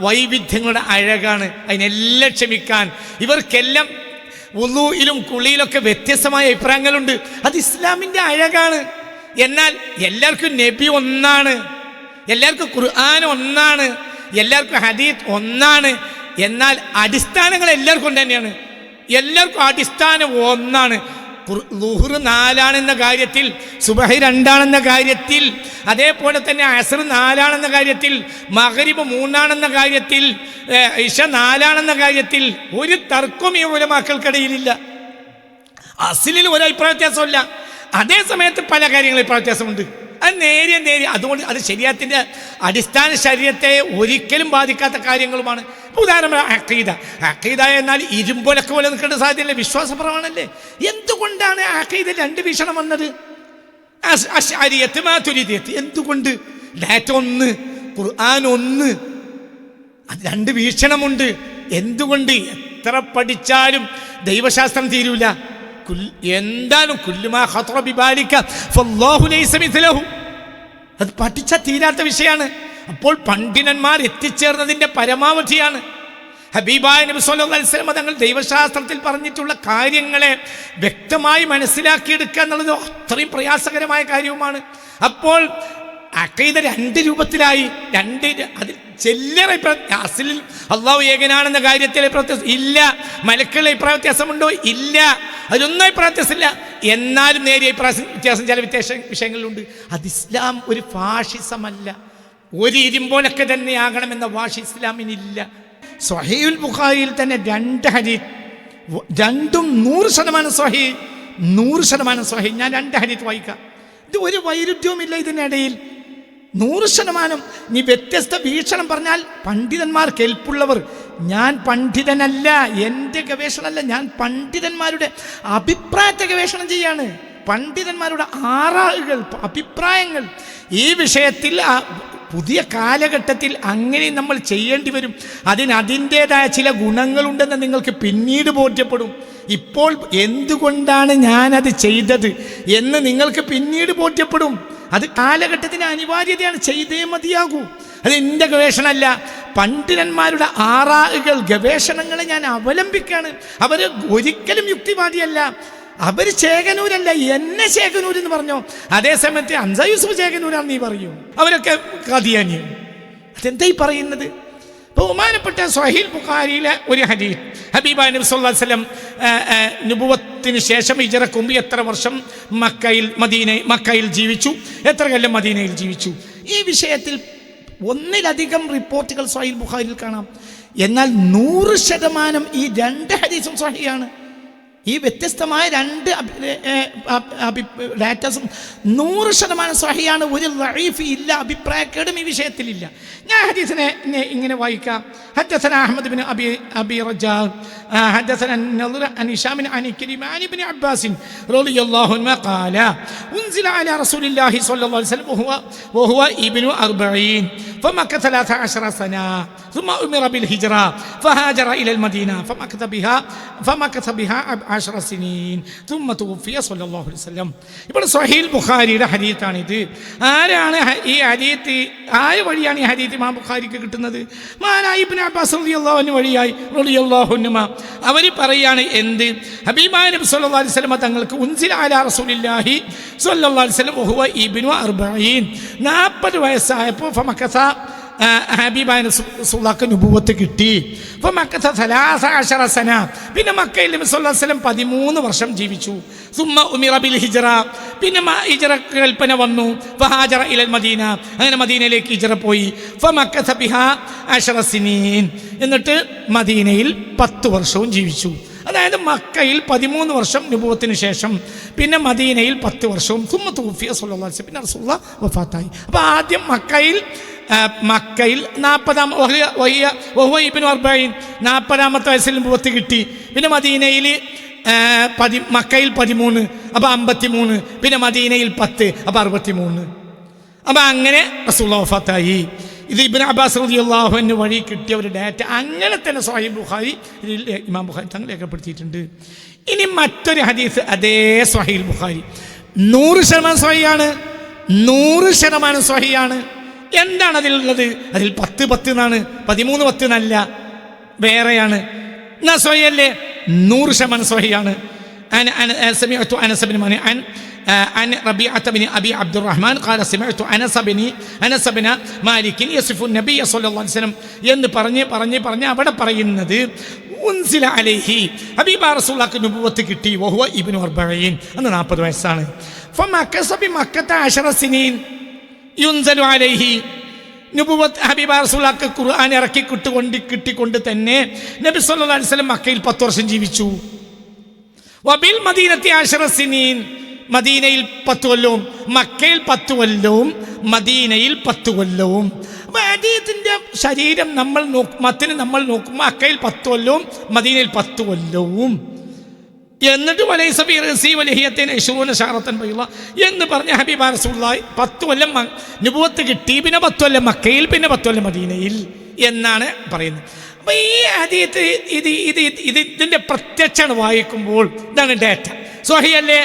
വൈവിധ്യങ്ങളുടെ അഴകാണ്. അതിനെല്ലാം ക്ഷമിക്കാൻ ഇവർക്കെല്ലാം വുളൂയിലും കുളിയിലൊക്കെ വ്യത്യസ്തമായ അഭിപ്രായങ്ങളുണ്ട്. അത് ഇസ്ലാമിൻ്റെ അഴകാണ്. എന്നാൽ എല്ലാവർക്കും നബി ഒന്നാണ്, എല്ലാവർക്കും ഖുർആൻ ഒന്നാണ്, എല്ലാവർക്കും ഹദീത്ത് ഒന്നാണ്. എന്നാൽ അടിസ്ഥാനങ്ങൾ എല്ലാവർക്കും തന്നെയാണ്. എല്ലാവർക്കും അടിസ്ഥാനം ഒന്നാണ്. ളുഹ്ർ 4 കാര്യത്തിൽ, സുബഹി 2 കാര്യത്തിൽ, അതേപോലെ തന്നെ അസ്ർ 4 കാര്യത്തിൽ, മഗ്രിബ് 3 കാര്യത്തിൽ, ഇശ 4 കാര്യത്തിൽ ഒരു തർക്കവും ഈ ഉലമാക്കൾക്കിടയിലില്ല. അസ്ലിൽ ഒരു അഭിപ്രായ വ്യത്യാസമില്ല. അതേ സമയത്ത് പല കാര്യങ്ങളിൽ അഭിപ്രായ വ്യത്യാസമുണ്ട്. അത് നേരിയ അതുകൊണ്ട് അത് ശരീഅത്തിന്റെ അടിസ്ഥാന ശരീഅത്തെ ഒരിക്കലും ബാധിക്കാത്ത കാര്യങ്ങളുമാണ്. ഉദാഹരണം അഖീദ എന്നാൽ ഇരുമ്പൊലൊക്കെ പോലെ നിൽക്കേണ്ട സാധ്യതയല്ലേ? വിശ്വാസപ്രമാണല്ലേ? എന്തുകൊണ്ടാണ് അഖീദ 2 വീക്ഷണം വന്നത്? അശ്അരിയ്യത്ത് മാതുരിദിയ്യത്ത്. എന്തുകൊണ്ട്? ഡാറ്റ 1, ഖുർആൻ 1, അത് 2 വീക്ഷണമുണ്ട്. എന്തുകൊണ്ട്? എത്ര പഠിച്ചാലും ദൈവശാസ്ത്രം തീരൂല. എന്തായാലും കുല്ലുമാ ഖതറ ബിബാലിക ഫല്ലാഹു ലൈസ മിസ്ലഹു. അത് പഠിച്ചാൽ തീരാത്ത വിഷയമാണ്. അപ്പോൾ പണ്ഡിതന്മാർ എത്തിച്ചേർന്നതിൻ്റെ പരമാവധിയാണ്. ഹബീബായ നബി സല്ലല്ലാഹു അലൈഹി വസല്ലം തങ്ങൾ ദൈവശാസ്ത്രത്തിൽ പറഞ്ഞിട്ടുള്ള കാര്യങ്ങളെ വ്യക്തമായി മനസ്സിലാക്കിയെടുക്കുക എന്നുള്ളത് അത്രയും പ്രയാസകരമായ കാര്യവുമാണ്. അപ്പോൾ അഖീദ 2 രൂപത്തിലായി. അതിൽ ചില്ലറ അസ്ലിൽ അള്ളാഹു ഏകനാണെന്ന കാര്യത്തിൽ ഇല്ല. മലക്കുകളുടെ അഭിപ്രായ വ്യത്യാസമുണ്ടോ? ഇല്ല. അതിലൊന്നും അഭിപ്രായ വ്യത്യാസമില്ല. എന്നാലും നേരിയ വ്യത്യാസം ചില വിഷയങ്ങളിലുണ്ട്. അത് ഇസ്ലാം ഒരു ഫാഷിസമല്ല. ഒരു ഇരുമ്പോലൊക്കെ തന്നെയാകണമെന്ന വാശി ഇസ്ലാമിനില്ല. സ്വഹീഹുൽ ബുഖാരിയിൽ തന്നെ 2 ഹദീത്ത്, രണ്ടും 100% സ്വഹീഹ്, 100% സ്വഹീഹ്. ഞാൻ 2 ഹദീത്ത് വായിക്കാം. ഇത് ഒരു വൈരുദ്ധ്യവുമില്ല ഇതിനിടയിൽ. 100%. നീ വ്യത്യസ്ത വീക്ഷണം പറഞ്ഞാൽ പണ്ഡിതന്മാർ കേൾപ്പുള്ളവർ. ഞാൻ പണ്ഡിതനല്ല, എൻ്റെ ഗവേഷണമല്ല, ഞാൻ പണ്ഡിതന്മാരുടെ അഭിപ്രായത്തെ ഗവേഷണം ചെയ്യാണ്. പണ്ഡിതന്മാരുടെ ആറാളുകൾ, അഭിപ്രായങ്ങൾ ഈ വിഷയത്തിൽ പുതിയ കാലഘട്ടത്തിൽ അങ്ങനെ നമ്മൾ ചെയ്യേണ്ടി വരും. അതിൻ്റേതായ ചില ഗുണങ്ങളുണ്ടെന്ന് നിങ്ങൾക്ക് പിന്നീട് ബോധ്യപ്പെടും. ഇപ്പോൾ എന്തുകൊണ്ടാണ് ഞാനത് ചെയ്തത് എന്ന് നിങ്ങൾക്ക് പിന്നീട് ബോധ്യപ്പെടും. അത് കാലഘട്ടത്തിന് അനിവാര്യതയാണ്, ചെയ്തേ മതിയാകൂ. അത് എൻ്റെ ഗവേഷണമല്ല, പണ്ഡിതന്മാരുടെ ആറാളുകൾ ഗവേഷണങ്ങളെ ഞാൻ അവലംബിക്കുകയാണ്. അവർ ഒരിക്കലും യുക്തിവാദിയല്ല, അവർ ചേകനൂരല്ല, എന്നെ ചേകനൂർ എന്ന് പറഞ്ഞോ. അതേസമയത്ത് ഹംസ യൂസുഫ് ചേകനൂരാന്ന് നീ പറയൂ, അവരൊക്കെ ഖാദിയാനി. അതെന്താ ഈ പറയുന്നത്? ബഹുമാനപ്പെട്ട സ്വഹീഹ് ബുഖാരിയിലെ ഒരു ഹദീസ്, ഹബീബായ നബി സല്ലല്ലാഹു അലൈഹി വസല്ലം നുബുവത്തിന് ശേഷം ഹിജ്റക്ക് മുമ്പ് എത്ര വർഷം മക്കയിൽ ജീവിച്ചു, എത്ര കൊല്ലം മദീനയിൽ ജീവിച്ചു. ഈ വിഷയത്തിൽ ഒന്നിലധികം റിപ്പോർട്ടുകൾ സ്വഹീഹ് ബുഖാരിയിൽ കാണാം. എന്നാൽ 100% ഈ രണ്ട് ഹദീസും സ്വഹീഹാണ്. ഈ വ്യത്യസ്തമായ രണ്ട് ഡാറ്റാസും 100% സ്വഹീഹാണ്. ഒരു ദഈഫ് ഇല്ല, അഭിപ്രായക്കേടും ഈ വിഷയത്തിലില്ല. ഞാൻ ഹദീസിനെ ഇങ്ങനെ വായിക്കാം. ഹദ്ദസനാ അഹ്മദ് ബിൻ അബി റജാ ഹദ്ദസനാ النضر عن هشام عن كريم عن ابن عباس رضي الله عنهما قال انزل على رسول الله صلى الله عليه وسلم وهو ابن 40 فمكث 13 سنة ثم أمر بالهجرة فهاجر إلى المدينة فمكث بها 10 سنين ثم توفي صلى الله عليه وسلم. ഇപ്പോൾ സ്വഹീഹ് ബുഖാരിയുടെ ഹദീസാണിത്. ആരാണ് ഈ ഹദീസ്, ആര് വഴിയാണ് ഈ ഹദീസ് ഇമാം ബുഖാരിക്ക് കിട്ടുന്നത്? മഹാനായ ഇബ്നു അബ്ബാസ് റളിയല്ലാഹു അൻഹു വഴിയായി റളിയല്ലാഹു അൻഹുമ. അവർ പറയാണ് എന്ത്? ഹബീബായ നബി സല്ലല്ലാഹു അലൈഹി വസല്ലം തങ്ങൾക്ക് ഉൻസില അലാ റസൂലില്ലാഹി സല്ലല്ലാഹു അലൈഹി വസല്ലം വഹുവ ഇബ്നു 40 40 വയസ്സായപ്പോൾ ഫമക്കസ ഹബീബായ റസൂലുള്ളാഹിക്ക് നുബുവത്ത് കിട്ടി. ഫമക്കസ 13 സന, പിന്നെ മക്കയിൽ നബി സല്ലല്ലാഹു അലൈഹി വസല്ലം 13 വർഷം ജീവിച്ചു. സുമ്മ ഉമിറ ബിൽ ഹിജ്റ, പിന്നെ ഹിജ്റ കൽപ്പന വന്നു. ഫഹാജറ ഇലൽ മദീന, അങ്ങനെ മദീനയിലേക്ക് ഹിജ്റ പോയി. ഫമക്കസ ബിഹാ 10 സിനീൻ, എന്നിട്ട് മദീനയിൽ 10 വർഷവും ജീവിച്ചു. അതായത് മക്കയിൽ 13 വർഷം നുബുവത്തിന് ശേഷം, പിന്നെ മദീനയിൽ 10 വർഷവും. സുമ്മ തൂഫിയ സല്ലല്ലാഹു അലൈഹി വസല്ലം, പിന്നെ റസൂലുള്ളാഹി വഫാത്തായി. അപ്പോൾ ആദ്യം മക്കയിൽ 40 വയസ്സിൽ നുബുവത്ത് കിട്ടി. പിന്നെ മദീനയിൽ മക്കയിൽ 13, അപ്പോൾ 53, പിന്നെ മദീനയിൽ 10, അപ്പോൾ 63. അപ്പോൾ അങ്ങനെ റസൂലുള്ളാഹി വഫാത്തായി. ഇത് ഇബ്നു അബ്ബാസ് റളിയല്ലാഹു അൻഹു വഴി കിട്ടിയ ഒരു ഡാറ്റ. അങ്ങനെ തന്നെ സ്വഹീഹ് ബുഖാരി ഇമാം ബുഖാരി തങ്ങൾ രേഖപ്പെടുത്തിയിട്ടുണ്ട്. ഇനി മറ്റൊരു ഹദീസ്, അതേ സ്വഹീഹ് ബുഖാരി 100% സ്വഹീഹാണ്, 100% സ്വഹീഹാണ്. എന്താണ് അതിലുള്ളത്? അതിൽ 10 എന്നാണ്, 13 എന്നല്ല, വേറെയാണ്. എന്നാ സ്വഹീഹല്ലേ? 100% സ്വഹീഹാണ്. سمعت أنس بن مالك عن ربيعة بن أبي عبد الرحمن قال سمعت أنس بن مالك يصف النبي صلى الله عليه وسلم എന്ന് പറഞ്ഞ് അവിടെ പറയുന്നത് ഉൻസില അലൈഹി, ഹബീബ റസൂലുള്ളാഹിക്ക് നുബുവത്ത് കിട്ടി. വഹുവ ഇബ്നു 40, അന്ന് 40 വയസ്സാണ്. ഫമക്കസ ബിമക്കത 10 സിനീൻ യുൻസലു അലൈഹി, നുബുവത്ത് ഹബീബ റസൂലുള്ളാഹിക്ക് ഖുർആൻ ഇറക്കി കിട്ടിക്കൊണ്ട് തന്നെ നബി സല്ലല്ലാഹു അലൈഹി വസല്ലം മക്കയിൽ 10 വർഷം ജീവിച്ചു. വബിൽ മദീനത്തി 10 സിനീൻ, മദീനയിൽ 10 കൊല്ലവും, മക്കയിൽ 10 കൊല്ലവും, മദീനയിൽ 10 കൊല്ലവും. അപ്പോൾ ഹദീസിൻ്റെ ശരീരം നമ്മൾ നമ്മൾ നോക്കുമ്പോൾ മക്കയിൽ 10 കൊല്ലവും, മദീനയിൽ 10 കൊല്ലവും. എന്നിട്ട് എന്ന് പറഞ്ഞ ഹബീബ റസൂലുള്ളാഹി 10 കൊല്ലം നുബുവത്ത് കിട്ടി. പിന്നെ 10 കൊല്ലം മക്കയിൽ, പിന്നെ 10 കൊല്ലം മദീനയിൽ എന്നാണ് പറയുന്നത്. അപ്പോൾ ഈ ഹദീസ് ഇതിൻ്റെ പ്രത്യക്ഷമാണ് വായിക്കുമ്പോൾ ഇതാണ് ഡാറ്റ. സ്വഹീഹല്ലേ?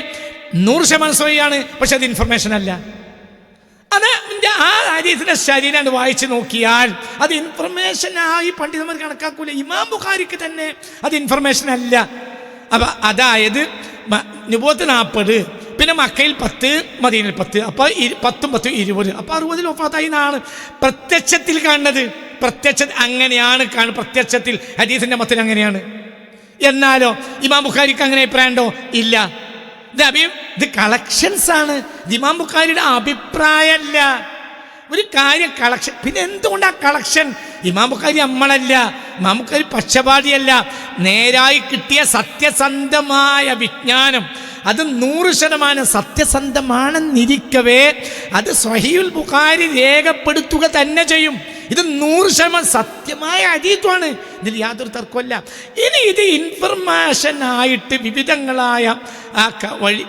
100% സ്വഹീഹാണ്. പക്ഷെ അത് ഇൻഫർമേഷൻ അല്ല. അത് ആ ഹദീസിന്റെ ശരീരമാണ് വായിച്ച് നോക്കിയാൽ അത് ഇൻഫർമേഷനായി പണ്ഡിതന്മാർ കണക്കാക്കൂല. ഇമാം ബുഖാരിക്ക് തന്നെ അത് ഇൻഫർമേഷൻ അല്ല. അപ്പം അതായത് നുബുവത്ത് 40, പിന്നെ മക്കയിൽ 10, മദീനയിൽ 10, അപ്പോൾ 10 10 20, അപ്പോൾ 60 വഫാത്തായി എന്നാണ് പ്രത്യക്ഷത്തിൽ കാണുന്നത്. അങ്ങനെയാണ് പ്രത്യക്ഷത്തിൽ ഹദീസിന്റെ മത്തൻ അങ്ങനെയാണ്. എന്നാലോ ഇമാം ബുഖാരിക്ക് അങ്ങനെ അഭിപ്രായമുണ്ടോ? ഇല്ല. ഇത് കളക്ഷൻസ് ആണ്. ഇത് ഇമാം ബുഖാരിയുടെ അഭിപ്രായമല്ല. ഒരു കാര്യം കളക്ഷൻ. പിന്നെ എന്തുകൊണ്ടാ കളക്ഷൻ? ഇമാം ബുഖാരി നമ്മളല്ല, ഇമാം ബുഖാരി പക്ഷപാതിയല്ല. നേരായി കിട്ടിയ സത്യസന്ധമായ വിജ്ഞാനം, അത് 100% സത്യസന്ധമാണെന്നിരിക്കവേ അത് സ്വഹീഹുൽ ബുഖാരി രേഖപ്പെടുത്തുക തന്നെ ചെയ്യും. ഇത് 100% സത്യമായ ഹദീസുമാണ്, ഇതിൽ യാതൊരു തർക്കമല്ല. ഇനി ഇത് ഇൻഫർമേഷനായിട്ട് വിവിധങ്ങളായ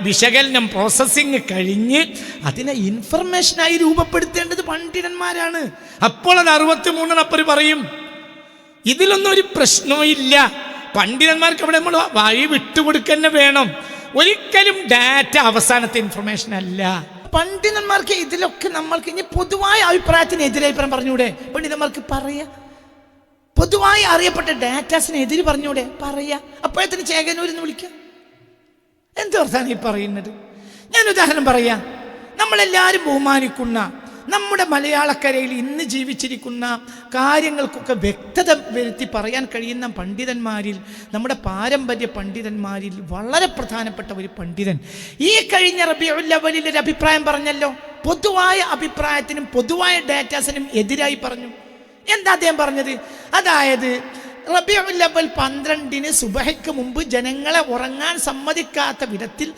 വിശകലനം പ്രോസസ്സിങ് കഴിഞ്ഞ് അതിനെ ഇൻഫർമേഷനായി രൂപപ്പെടുത്തേണ്ടത് പണ്ഡിതന്മാരാണ്. അപ്പോൾ അത് 63 പറയും. ഇതിലൊന്നും ഒരു പ്രശ്നവും ഇല്ല. പണ്ഡിതന്മാർക്ക് അവിടെ നമ്മൾ വഴി വിട്ടുകൊടുക്കുക വേണം. ഒരിക്കലും ഡാറ്റ അവസാനത്തെ ഇൻഫർമേഷൻ അല്ല. പണ്ഡിതന്മാർക്ക് ഇതിലൊക്കെ നമ്മൾക്ക് ഇനി പൊതുവായ അഭിപ്രായത്തിന് എതിരഭിപ്രായം പറഞ്ഞൂടെ? പണ്ഡിതന്മാർക്ക് പറയാ. പൊതുവായി അറിയപ്പെട്ട ഡാറ്റാസിന് എതിര് പറഞ്ഞൂടെ? പറയാ. അപ്പോഴത്തിന് ചേകനൂരെന്ന് വിളിക്കാം. എന്തോർത്താണ് ഈ പറയുന്നത്? ഞാൻ ഉദാഹരണം പറയാം. നമ്മളെല്ലാവരും ബഹുമാനിക്കുന്ന നമ്മുടെ മലയാളക്കരയിൽ ഇന്ന് ജീവിച്ചിരിക്കുന്ന കാര്യങ്ങൾക്കൊക്കെ വ്യക്തത വരുത്തി പറയാൻ കഴിയുന്ന പണ്ഡിതന്മാരിൽ, നമ്മുടെ പാരമ്പര്യ പണ്ഡിതന്മാരിൽ വളരെ പ്രധാനപ്പെട്ട ഒരു പണ്ഡിതൻ ഈ കഴിഞ്ഞ റബീഉൽ അവ്വലിൽ ഒരു അഭിപ്രായം പറഞ്ഞല്ലോ. പൊതുവായ അഭിപ്രായത്തിനും പൊതുവായ ഡാറ്റാസിനും എതിരായി പറഞ്ഞു. എന്താ അദ്ദേഹം പറഞ്ഞത്? അതായത് റബീഉൽ അവ്വൽ 12 സുബഹയ്ക്ക് മുമ്പ് ജനങ്ങളെ ഉറങ്ങാൻ സമ്മതിക്കാത്ത വിധത്തിൽ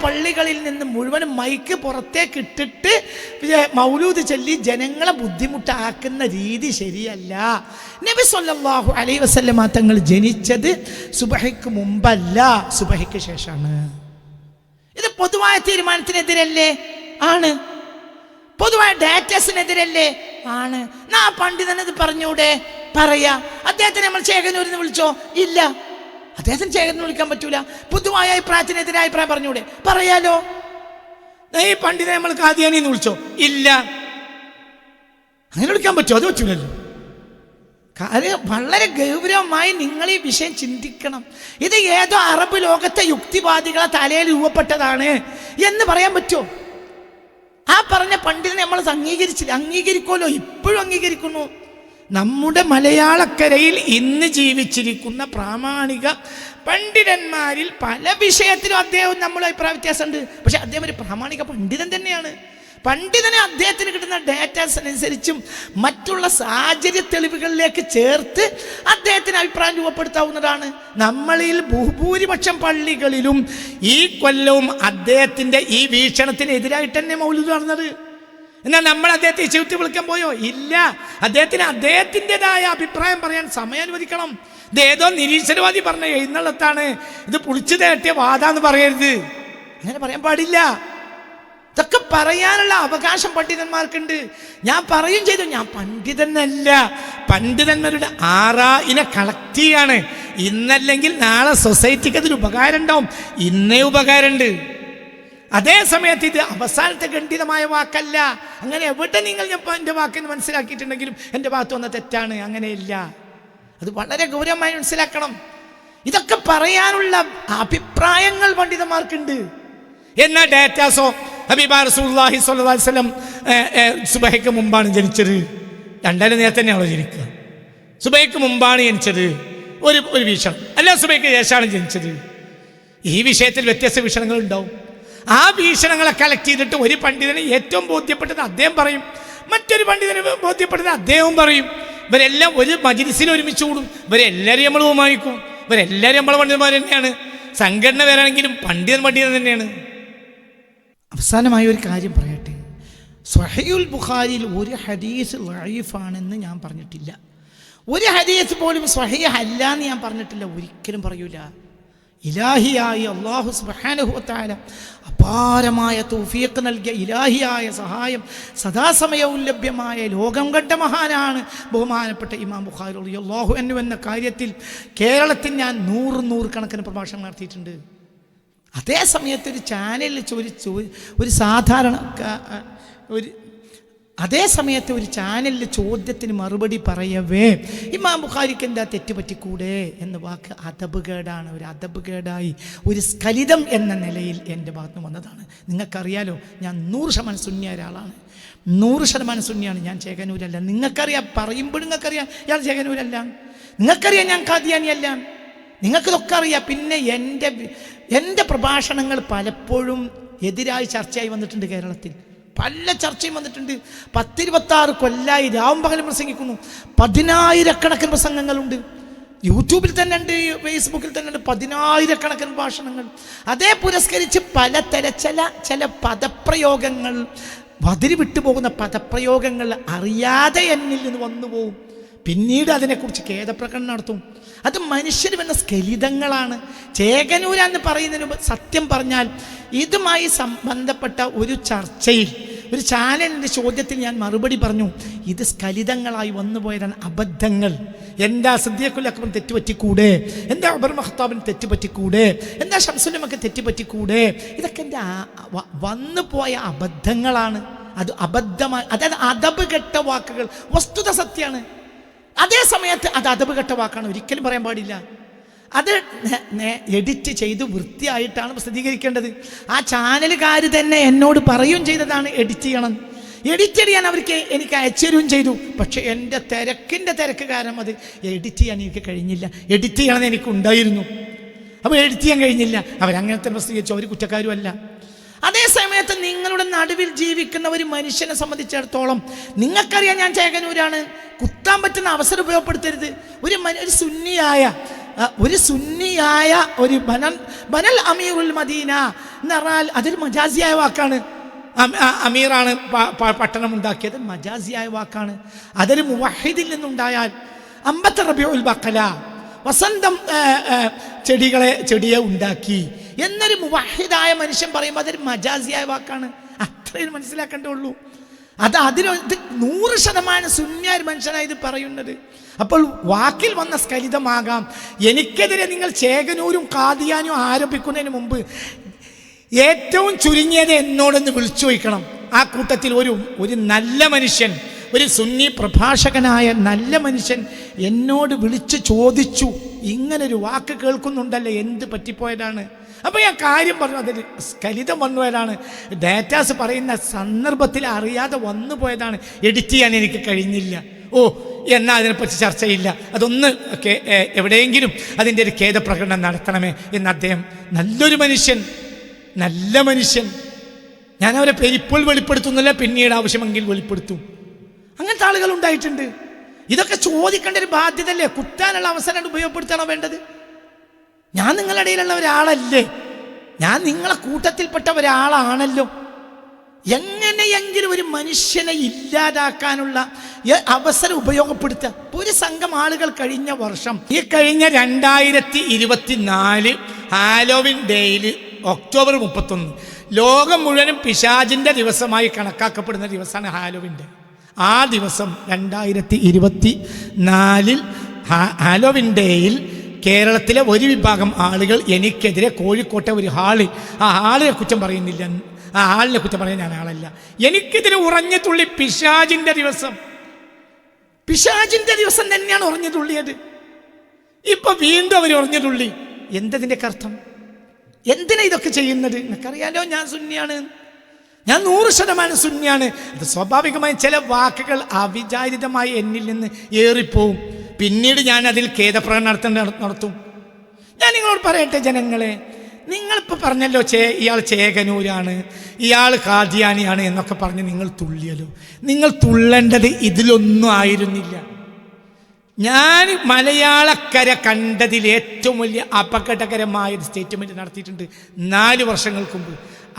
പള്ളികളിൽ നിന്ന് മുഴുവനും മൈക്ക് പുറത്തേക്ക് ഇട്ടിട്ട് മൗലൂദ് ചൊല്ലി ജനങ്ങളെ ബുദ്ധിമുട്ടാക്കുന്ന രീതി ശരിയല്ല. നബി സല്ലല്ലാഹു അലൈഹി വസല്ലമ തങ്ങൾ ജനിച്ചത് സുബഹയ്ക്ക് മുമ്പല്ല, സുബഹയ്ക്ക് ശേഷമാണ്. ഇത് പൊതുവായ തീരുമാനത്തിനെതിരല്ലേ? ആണ്. പൊതുവായ ഡാറ്റാസിനെതിരല്ലേ? ആണ്. ആ പണ്ഡിതനത് പറഞ്ഞൂടെ? പറയാ. അദ്ദേഹത്തിന് നമ്മൾ ചേകനൂരിന്ന് വിളിച്ചോ? ഇല്ല. അദ്ദേഹത്തിന് ചേകനൂർ വിളിക്കാൻ പറ്റൂല. പൊതുവായ അഭിപ്രായത്തിനെതിരായ അഭിപ്രായം പറഞ്ഞൂടെ? പറയാലോ. ഈ പണ്ഡിതനെ നമ്മൾ കാദിയാനിന്ന് വിളിച്ചോ? ഇല്ല. അങ്ങനെ വിളിക്കാൻ പറ്റുമോ? അത് പറ്റൂലല്ലോ. കാര്യം വളരെ ഗൗരവമായി നിങ്ങൾ ഈ വിഷയം ചിന്തിക്കണം. ഇത് ഏതോ അറബ് ലോകത്തെ യുക്തിവാദികളെ തലയിൽ രൂപപ്പെട്ടതാണ് എന്ന് പറയാൻ പറ്റുമോ? ആ പറഞ്ഞ പണ്ഡിതനെ നമ്മൾ അംഗീകരിക്കുമല്ലോ. ഇപ്പോഴും അംഗീകരിക്കുന്നു. നമ്മുടെ മലയാളക്കരയിൽ ഇന്ന് ജീവിച്ചിരിക്കുന്ന പ്രാമാണിക പണ്ഡിതന്മാരിൽ പല വിഷയത്തിലും അദ്ദേഹം നമ്മൾ അഭിപ്രായ വ്യത്യാസമുണ്ട്. പക്ഷെ അദ്ദേഹം ഒരു പ്രാമാണിക പണ്ഡിതൻ തന്നെയാണ്. പണ്ഡിതനെ അദ്ദേഹത്തിന് കിട്ടുന്ന ഡാറ്റാസിനനുസരിച്ചും മറ്റുള്ള സാഹചര്യ തെളിവുകളിലേക്ക് ചേർത്ത് അദ്ദേഹത്തിന് അഭിപ്രായം രൂപപ്പെടുത്താവുന്നതാണ്. നമ്മളിൽ ബഹുഭൂരിപക്ഷം പള്ളികളിലും ഈ കൊല്ലവും അദ്ദേഹത്തിൻ്റെ ഈ വീക്ഷണത്തിന് എതിരായിട്ട് തന്നെ മൗലൂദ് നടന്നത്. എന്നാൽ നമ്മൾ അദ്ദേഹത്തെ ചവിട്ടി വിളിക്കാൻ പോയോ? ഇല്ല. അദ്ദേഹത്തിന് അദ്ദേഹത്തിൻ്റെതായ അഭിപ്രായം പറയാൻ സമയം അനുവദിക്കണം. ഇത് ഏതോ നിരീശ്വരവാദി പറഞ്ഞ എഴുന്നള്ളത്താണ്, ഇത് പുളിച്ചു തേട്ടിയ വാദാന്ന് പറയരുത്. അങ്ങനെ പറയാൻ പാടില്ല. ഇതൊക്കെ പറയാനുള്ള അവകാശം പണ്ഡിതന്മാർക്കുണ്ട്. ഞാൻ പറയും ചെയ്തു, ഞാൻ പണ്ഡിതനല്ല. പണ്ഡിതന്മാരുടെ ആറായിനെ കളക്ട് ചെയ്യാണ്. ഇന്നല്ലെങ്കിൽ നാളെ സൊസൈറ്റിക്ക് അതിൽ ഉപകാരം ഉണ്ടാവും. ഇന്നേ ഉപകാരമുണ്ട്. അതേ സമയത്ത് ഇത് അവസാനത്തെ ഖണ്ഡിതമായ വാക്കല്ല. അങ്ങനെ എവിടെ നിങ്ങൾ എൻ്റെ വാക്കിന് മനസ്സിലാക്കിയിട്ടുണ്ടെങ്കിലും എൻ്റെ ഭാഗത്ത് വന്ന തെറ്റാണ്. അങ്ങനെയില്ല. അത് വളരെ ഗൗരവമായി മനസ്സിലാക്കണം. ഇതൊക്കെ പറയാനുള്ള അഭിപ്രായങ്ങൾ പണ്ഡിതന്മാർക്കുണ്ട്. എന്നാ ഡാറ്റാസോ ഹബീബാ റസൂലുള്ളാഹി സ്വല്ലല്ലാഹി അലൈഹി വസല്ലം സുബഹയ്ക്ക് മുമ്പാണ് ജനിച്ചത്. 2 നേരത്തെ തന്നെയാണോ ജനിക്കുക? സുബഹയ്ക്ക് മുമ്പാണ് ജനിച്ചത് ഒരു വീക്ഷണം, അല്ല സുബഹയ്ക്ക് ശേഷമാണ് ജനിച്ചത്. ഈ വിഷയത്തിൽ വ്യത്യസ്ത വീക്ഷണങ്ങൾ ഉണ്ടാവും. ആ വീക്ഷണങ്ങളെ കളക്ട് ചെയ്തിട്ട് ഒരു പണ്ഡിതന് ഏറ്റവും ബോധ്യപ്പെട്ടത് അദ്ദേഹം പറയും, മറ്റൊരു പണ്ഡിതന് ബോധ്യപ്പെട്ടത് അദ്ദേഹവും പറയും. ഇവരെല്ലാം ഒരു മജ്‌ലിസിൽ ഒരുമിച്ച് കൂടും. ഇവരെല്ലാവരും നമ്മൾ ബഹുമാനിക്കും. ഇവരെല്ലാവരും നമ്മളെ പണ്ഡിതന്മാർ തന്നെയാണ്. സംഘടന വരാണെങ്കിലും പണ്ഡിതൻ തന്നെയാണ്. അവസാനമായ ഒരു കാര്യം പറയട്ടെ. സ്വഹീഹുൽ ബുഖാരിയിൽ ഒരു ഹദീസ് ലഈഫാണെന്ന് ഞാൻ പറഞ്ഞിട്ടില്ല. ഒരു ഹദീസ് പോലും സ്വഹീഹ് അല്ല എന്ന് ഞാൻ പറഞ്ഞിട്ടില്ല. ഒരിക്കലും പറയൂല. ഇലാഹിയായ അല്ലാഹു സുബ്ഹാനഹു വ തആല അപാരമായ തൗഫീഖ് നൽകിയ ഇലാഹിയായ സഹായം സദാസമയവും ലഭ്യമായ ലോകം കണ്ട മഹാനാണ് ബഹുമാനപ്പെട്ട ഇമാം ബുഖാരി റളിയല്ലാഹു അൻഹു എന്ന കാര്യത്തിൽ കേരളത്തിൽ ഞാൻ 100 കണക്കിന് പ്രഭാഷണം നടത്തിയിട്ടുണ്ട്. അതേ സമയത്ത് ഒരു ചാനലിൽ ഒരു സാധാരണ അതേ സമയത്ത് ഒരു ചാനലിൽ ചോദ്യത്തിന് മറുപടി പറയവേ ഇമാം ബുഖാരിക്ക് എന്താ തെറ്റ് പറ്റിക്കൂടെ എന്ന വാക്ക് അദബുകേടാണ്. ഒരു അദബുകേടായി ഒരു സ്ഖലിതം എന്ന നിലയിൽ എൻ്റെ ഭാഗത്ത് വന്നതാണ്. നിങ്ങൾക്കറിയാലോ, ഞാൻ 100% സുന്നിയ ഒരാളാണ്. 100% സുന്നിയാണ്. ഞാൻ ചേകനൂരല്ല. നിങ്ങൾക്കറിയാം, പറയുമ്പോഴും നിങ്ങൾക്കറിയാം ഞാൻ ചേകനൂരല്ല. നിങ്ങൾക്കറിയാം ഞാൻ ഖാദിയാനിയല്ല. നിങ്ങൾക്കിതൊക്കെ അറിയാം. പിന്നെ എൻ്റെ പ്രഭാഷണങ്ങൾ പലപ്പോഴും എതിരായി ചർച്ചയായി വന്നിട്ടുണ്ട്. കേരളത്തിൽ പല ചർച്ചയും വന്നിട്ടുണ്ട്. 10-26 കൊല്ലായി രാവും പകലും പ്രസംഗിക്കുന്നു. 10,000 പ്രസംഗങ്ങളുണ്ട്. യൂട്യൂബിൽ തന്നെ ഉണ്ട്, ഫേസ്ബുക്കിൽ തന്നെ ഉണ്ട് 10,000 ഭാഷണങ്ങൾ. അതേ പുരസ്കരിച്ച് ചില പദപ്രയോഗങ്ങൾ അതിര് വിട്ടുപോകുന്ന പദപ്രയോഗങ്ങൾ അറിയാതെ എന്നിൽ നിന്ന് വന്നു പോകും. പിന്നീട് അതിനെക്കുറിച്ച് ഖേദപ്രകടനം നടത്തും. അത് മനുഷ്യർ വന്ന സ്ഖലിതങ്ങളാണ്. ചേകനൂരാന്ന് പറയുന്നതിന് മുമ്പ് സത്യം പറഞ്ഞാൽ ഇതുമായി ബന്ധപ്പെട്ട ഒരു ചർച്ചയിൽ, ഒരു ചാനലിൻ്റെ ചോദ്യത്തിൽ ഞാൻ മറുപടി പറഞ്ഞു, ഇത് സ്ഖലിതങ്ങളായി വന്നുപോയതാണ്, അബദ്ധങ്ങൾ. എന്താ സിദ്ദീഖുൽ അക്ബർ തെറ്റുപറ്റിക്കൂടെ? എന്താ ഉമർ ഖത്താബിന് തെറ്റുപറ്റിക്കൂടെ? എന്താ ശംസുലമക്ക് തെറ്റുപറ്റിക്കൂടെ? ഇതൊക്കെ എൻ്റെ വന്നുപോയ അബദ്ധങ്ങളാണ്. അത് അബദ്ധമായി, അതായത് അദബ് കെട്ട വാക്കുകൾ. വസ്തുത സത്യമാണ്, അതേ സമയത്ത് അത് അദബ് കെട്ട വാക്കാണ്, ഒരിക്കലും പറയാൻ പാടില്ല. അത് എഡിറ്റ് ചെയ്ത് വൃത്തിയായിട്ടാണ് പ്രസിദ്ധീകരിക്കേണ്ടത്. ആ ചാനലുകാർ തന്നെ എന്നോട് പറയുകയും ചെയ്തതാണ് എഡിറ്റ് ചെയ്യണം. എഡിറ്റ് ചെയ്യാൻ എനിക്ക് അയച്ചു തരുകയും ചെയ്തു. പക്ഷേ എൻ്റെ തിരക്ക് കാരണം അത് എഡിറ്റ് ചെയ്യാൻ എനിക്ക് കഴിഞ്ഞില്ല. എഡിറ്റ് ചെയ്യണമെന്ന് എനിക്കുണ്ടായിരുന്നു, അപ്പോൾ എഡിറ്റ് ചെയ്യാൻ കഴിഞ്ഞില്ല. അവരങ്ങനത്തെ പ്രസിദ്ധീകരിച്ചു, അവർ കുറ്റക്കാരുമല്ല. അതേ സമയത്ത് നിങ്ങളുടെ നടുവിൽ ജീവിക്കുന്ന ഒരു മനുഷ്യനെ സംബന്ധിച്ചിടത്തോളം നിങ്ങൾക്കറിയാം ഞാൻ ചേകനൂരാണ്, കുത്താൻ പറ്റുന്ന അവസരം ഉപയോഗപ്പെടുത്തരുത്. ഒരു സുന്നിയായ ഒരു ബനൽ അമീറുൽ മദീന എന്ന് പറഞ്ഞാൽ അതൊരു മജാസിയായ വാക്കാണ്. അമീറാണ് പട്ടണം ഉണ്ടാക്കിയത്, മജാസിയായ വാക്കാണ്. അതൊരു മുവഹിദിൽ നിന്നുണ്ടായാൽ അമ്പത്ത റബീഉൽ ബഖല, വസന്തം ചെടിയെ ഉണ്ടാക്കി എന്നൊരു മുവഹിദായ മനുഷ്യൻ പറയുമ്പോൾ അതൊരു മജാസിയായ വാക്കാണ്. അത്രയും മനസ്സിലാക്കേണ്ടുള്ളൂ. അതിന് 100% സുന്നിയായ മനുഷ്യനായി ഇത് പറയുന്നത്. അപ്പോൾ വാക്കിൽ വന്ന സ്ഖലിതമാകാം. എനിക്കെതിരെ നിങ്ങൾ ചേകനൂരും ഖാദിയാനും ആരോപിക്കുന്നതിന് മുമ്പ് ഏറ്റവും ചുരുങ്ങിയത് എന്നോടൊന്ന് വിളിച്ചു ചോദിക്കണം. ആ കൂട്ടത്തിൽ ഒരു നല്ല മനുഷ്യൻ, ഒരു സുന്നി പ്രഭാഷകനായ നല്ല മനുഷ്യൻ എന്നോട് വിളിച്ച് ചോദിച്ചു, ഇങ്ങനൊരു വാക്ക് കേൾക്കുന്നുണ്ടല്ലേ, എന്ത് പറ്റിപ്പോയതാണ്? അപ്പോൾ ഞാൻ കാര്യം പറഞ്ഞു, അതിൽ സ്ഖലിതം വന്നുപോയതാണ്, ഡാറ്റാസ് പറയുന്ന സന്ദർഭത്തിൽ അറിയാതെ വന്നു പോയതാണ്, എഡിറ്റ് ചെയ്യാൻ എനിക്ക് കഴിഞ്ഞില്ല. എന്നാൽ അതിനെപ്പറ്റി ചർച്ചയില്ല, അതൊന്ന് എവിടെയെങ്കിലും അതിൻ്റെ ഒരു ഖേദപ്രകടനം നടത്തണമേ എന്ന് അദ്ദേഹം, നല്ല മനുഷ്യൻ, ഞാൻ അവരെ പേര് ഇപ്പോൾ വെളിപ്പെടുത്തുന്നില്ല, പിന്നീട് ആവശ്യമെങ്കിൽ വെളിപ്പെടുത്തും. അങ്ങനത്തെ ആളുകൾ ഉണ്ടായിട്ടുണ്ട്. ഇതൊക്കെ ചോദിക്കേണ്ട ഒരു ബാധ്യതയല്ലേ? കുത്താനുള്ള അവസരം ഉപയോഗപ്പെടുത്തണോ വേണ്ടത്? ഞാൻ നിങ്ങളുടെ ഇടയിലുള്ള ഒരാളല്ലേ, ഞാൻ നിങ്ങളെ കൂട്ടത്തിൽപ്പെട്ട ഒരാളാണല്ലോ. എങ്ങനെയെങ്കിലും ഒരു മനുഷ്യനെ ഇല്ലാതാക്കാനുള്ള അവസരം ഉപയോഗപ്പെടുത്തുക. ഒരു സംഘം ആളുകൾ കഴിഞ്ഞ 2024 ഹാലോവിൻ ഡേയിൽ ഒക്ടോബർ 31 ലോകം മുഴുവനും പിശാചിൻ്റെ ദിവസമായി കണക്കാക്കപ്പെടുന്ന ദിവസമാണ് ഹാലോവിൻ ഡേ. ആ ദിവസം 2024 ഹാലോവിൻ ഡേയിൽ കേരളത്തിലെ ഒരു വിഭാഗം ആളുകൾ എനിക്കെതിരെ കോഴിക്കോട്ടെ ഒരു ഹാളിൽ, ആ ഹാളിനെ കുറ്റം പറയുന്നില്ല, ആ ഹാളിനെ കുറ്റം പറയാൻ ഞാൻ ആളല്ല, എനിക്കെതിരെ ഉറഞ്ഞു തുള്ളി. പിശാചിൻ്റെ ദിവസം തന്നെയാണ് ഉറഞ്ഞു തുള്ളിയത്. ഇപ്പൊ വീണ്ടും അവർ ഉറഞ്ഞു തുള്ളി. എന്തതിൻ്റെ അർത്ഥം? എന്തിനാ ഇതൊക്കെ ചെയ്യുന്നത്? എനിക്കറിയാലോ ഞാൻ സുന്നിയാണ്, ഞാൻ 100% സുന്നിയാണ്. അത് സ്വാഭാവികമായും ചില വാക്കുകൾ അവിചാരിതമായി എന്നിൽ നിന്ന് ഏറിപ്പോവും. പിന്നീട് ഞാൻ അതിൽ ഖേദപ്രകടനം നടത്തും. ഞാൻ നിങ്ങളോട് പറയട്ടെ ജനങ്ങളെ, നിങ്ങളിപ്പോൾ പറഞ്ഞല്ലോ ഇയാൾ ചേകനൂരാണ്, ഇയാൾ ഖാദിയാനിയാണ് എന്നൊക്കെ പറഞ്ഞ് നിങ്ങൾ തുള്ളിയല്ലോ. നിങ്ങൾ തുള്ളേണ്ടത് ഇതിലൊന്നും ആയിരുന്നില്ല. ഞാൻ മലയാളക്കര കണ്ടതിൽ ഏറ്റവും വലിയ അപകടകരമായ ഒരു സ്റ്റേറ്റ്മെൻറ്റ് നടത്തിയിട്ടുണ്ട് 4 വർഷങ്ങൾക്ക് മുമ്പ്.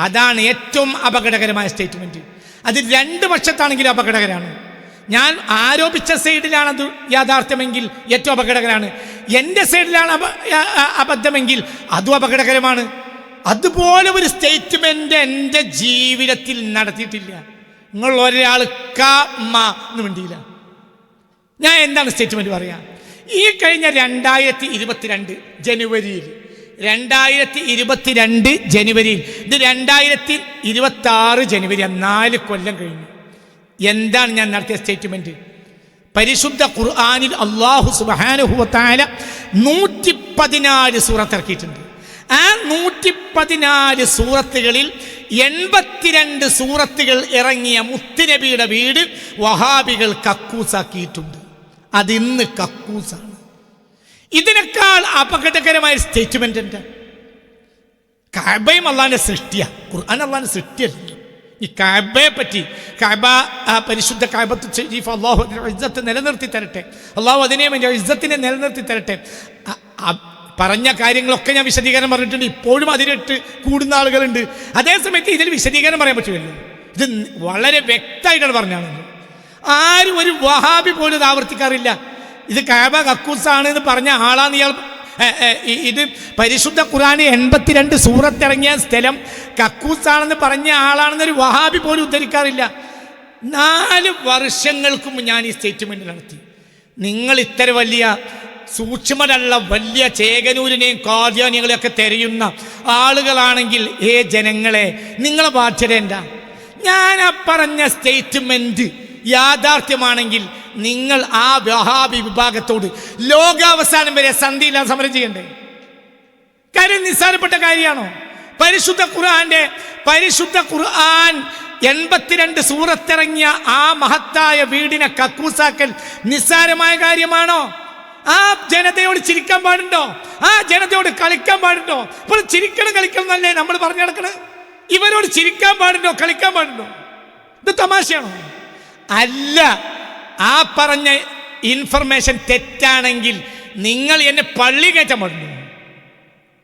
അതാണ് ഏറ്റവും അപകടകരമായ സ്റ്റേറ്റ്മെൻറ്റ്. അത് 2 പക്ഷത്താണെങ്കിലും അപകടകരമാണ്. ഞാൻ ആരോപിച്ച സൈഡിലാണത് യാഥാർത്ഥ്യമെങ്കിൽ ഏറ്റവും അപകടകരമാണ്. എൻ്റെ സൈഡിലാണ് അബദ്ധമെങ്കിൽ അതും അപകടകരമാണ്. അതുപോലെ ഒരു സ്റ്റേറ്റ്മെൻറ്റ് എൻ്റെ ജീവിതത്തിൽ നടത്തിയിട്ടില്ല. നിങ്ങൾ ഒരാൾ എന്ന് വേണ്ടിയില്ല. ഞാൻ എന്താണ് സ്റ്റേറ്റ്മെൻറ്റ് പറയാം? ഈ കഴിഞ്ഞ 2022 ജനുവരിയിൽ, 2022 ജനുവരിയിൽ, ഇത് 2026 ജനുവരി, 4 കൊല്ലം കഴിഞ്ഞു. എന്താണ് ഞാൻ നടത്തിയ സ്റ്റേറ്റ്മെൻറ്റ്? പരിശുദ്ധ ഖുർആനിൽ അല്ലാഹു സുബ്ഹാനഹു വ തആല 114 സൂറത്ത് ഇറക്കിയിട്ടുണ്ട്. ആ 114 സൂറത്തുകളിൽ 82 സൂറത്തുകൾ ഇറങ്ങിയ മുത്തുനബിയുടെ വീട് വഹാബികൾ കക്കൂസാക്കിയിട്ടുണ്ട്. അതിന്ന് കക്കൂസാണ്. ഇതിനേക്കാൾ അപകടകരമായ സ്റ്റേറ്റ്മെന്റ് എന്താ? കഅബയും അള്ളാഹിന്റെ സൃഷ്ടിയാണ്, ഖുർആൻ അള്ളാഹിന്റെ സൃഷ്ടിയല്ല. ഈ കഅബയെ പറ്റി, കഅബ പരിശുദ്ധ കഅബത്ത് ശരീഫ് അള്ളാഹു അതിൻ്റെ ഇസ്സത്ത് നിലനിർത്തി തരട്ടെ, അള്ളാഹു അതിനെയും അതിൻ്റെ ഇസ്സത്തിനെ നിലനിർത്തി തരട്ടെ. പറഞ്ഞ കാര്യങ്ങളൊക്കെ ഞാൻ വിശദീകരണം പറഞ്ഞിട്ടുണ്ട്. ഇപ്പോഴും അതിലിട്ട് കൂടുന്ന ആളുകളുണ്ട്. അതേസമയത്ത് ഇതിൽ വിശദീകരണം പറയാൻ പറ്റുമല്ലോ. ഇത് വളരെ വ്യക്തമായിട്ടാണ് പറഞ്ഞാണല്ലോ. ആരും ഒരു വഹാബി പോലും ഇത് ആവർത്തിക്കാറില്ല. ഇത് കഅബ കക്കൂസാണ് എന്ന് പറഞ്ഞ ആളാന്ന് ഇയാൾ. ഇത് പരിശുദ്ധ ഖുർആൻ 82 സൂറത്തിറങ്ങിയ സ്ഥലം കക്കൂസാണെന്ന് പറഞ്ഞ ആളാണെന്നൊരു വഹാബി പോലും ഉദ്ധരിക്കാറില്ല. 4 വർഷങ്ങൾക്ക് മുമ്പ് ഞാൻ ഈ സ്റ്റേറ്റ്മെന്റ് നടത്തി. നിങ്ങൾ ഇത്ര വലിയ സൂക്ഷ്മതയുള്ള വലിയ ചേകനൂരിനെയും കാദ്യാനികളെയൊക്കെ തിരയുന്ന ആളുകളാണെങ്കിൽ ജനങ്ങളെ നിങ്ങളെ ബാധ്യത എന്താ? ഞാൻ ആ പറഞ്ഞ സ്റ്റേറ്റ്മെന്റ് യാഥാർത്ഥ്യമാണെങ്കിൽ നിങ്ങൾ ആ വഹാബി വിഭാഗത്തോട് ലോകാവസാനം വരെ സന്ധിയില്ലാതെ സമരം ചെയ്യണ്ടേ? കാര്യം നിസ്സാരപ്പെട്ട കാര്യമാണോ? പരിശുദ്ധ ഖുർആൻ 82 സൂറത്തിറങ്ങിയ ആ മഹത്തായ വീടിനെ കക്കൂസാക്കൽ നിസ്സാരമായ കാര്യമാണോ? ആ ജനതയോട് ചിരിക്കാൻ പാടുണ്ടോ? ആ ജനതയോട് കളിക്കാൻ പാടുണ്ടോ? ഇപ്പോൾ ചിരിക്കണം കളിക്കണം എന്നല്ലേ നമ്മൾ പറഞ്ഞു നടക്കണത്? ഇവരോട് ചിരിക്കാൻ പാടുണ്ടോ കളിക്കാൻ പാടുണ്ടോ? ഇത് തമാശയാണോ? അല്ല. ആ പറഞ്ഞ ഇൻഫർമേഷൻ തെറ്റാണെങ്കിൽ നിങ്ങൾ എന്നെ പള്ളി കയറ്റാൻ പാടുണ്ടോ?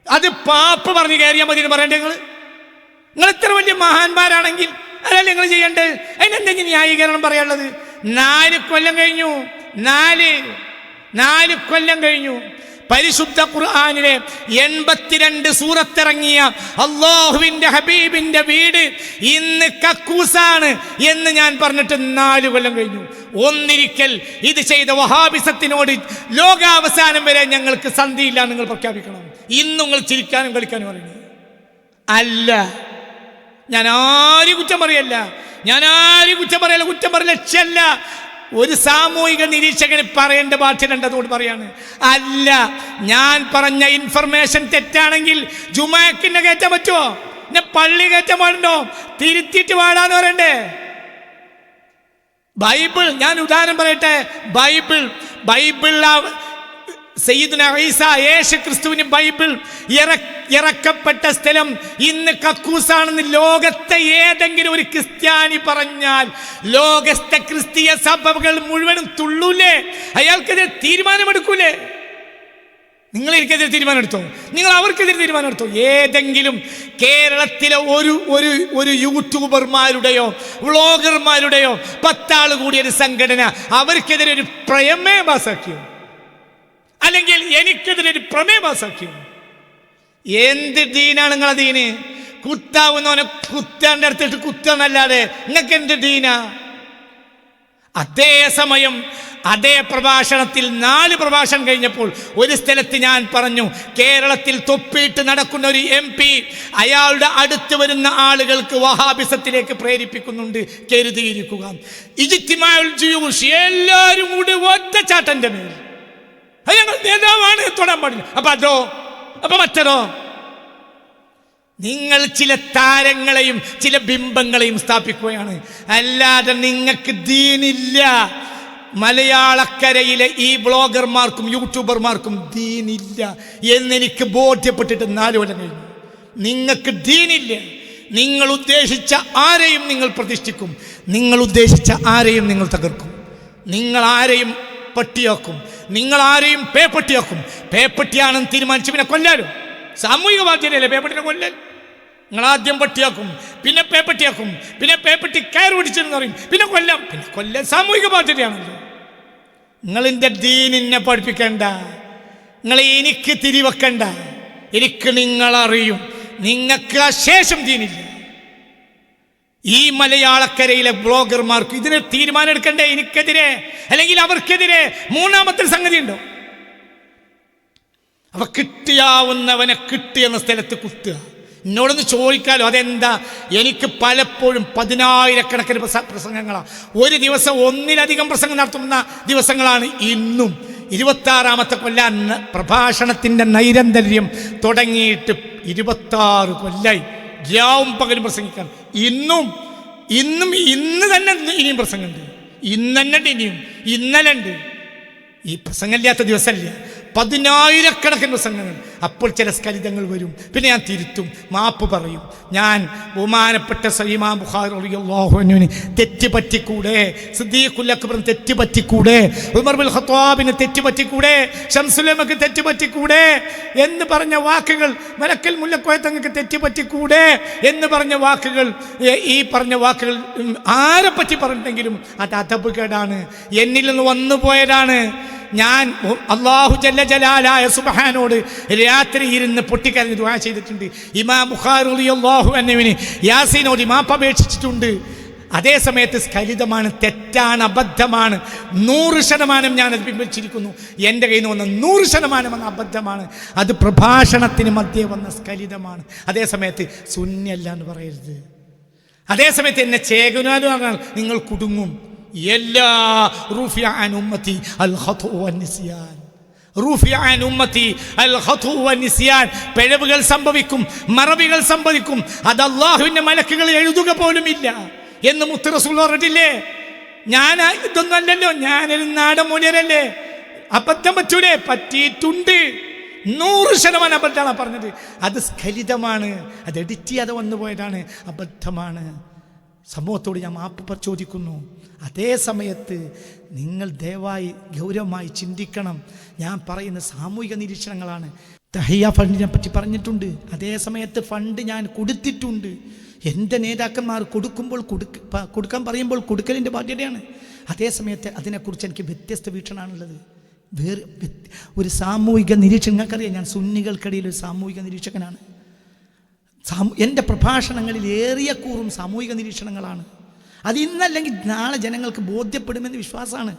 അത് പാപ്പ് പറഞ്ഞ് കയറിയാൽ മതി എന്ന് പറയണ്ടേ? നിങ്ങൾ ഇത്ര വലിയ മഹാന്മാരാണെങ്കിൽ അതല്ലേ നിങ്ങൾ ചെയ്യണ്ടേ? അതിനെന്തെങ്കിലും ന്യായീകരണം പറയാനുള്ളത്? 4 കൊല്ലം കഴിഞ്ഞു. 4 കൊല്ലം കഴിഞ്ഞു. പരിശുദ്ധ ഖുർആനിലെ 82 സൂറത്തിറങ്ങിയ അല്ലാഹുവിന്റെ ഹബീബിന്റെ വീട് ഇന്ന് കക്കൂസാണ് എന്ന് ഞാൻ പറഞ്ഞിട്ട് 4 കൊല്ലം കഴിഞ്ഞു. ഒന്നിരിക്കൽ ഇത് ചെയ്ത വഹാബിസത്തിനോട് ലോകാവസാനം വരെ ഞങ്ങൾക്ക് സന്ധിയില്ല നിങ്ങൾ പ്രഖ്യാപിക്കണം. ഇന്ന് നിങ്ങൾ ചിരിക്കാനും കളിക്കാനും പറയുന്നത് അല്ല. ഞാൻ ആരും കുറ്റം പറയല്ല. കുറ്റം പറയല ലക്ഷ്യമല്ല. ഒരു സാമൂഹിക നിരീക്ഷകന് പറയേണ്ട ബാധ്യത അതുകൊണ്ട് പറയാണ്. അല്ല, ഞാൻ പറഞ്ഞ ഇൻഫർമേഷൻ തെറ്റാണെങ്കിൽ ജുമാക്കിനെ കയറ്റാൻ പറ്റുമോ? എന്നെ പള്ളി കയറ്റാൻ പാടുണ്ടോ? തിരുത്തിയിട്ട് പാടാന്ന് പറയണ്ടേ? ബൈബിൾ, ഞാൻ ഉദാഹരണം പറയട്ടെ. ബൈബിൾ സയ്യിദുനാ ഈസാ യേശു ക്രിസ്തുവിന് ബൈബിൾ ഇറക്കപ്പെട്ട സ്ഥലം ഇന്ന് കക്കൂസാണെന്ന് ലോകത്തെ ഏതെങ്കിലും ഒരു ക്രിസ്ത്യാനി പറഞ്ഞാൽ ലോകത്തെ ക്രിസ്തീയ സഭകൾ മുഴുവനും തുള്ളൂലേ? അയാൾക്കെതിരെ തീരുമാനമെടുക്കൂലേ? നിങ്ങൾ എനിക്കെതിരെ തീരുമാനമെടുത്തോ? നിങ്ങൾ അവർക്കെതിരെ തീരുമാനമെടുത്തോ? ഏതെങ്കിലും കേരളത്തിലെ ഒരു യൂട്യൂബർമാരുടെയോ വ്ളോഗർമാരുടെയോ 10 ആൾ കൂടിയ ഒരു സംഘടന അവർക്കെതിരെ ഒരു പ്രമേയം പാസാക്കിയോ? അല്ലെങ്കിൽ എനിക്കെതിരെ ഒരു പ്രമേയം പാസാക്കിയോ? എന്ത് ദീനാണ് നിങ്ങളെ ദീന്? കുത്താവുന്നവനെ കുത്താൻ്റെ അടുത്തിട്ട് കുത്താന്നല്ലാതെ നിങ്ങൾക്ക് എന്ത് ദീനാ? അതേസമയം അതേ പ്രഭാഷണത്തിൽ 4 പ്രഭാഷണം കഴിഞ്ഞപ്പോൾ ഒരു സ്ഥലത്ത് ഞാൻ പറഞ്ഞു, കേരളത്തിൽ തൊപ്പിയിട്ട് നടക്കുന്ന ഒരു MP അയാളുടെ അടുത്ത് വരുന്ന ആളുകൾക്ക് വഹാബിസത്തിലേക്ക് പ്രേരിപ്പിക്കുന്നുണ്ട്, കരുതിയിരിക്കുക. ഇജ്തിമാഉൽ ജുയൂഷ്, എല്ലാവരും കൂടി ഒറ്റച്ചാട്ടന്റെ മേൽ ഞങ്ങൾ നേതാവാണ്, തൊടാൻ പാടില്ല. അപ്പൊ മറ്റോ നിങ്ങൾ ചില താരങ്ങളെയും ചില ബിംബങ്ങളെയും സ്ഥാപിക്കുകയാണ്, അല്ലാതെ നിങ്ങൾക്ക് ദീനില്ല. മലയാളക്കരയിലെ ഈ ബ്ലോഗർമാർക്കും യൂട്യൂബർമാർക്കും ദീനില്ല എന്നെനിക്ക് ബോധ്യപ്പെട്ടിട്ട് 4 കൊല്ലം കഴിഞ്ഞു. നിങ്ങൾക്ക് ദീനില്ല. നിങ്ങൾ ഉദ്ദേശിച്ച ആരെയും നിങ്ങൾ പ്രതിഷ്ഠിക്കും, നിങ്ങൾ ഉദ്ദേശിച്ച ആരെയും നിങ്ങൾ തകർക്കും, നിങ്ങൾ ആരെയും പട്ടിയാക്കും, നിങ്ങൾ ആരെയും പേപ്പട്ടിയാക്കും. പേപ്പട്ടിയാണെന്ന് തീരുമാനിച്ച് പിന്നെ കൊല്ലാലും സാമൂഹിക ബാധ്യതയല്ലേ പേപ്പട്ടിനെ കൊല്ലൽ? നിങ്ങൾ ആദ്യം പട്ടിയാക്കും, പിന്നെ പേപ്പട്ടിയാക്കും, പിന്നെ പേപ്പട്ടി കയർ പിടിച്ചെന്ന് പറയും, പിന്നെ കൊല്ലം സാമൂഹിക ബാധ്യതയാണല്ലോ. നിങ്ങളിൻ്റെ ദീനിനെ പഠിപ്പിക്കണ്ട, നിങ്ങൾ എനിക്ക് തിരിവെക്കണ്ട. എനിക്ക് നിങ്ങളറിയും, നിങ്ങൾക്ക് ആ ശേഷം ദീനില്ല. ഈ മലയാളക്കരയിലെ ബ്ലോഗർമാർക്ക് ഇതിന് തീരുമാനം എടുക്കണ്ടേ? എനിക്കെതിരെ അല്ലെങ്കിൽ അവർക്കെതിരെ 3ാമത്തെ സംഗതി ഉണ്ടോ? അവ കിട്ടിയാവുന്നവനെ കിട്ടിയെന്ന സ്ഥലത്ത് കുത്തുക. എന്നോടൊന്ന് ചോദിക്കാലോ, അതെന്താ? എനിക്ക് പലപ്പോഴും 10,000-കണക്കിന് പ്രസംഗങ്ങളാണ്. ഒരു ദിവസം 1-ലധികം പ്രസംഗം നടത്തുന്ന ദിവസങ്ങളാണ് ഇന്നും. 26ാമത്തെ കൊല്ലം പ്രഭാഷണത്തിൻ്റെ നൈരന്തര്യം തുടങ്ങിയിട്ട് 26 കൊല്ലായി. രാവും പകലും പ്രസംഗിക്കാൻ. ഇന്ന് തന്നെ ഇനിയും പ്രസംഗമുണ്ട്. ഇന്ന് തന്നെ ഉണ്ട്, ഇനിയും ഇന്നലെ ഉണ്ട്. ഈ പ്രസംഗമില്ലാത്ത ദിവസമല്ല. 10,000-കണക്കിന് പ്രസംഗങ്ങൾ. അപ്പോൾ ചില സ്ഖലിതങ്ങൾ വരും, പിന്നെ ഞാൻ തിരുത്തും, മാപ്പ് പറയും. ഞാൻ ബഹുമാനപ്പെട്ട ഇമാം ബുഖാരി റളിയല്ലാഹു അൻഹുവിന് തെറ്റ് പറ്റിക്കൂടെ, സിദ്ദീഖുൽ അക്ബറിന് തെറ്റ് പറ്റിക്കൂടെ, ഉമർ ബിൻ ഖത്താബിന് തെറ്റ് പറ്റിക്കൂടെ, ശംസുലമക്ക് തെറ്റ് പറ്റിക്കൂടെ എന്ന് പറഞ്ഞ വാക്കുകൾ, മലക്കൽ മുല്ലക്കോയ തങ്ങൾക്ക് തെറ്റ് പറ്റിക്കൂടെ എന്ന് പറഞ്ഞ വാക്കുകൾ, ഈ പറഞ്ഞ വാക്കുകൾ ആരെ പറ്റി പറഞ്ഞിട്ടെങ്കിലും അത് അദബ് കേടാണ്, എന്നിൽ നിന്ന് വന്നു പോയതാണ്. ഞാൻ അല്ലാഹു ജല്ല ജലാലായ സുബ്ഹാനോട് രാത്രി ഇരുന്ന് പൊട്ടിക്കരഞ്ഞ് ദുആ ചെയ്തിട്ടുണ്ട്. ഇമാം ബുഖാരി റളിയല്ലാഹു അൻഹുവിന് യാസീനോട് മാപ്പ് അപേക്ഷിച്ചിട്ടുണ്ട്. അതേ സമയത്ത് സ്ഖലിതമാണ്, തെറ്റാണ്, അബദ്ധമാണ്. 100% ഞാനത് പിൻവലിച്ചിരിക്കുന്നു. എൻ്റെ കയ്യിൽ നിന്ന് വന്ന 100% അങ്ങ് അബദ്ധമാണ്. അത് പ്രഭാഷണത്തിന് മധ്യേ വന്ന സ്ഖലിതമാണ്. അതേ സമയത്ത് സുന്നിയല്ല എന്ന് പറയരുത്. അതേ സമയത്ത് എന്നെ ചേകുനാലും പറഞ്ഞാൽ നിങ്ങൾ കുടുങ്ങും. എല്ലാ റൂഫിയ അൻ ഉമ്മത്തി അൽ ഖത്ഉ വന്നിസ്യാൻ, റൂഫിയ അൻ ഉമ്മത്തി അൽ ഖത്ഉ വന്നിസ്യാൻ. പിഴവുകൾ സംഭവിക്കും, മറവികൾ സംഭവിക്കും. അത് അല്ലാഹുവിൻ്റെ മലക്കുകൾ എഴുതുക പോലുമില്ല എന്ന് മുത്ത് റസൂൽ പറഞ്ഞിട്ടില്ലേ? ഞാൻ ഇതൊന്നും അല്ലല്ലോ, ഞാനൊരു നാടൻ മൂല്യരല്ലേ, അബദ്ധം പറ്റൂലേ? പറ്റിയിട്ടുണ്ട്. 100% അബദ്ധമാണ് പറഞ്ഞത്. അത് സ്ഖലിതമാണ്, അത് എഡിറ്റ് ചെയ്യാതെ വന്നു പോയതാണ്, അബദ്ധമാണ്. സമൂഹത്തോട് ഞാൻ മാപ്പ് ചോദിക്കുന്നു. അതേ സമയത്ത് നിങ്ങൾ ദയവായി ഗൗരവമായി ചിന്തിക്കണം. ഞാൻ പറയുന്ന സാമൂഹിക നിരീക്ഷണങ്ങളാണ്. തഹിയ ഫണ്ടിനെ പറ്റി പറഞ്ഞിട്ടുണ്ട്. അതേ സമയത്ത് ഫണ്ട് ഞാൻ കൊടുത്തിട്ടുണ്ട്. എൻ്റെ നേതാക്കന്മാർ കൊടുക്കാൻ പറയുമ്പോൾ കൊടുക്കലിൻ്റെ ബാധ്യതയാണ്. അതേ സമയത്ത് അതിനെക്കുറിച്ച് എനിക്ക് വ്യത്യസ്ത വീക്ഷണമാണുള്ളത്. വേറെ ഒരു സാമൂഹിക നിരീക്ഷണം, നിങ്ങൾക്കറിയാം ഞാൻ സുന്നികൾക്കിടയിൽ ഒരു സാമൂഹിക നിരീക്ഷകനാണ്. എൻ്റെ പ്രഭാഷണങ്ങളിൽ ഏറിയ കൂറും സാമൂഹിക നിരീക്ഷണങ്ങളാണ്. അത് ഇന്നല്ലെങ്കിൽ നാളെ ജനങ്ങൾക്ക് ബോധ്യപ്പെടുമെന്ന് വിശ്വാസമാണ്.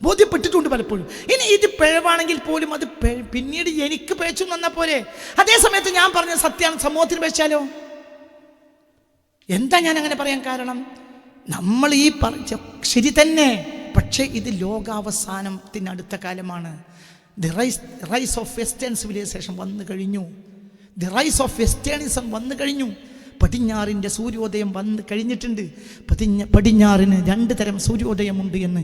ബോധ്യപ്പെട്ടിട്ടുണ്ട് പലപ്പോഴും. ഇനി ഇത് പിഴവാണെങ്കിൽ പോലും അത് പിന്നീട് എനിക്ക് പേച്ചു വന്നാൽ പോരെ. അതേ സമയത്ത് ഞാൻ പറഞ്ഞ സത്യമാണ്, സമൂഹത്തിന് പേച്ചാലോ? എന്താ ഞാൻ അങ്ങനെ പറയാൻ കാരണം? നമ്മൾ ഈ പറഞ്ഞ ശരി തന്നെ, പക്ഷേ ഇത് ലോകാവസാനത്തിനടുത്ത കാലമാണ്. The rise of western civilisation വന്നു കഴിഞ്ഞു. ദി റൈസ് ഓഫ് വെസ്റ്റേണിസം വന്നു കഴിഞ്ഞു. പടിഞ്ഞാറിൻ്റെ സൂര്യോദയം വന്ന് കഴിഞ്ഞിട്ടുണ്ട്. പടിഞ്ഞാറിന് 2 തരം സൂര്യോദയമുണ്ട് എന്ന്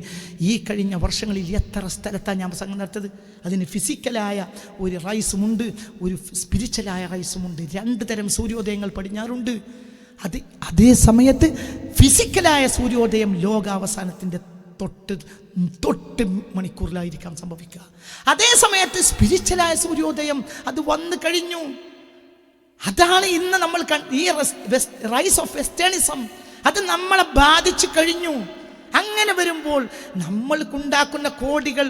ഈ കഴിഞ്ഞ വർഷങ്ങളിൽ എത്ര സ്ഥലത്താണ് ഞാൻ പ്രസംഗം നടത്തത്. അതിന് ഫിസിക്കലായ ഒരു റൈസുമുണ്ട്, ഒരു സ്പിരിച്വലായ റൈസുമുണ്ട്. 2 തരം സൂര്യോദയങ്ങൾ പടിഞ്ഞാറുണ്ട്. അതേ സമയത്ത് ഫിസിക്കലായ സൂര്യോദയം ലോകാവസാനത്തിൻ്റെ തൊട്ട് മണിക്കൂറിലായിരിക്കാം സംഭവിക്കുക. അതേ സമയത്ത് സ്പിരിച്വലായ സൂര്യോദയം അത് വന്നു കഴിഞ്ഞു. അതാണ് ഇന്ന് നമ്മൾ ഈ റൈസ് ഓഫ് വെസ്റ്റേണിസം അത് നമ്മളെ ബാധിച്ചു കഴിഞ്ഞു. അങ്ങനെ വരുമ്പോൾ നമ്മൾക്കുണ്ടാക്കുന്ന കോടികൾ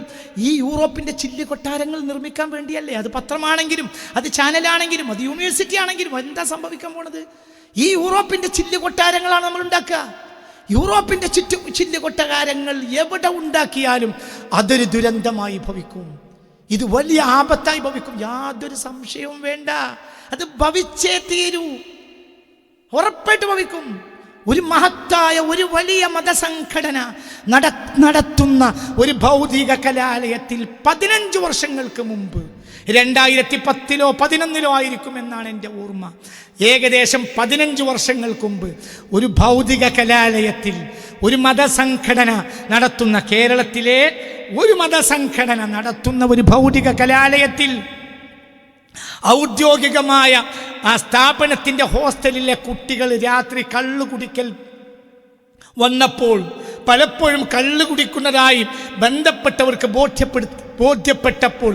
ഈ യൂറോപ്പിൻ്റെ ചില്ല് കൊട്ടാരങ്ങൾ നിർമ്മിക്കാൻ വേണ്ടിയല്ലേ? അത് പത്രമാണെങ്കിലും, അത് ചാനലാണെങ്കിലും, അത് യൂണിവേഴ്സിറ്റി ആണെങ്കിലും, എന്താ സംഭവിക്കാൻ പോണത്? ഈ യൂറോപ്പിൻ്റെ ചില്ല് കൊട്ടാരങ്ങളാണ് നമ്മൾ ഉണ്ടാക്കുക. യൂറോപ്പിൻ്റെ ചില്ല് കൊട്ടാരങ്ങൾ എവിടെ ഉണ്ടാക്കിയാലും അതൊരു ദുരന്തമായി ഭവിക്കും. ഇത് വലിയ ആപത്തായി ഭവിക്കും, യാതൊരു സംശയവും വേണ്ട. അത് ഭവിച്ചേ തീരൂ, ഉറപ്പായിട്ട് ഭവിക്കും. ഒരു മഹത്തായ ഒരു വലിയ മതസംഘടന നടത്തുന്ന ഒരു ഭൗതിക കലാലയത്തിൽ 15 വർഷങ്ങൾക്ക് മുമ്പ് 2010-ലോ 2011-ലോ ആയിരിക്കുമെന്നാണ് എൻ്റെ ഓർമ്മ. ഏകദേശം 15 വർഷങ്ങൾക്ക് മുമ്പ് ഒരു ഭൗതിക കലാലയത്തിൽ ഒരു മതസംഘടന നടത്തുന്ന, കേരളത്തിലെ ഒരു മതസംഘടന നടത്തുന്ന ഒരു ഭൗതിക കലാലയത്തിൽ ഔദ്യോഗികമായ ആ സ്ഥാപനത്തിൻ്റെ ഹോസ്റ്റലിലെ കുട്ടികൾ രാത്രി കള്ളു കുടിക്കൽ വന്നപ്പോൾ, പലപ്പോഴും കള്ളു കുടിക്കുന്നതായി ബന്ധപ്പെട്ടവർക്ക് ബോധ്യപ്പെട്ടപ്പോൾ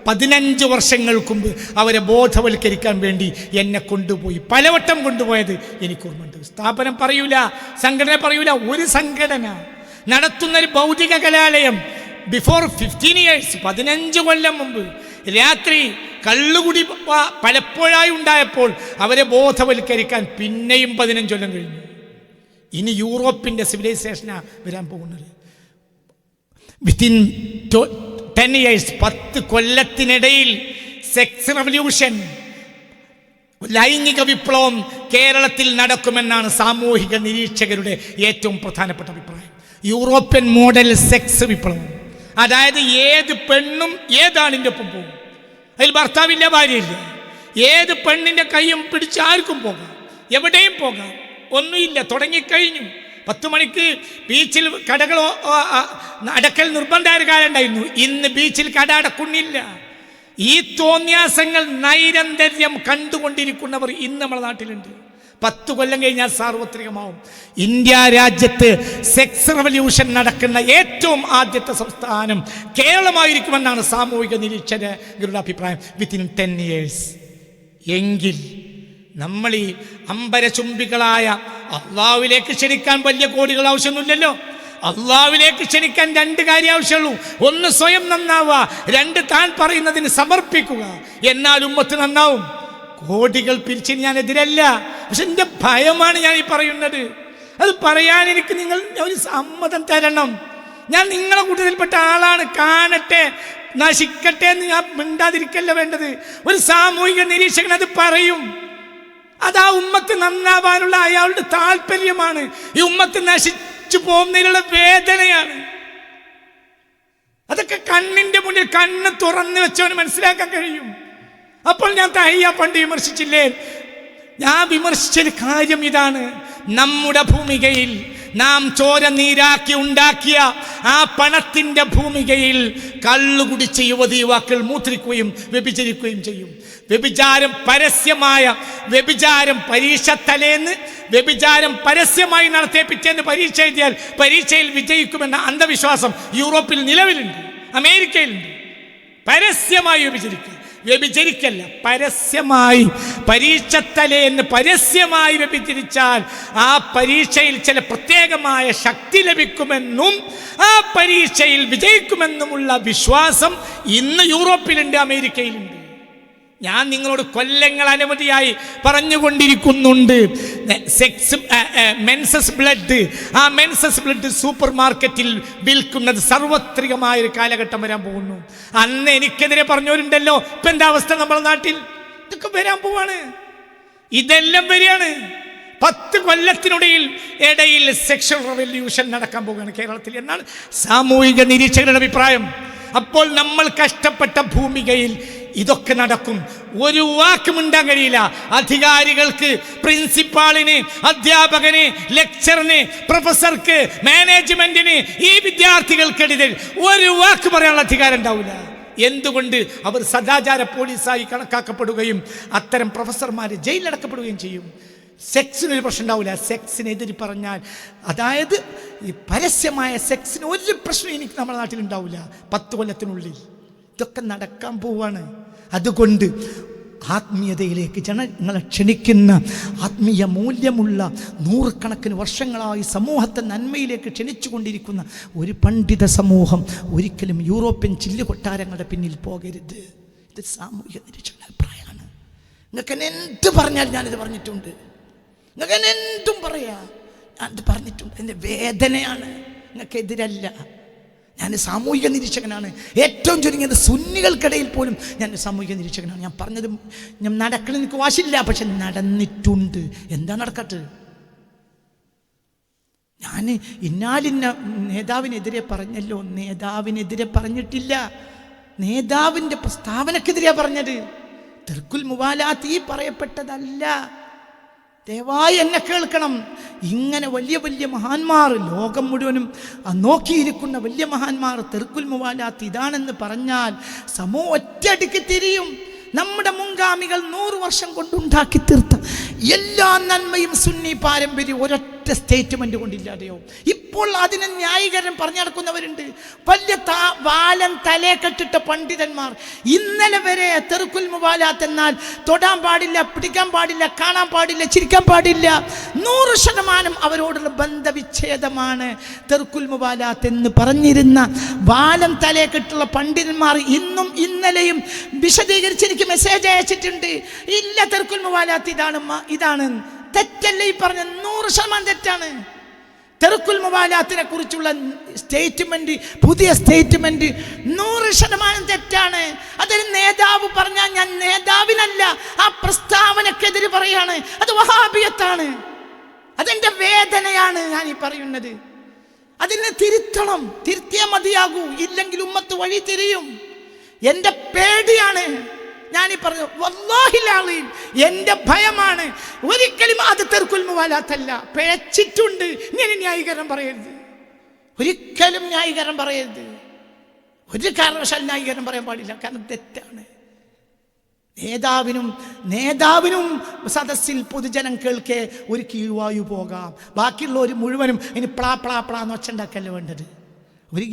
15 വർഷങ്ങൾക്ക് മുമ്പ് അവരെ ബോധവൽക്കരിക്കാൻ വേണ്ടി എന്നെ കൊണ്ടുപോയി. പലവട്ടം കൊണ്ടുപോയത് എനിക്കോർമ്മയുണ്ട്. സ്ഥാപനം പറയൂല, സംഘടന പറയൂല, ഒരു സംഘടന നടത്തുന്നൊരു ഭൗതിക കലാലയം ബിഫോർ 15 years, 15 കൊല്ലം മുമ്പ് രാത്രി കള്ളുകുടി പലപ്പോഴായി ഉണ്ടായപ്പോൾ അവരെ ബോധവൽക്കരിക്കാൻ പിന്നെയും 15 കൊല്ലം കഴിഞ്ഞു. ഇനി യൂറോപ്പിൻ്റെ സിവിലൈസേഷനാണ് വരാൻ പോകുന്നത്. വിത്തിൻ 10 years, 10 കൊല്ലത്തിനിടയിൽ സെക്സ് റവല്യൂഷൻ, ലൈംഗിക വിപ്ലവം കേരളത്തിൽ നടക്കുമെന്നാണ് സാമൂഹിക നിരീക്ഷകരുടെ ഏറ്റവും പ്രധാനപ്പെട്ട അഭിപ്രായം. യൂറോപ്യൻ മോഡൽ സെക്സ് വിപ്ലവം, അതായത് ഏത് പെണ്ണും ഏതാണിൻ്റെ ഒപ്പം പോകും. അതിൽ ഭർത്താവില്ല, ഭാര്യയില്ല. ഏത് പെണ്ണിൻ്റെ കൈയും പിടിച്ച് ആർക്കും പോകാം, എവിടെയും പോകാം, ഒന്നുമില്ല. തുടങ്ങിക്കഴിഞ്ഞു. 10 മണിക്ക് ബീച്ചിൽ കടകൾ അടക്കൽ നിർബന്ധമായ കാലം ഉണ്ടായിരുന്നു. ഇന്ന് ബീച്ചിൽ കട അടക്കുന്നില്ല. ഈ തോന്നിയാസങ്ങൾ നൈരന്തര്യം കണ്ടുകൊണ്ടിരിക്കുന്നവർ ഇന്ന് നമ്മുടെ നാട്ടിലുണ്ട്. 10 കൊല്ലം കഴിഞ്ഞാൽ സാർവത്രികമാവും. ഇന്ത്യ രാജ്യത്ത് സെക്സ് റവല്യൂഷൻ നടക്കുന്ന ഏറ്റവും ആദ്യത്തെ സംസ്ഥാനം കേരളമായിരിക്കുമെന്നാണ് സാമൂഹിക നിരീക്ഷകരുടെ അഭിപ്രായം. Within 10 years. എങ്കിൽ നമ്മൾ ഈ അമ്പരചുംബികളായ അള്ളാഹുവിലേക്ക് ക്ഷണിക്കാൻ വലിയ കോടികൾ ആവശ്യമൊന്നുമില്ലല്ലോ. അള്ളാഹുവിലേക്ക് ക്ഷണിക്കാൻ 2 കാര്യം ആവശ്യമുള്ളൂ. 1 സ്വയം നന്നാവുക, 2 താൻ പറയുന്നതിന് സമർപ്പിക്കുക. എന്നാൽ ഉമ്മത്ത് നന്നാവും. കോടികൾ പിരിച്ചിന് ഞാൻ എതിരല്ല, പക്ഷെ എൻ്റെ ഭയമാണ് ഞാൻ ഈ പറയുന്നത്. അത് പറയാൻ എനിക്ക് നിങ്ങൾ ഒരു സമ്മതം തരണം. ഞാൻ നിങ്ങളെ കൂട്ടത്തിൽപ്പെട്ട ആളാണ്. കാണട്ടെ, നശിക്കട്ടെ എന്ന് ഞാൻ മിണ്ടാതിരിക്കല്ല വേണ്ടത്. ഒരു സാമൂഹിക നിരീക്ഷകൻ അത് പറയും. അത് ആ ഉമ്മത്ത് നന്നാവാനുള്ള അയാളുടെ താല്പര്യമാണ്. ഈ ഉമ്മത്ത് നശിച്ചു പോകുന്നതിലുള്ള വേദനയാണ്. അതൊക്കെ കണ്ണിന്റെ മുന്നിൽ കണ്ണ് തുറന്നു വെച്ചവന് മനസ്സിലാക്കാൻ കഴിയും. അപ്പോൾ ഞാൻ തഹയ്യ പണ്ട് വിമർശിച്ചില്ലേ? ഞാൻ വിമർശിച്ചൊരു കാര്യം ഇതാണ്. നമ്മുടെ ഭൂമികയിൽ നാം ചോര നീരാക്കി ഉണ്ടാക്കിയ ആ പണത്തിന്റെ ഭൂമികയിൽ കള്ളുകുടിച്ച യുവതി യുവാക്കൾ മൂത്രിക്കുകയും വ്യഭിചരിക്കുകയും ചെയ്യും. വ്യഭിചാരം പരസ്യമായ വ്യഭിചാരം, പരീക്ഷ തലേന്ന് വ്യഭിചാരം പരസ്യമായി നടത്തിയ പിറ്റേന്ന് പരീക്ഷ എഴുതിയാൽ പരീക്ഷയിൽ വിജയിക്കുമെന്ന അന്ധവിശ്വാസം യൂറോപ്പിൽ നിലവിലുണ്ട്, അമേരിക്കയിലുണ്ട്. പരസ്യമായി വ്യഭിചരിക്കല്ല, പരസ്യമായി പരീക്ഷ തലേന്ന് പരസ്യമായി വ്യഭിചരിച്ചാൽ ആ പരീക്ഷയിൽ ചില പ്രത്യേകമായ ശക്തി ലഭിക്കുമെന്നും ആ പരീക്ഷയിൽ വിജയിക്കുമെന്നുമുള്ള വിശ്വാസം ഇന്ന് യൂറോപ്പിലുണ്ട്, അമേരിക്കയിലുണ്ട്. ഞാൻ നിങ്ങളോട് കൊല്ലങ്ങൾ അനവധിയായി പറഞ്ഞുകൊണ്ടിരിക്കുന്നുണ്ട്. മെൻസസ് ബ്ലഡ്, ആ മെൻസസ് ബ്ലഡ് സൂപ്പർ മാർക്കറ്റിൽ വിൽക്കുന്നത് സർവത്രികമായൊരു കാലഘട്ടം വരാൻ പോകുന്നു. അന്ന് എനിക്കെതിരെ പറഞ്ഞവരുണ്ടല്ലോ. ഇപ്പം എന്താ അവസ്ഥ നമ്മുടെ നാട്ടിൽ? ഇതൊക്കെ വരാൻ പോവാണ്. ഇതെല്ലാം വരികയാണ്. 10 കൊല്ലത്തിനിടയിൽ സെക്ഷൽ റവല്യൂഷൻ നടക്കാൻ പോവുകയാണ് കേരളത്തിൽ എന്നാണ് സാമൂഹിക നിരീക്ഷകരുടെ അഭിപ്രായം. അപ്പോൾ നമ്മൾ കഷ്ടപ്പെട്ട ഭൂമികയിൽ ഇതൊക്കെ നടക്കും. ഒരു വാക്ക് മിണ്ടാൻ കഴിയില്ല. അധികാരികൾക്ക്, പ്രിൻസിപ്പാളിന്, അധ്യാപകന്, ലെക്ചറിന്, പ്രൊഫസർക്ക്, മാനേജ്മെന്റിന്, ഈ വിദ്യാർത്ഥികൾക്കെതിരെ ഒരു വാക്ക് പറയാനുള്ള അധികാരം ഉണ്ടാവില്ല. എന്തുകൊണ്ട്? അവർ സദാചാര പോലീസായി കണക്കാക്കപ്പെടുകയും അത്തരം പ്രൊഫസർമാർ ജയിലിലടക്കപ്പെടുകയും ചെയ്യും. സെക്സിനൊരു പ്രശ്നം ഉണ്ടാവില്ല. സെക്സിനെതിരെ പറഞ്ഞാൽ, അതായത് ഈ പരസ്യമായ സെക്സിന് ഒരു പ്രശ്നം എനിക്ക് നമ്മുടെ നാട്ടിലുണ്ടാവില്ല 10 കൊല്ലത്തിനുള്ളിൽ. ഇതൊക്കെ നടക്കാൻ പോവാണ്. അതുകൊണ്ട് ആത്മീയതയിലേക്ക് ജനങ്ങളെ ക്ഷണിക്കുന്ന, ആത്മീയ മൂല്യമുള്ള, 100 കണക്കിന് വർഷങ്ങളായി സമൂഹത്തെ നന്മയിലേക്ക് ക്ഷണിച്ചുകൊണ്ടിരിക്കുന്ന ഒരു പണ്ഡിത സമൂഹം ഒരിക്കലും യൂറോപ്യൻ ചില്ല് കൊട്ടാരങ്ങളുടെ പിന്നിൽ പോകരുത്. ഇത് സാമൂഹിക നിരീക്ഷണ അഭിപ്രായമാണ്. നിങ്ങൾക്ക് എന്ത് പറഞ്ഞാൽ ഞാനിത് പറഞ്ഞിട്ടുണ്ട്. നിങ്ങൾക്ക് എന്തും പറയാം, ഞാനിത് പറഞ്ഞിട്ടുണ്ട്. എൻ്റെ വേദനയാണ്, നിങ്ങൾക്കെതിരല്ല. ഞാൻ സാമൂഹിക നിരീക്ഷകനാണ്. ഏറ്റവും ചുരുങ്ങിയത് സുന്നികൾക്കിടയിൽ പോലും ഞാൻ സാമൂഹിക നിരീക്ഷകനാണ്. ഞാൻ പറഞ്ഞത് ഞാൻ നടക്കണം, എനിക്ക് വാശില്ല, പക്ഷെ നടന്നിട്ടുണ്ട്. എന്താ നടക്കട്ടെ? ഞാൻ ഇന്നാലിന്ന നേതാവിനെതിരെ പറഞ്ഞല്ലോ, നേതാവിനെതിരെ പറഞ്ഞിട്ടില്ല. നേതാവിൻ്റെ പ്രസ്താവനക്കെതിരെയാ പറഞ്ഞത്. തർക്കുൽ മുവാലാത്ത് ഈ പറയപ്പെട്ടതല്ല. ദയവായി എന്നെ കേൾക്കണം. ഇങ്ങനെ വലിയ വലിയ മഹാന്മാർ, ലോകം മുഴുവനും നോക്കിയിരിക്കുന്ന വലിയ മഹാന്മാർ തർക്കുൽ മുവാലാത്ത് ഇതാണെന്ന് പറഞ്ഞാൽ സമൂഹം ഒറ്റയടിക്ക് തിരിയും. നമ്മുടെ മുൻഗാമികൾ 100 വർഷം കൊണ്ടുണ്ടാക്കി തീർത്ത എല്ലാ നന്മയും സുന്നി പാരമ്പര്യം ഒരൊറ്റ സ്റ്റേറ്റ്മെന്റ് കൊണ്ടില്ലാതെയോ. ഇപ്പോൾ അതിന് ന്യായീകരണം പറഞ്ഞു നടക്കുന്നവരുണ്ട്. വലിയ വാലൻ തലേ കെട്ടിട്ട പണ്ഡിതന്മാർ ഇന്നലെ വരെ തെറുക്കുൽ മുവാലാത്ത് എന്നാൽ തൊടാൻ പാടില്ല, പിടിക്കാൻ പാടില്ല, കാണാൻ പാടില്ല, ചിരിക്കാൻ പാടില്ല, 100% അവരോടുള്ള ബന്ധവിച്ഛേദമാണ് തെറുക്കുൽ മുവാലാത്ത് എന്ന് പറഞ്ഞിരുന്ന വാലൻ തലേ കെട്ടുള്ള പണ്ഡിതന്മാർ ഇന്നും ഇന്നലെയും വിശദീകരിച്ച് എനിക്ക് മെസ്സേജ് അയച്ചിട്ടുണ്ട്. ഇല്ല, തെറുക്കുൽ മുവാലാത്ത് ഇതാണ് തെറ്റല്ല ഈ പറഞ്ഞ, 100% തെറ്റാണ്. തെറുക്കുൽ മുവാലാത്തിനെ കുറിച്ചുള്ള സ്റ്റേറ്റ്മെന്റ്, പുതിയ സ്റ്റേറ്റ്മെന്റ് 100% തെറ്റാണ്. അതൊരു നേതാവ് പറഞ്ഞാൽ ഞാൻ നേതാവിനല്ല, ആ പ്രസ്താവനക്കെതിരെ പറയാണ്. അത് വഹാബിയത്താണ്. അതെന്റെ വേദനയാണ് ഞാൻ ഈ പറയുന്നത്. അതിനെ തിരുത്തണം, തിരുത്തിയേ മതിയാകൂ. ഇല്ലെങ്കിൽ ഉമ്മത്ത് വഴി തിരിയും. എന്റെ പേടിയാണ് ഞാനീ പറഞ്ഞു. വല്ലാഹിൽ അലീം, എന്റെ ഭയമാണ്. ഒരിക്കലും അത് തെറുക്കുൽ മുവാലാത്തല്ല. പിഴച്ചിട്ടുണ്ട്. ഇങ്ങനെ ന്യായീകരണം പറയരുത്, ഒരിക്കലും ന്യായീകരണം പറയരുത്. ഒരു കാരണവശാലും ന്യായീകരണം പറയാൻ പാടില്ല, കാരണം തെറ്റാണ്. നേതാവിനും സദസ്സിൽ പൊതുജനം കേൾക്കെ ഒരു കീഴ്വായു പോകാം. ബാക്കിയുള്ളവർ മുഴുവനും ഇനി പ്ലാ പ്ലാ പ്ലാ എന്ന് ഒച്ചുണ്ടാക്കല്ലേ വേണ്ടത്. ഒരു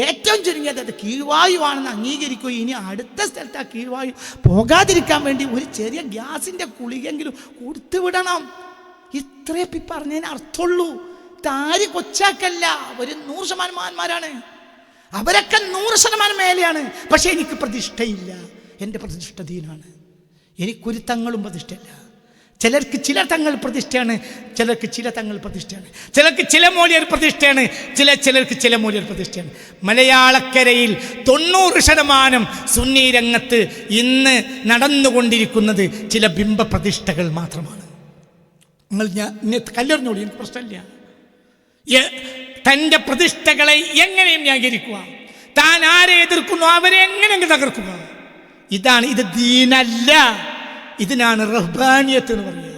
ഏറ്റവും ചുരുങ്ങിയത് അത് കീഴ്വായുവാണെന്ന് അംഗീകരിക്കുക. ഇനി അടുത്ത സ്ഥലത്ത് ആ കീഴ്വായു പോകാതിരിക്കാൻ വേണ്ടി ഒരു ചെറിയ ഗ്യാസിൻ്റെ ഗുളികെങ്കിലും കൊടുത്തു വിടണം. ഇത്രയേ പറഞ്ഞതിന് അർത്ഥമുള്ളൂ. താരി കൊച്ചാക്കല്ല, ഒരു 100% മഹാന്മാരാണ്. അവരൊക്കെ 100% മേലെയാണ്. പക്ഷെ എനിക്ക് പ്രതിഷ്ഠയില്ല. എൻ്റെ പ്രതിഷ്ഠ ദീനാണ്. എനിക്കൊരു തങ്ങളും പ്രതിഷ്ഠയില്ല. ചിലർക്ക് ചില തങ്ങൾ പ്രതിഷ്ഠയാണ്, ചിലർക്ക് ചില തങ്ങൾ പ്രതിഷ്ഠയാണ്, ചിലർക്ക് ചില മൂല്യർ പ്രതിഷ്ഠയാണ്, ചിലർക്ക് ചില മൂല്യർ പ്രതിഷ്ഠയാണ്. മലയാളക്കരയിൽ 90% സുന്നി രംഗത്ത് ഇന്ന് നടന്നുകൊണ്ടിരിക്കുന്നത് ചില ബിംബ പ്രതിഷ്ഠകൾ മാത്രമാണ്. നിങ്ങൾ കല്ലെറിഞ്ഞോളൂ, എനിക്ക് പ്രശ്നമില്ല. തൻ്റെ പ്രതിഷ്ഠകളെ എങ്ങനെയും ന്യായീകരിക്കുക, താൻ ആരെ എതിർക്കുന്നു അവരെ എങ്ങനെയെങ്കിലും തകർക്കുക. ഇത് ദീനല്ല. ഇതിനാണ് റഹ്ബാനിയത്ത് എന്ന് പറയുക.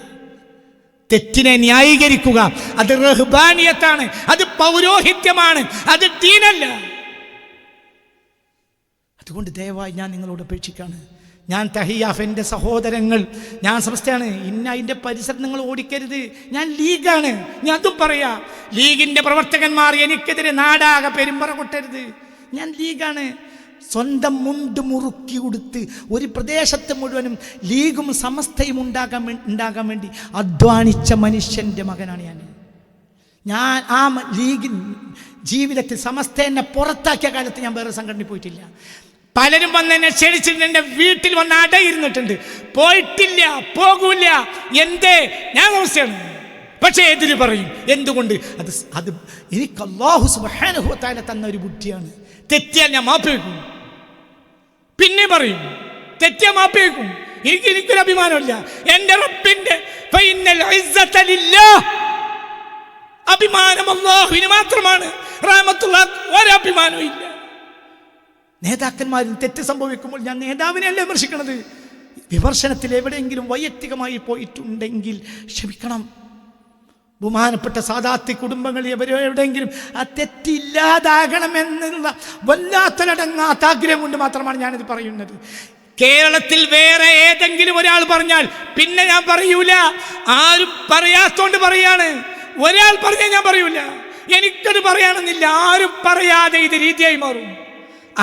തെറ്റിനെ ന്യായീകരിക്കുക അത് റഹ്ബാനിയത്താണ്, അത് പൗരോഹിത്യമാണ്, അത് ദീനല്ല. അതുകൊണ്ട് ദയവായി ഞാൻ നിങ്ങളോട് അപേക്ഷിക്കാണ്. ഞാൻ തഹിയാഫ്, എൻ്റെ സഹോദരങ്ങൾ, ഞാൻ സംസ്ഥയാണ്. അതിൻ്റെ പരിസരം നിങ്ങൾ ഓടിക്കരുത്. ഞാൻ ലീഗാണ്. ഞാൻ അതും പറയാം. ലീഗിൻ്റെ പ്രവർത്തകന്മാർ എനിക്കെതിരെ നാടാകെ പെരുമ്പറ കൊട്ടരുത്. ഞാൻ ലീഗാണ്. സ്വന്തം മുണ്ട് മുറുക്കി കൊടുത്ത് ഒരു പ്രദേശത്ത് മുഴുവനും ലീഗും സമസ്തയും ഉണ്ടാകാൻ വേണ്ടി അധ്വാനിച്ച മനുഷ്യൻ്റെ മകനാണ് ഞാൻ. ആ ലീഗിൻ ജീവിതത്തിൽ സമസ്ത എന്നെ പുറത്താക്കിയ കാലത്ത് ഞാൻ വേറെ സംഘടനയിൽ പോയിട്ടില്ല. പലരും വന്ന് എന്നെ ക്ഷണിച്ചിട്ട് എൻ്റെ വീട്ടിൽ വന്ന് അടയിരുന്നിട്ടുണ്ട്. പോയിട്ടില്ല, പോകൂല. എന്തേ? ഞാൻ അവസ്ഥയാണ്. പക്ഷേ എതിര് പറയും. എന്തുകൊണ്ട്? അത് എനിക്ക് അല്ലാഹു സുബ്ഹാനഹു വ തആല തന്ന ഒരു ബുദ്ധിയാണ്. തെറ്റിയാൽ ഞാൻ മാപ്പ് വയ്ക്കും. പിന്നെ പറയും തെറ്റിയാൽ മാപ്പ് വയ്ക്കും. എനിക്കൊരു അഭിമാനമില്ല. എൻ്റെ റബ്ബിൻ്റെ അഭിമാനം അല്ലാഹുവിന് മാത്രമാണ്. റഹ്മത്തുള്ളാഹി ഒരഭിമാനവും ഇല്ല. നേതാക്കന്മാരിൽ തെറ്റ് സംഭവിക്കുമ്പോൾ ഞാൻ നേതാവിനെയല്ല വിമർശിക്കണത്. വിമർശനത്തിൽ എവിടെയെങ്കിലും വൈയക്തികമായി പോയിട്ടുണ്ടെങ്കിൽ ക്ഷമിക്കണം. ബഹുമാനപ്പെട്ട സാദാത്തി കുടുംബങ്ങളിൽ എവിടെയെങ്കിലും ആ തെറ്റില്ലാതാകണമെന്നുള്ള വല്ലാത്തടങ്ങാത്ത ആഗ്രഹം കൊണ്ട് മാത്രമാണ് ഞാനിത് പറയുന്നത്. കേരളത്തിൽ വേറെ ഏതെങ്കിലും ഒരാൾ പറഞ്ഞാൽ പിന്നെ ഞാൻ പറയൂല. ആരും പറയാത്തോണ്ട് പറയാണ്. ഒരാൾ പറഞ്ഞാൽ ഞാൻ പറയൂല. എനിക്കത് പറയാണെന്നില്ല. ആരും പറയാതെ ഇത് രീതിയായി മാറും.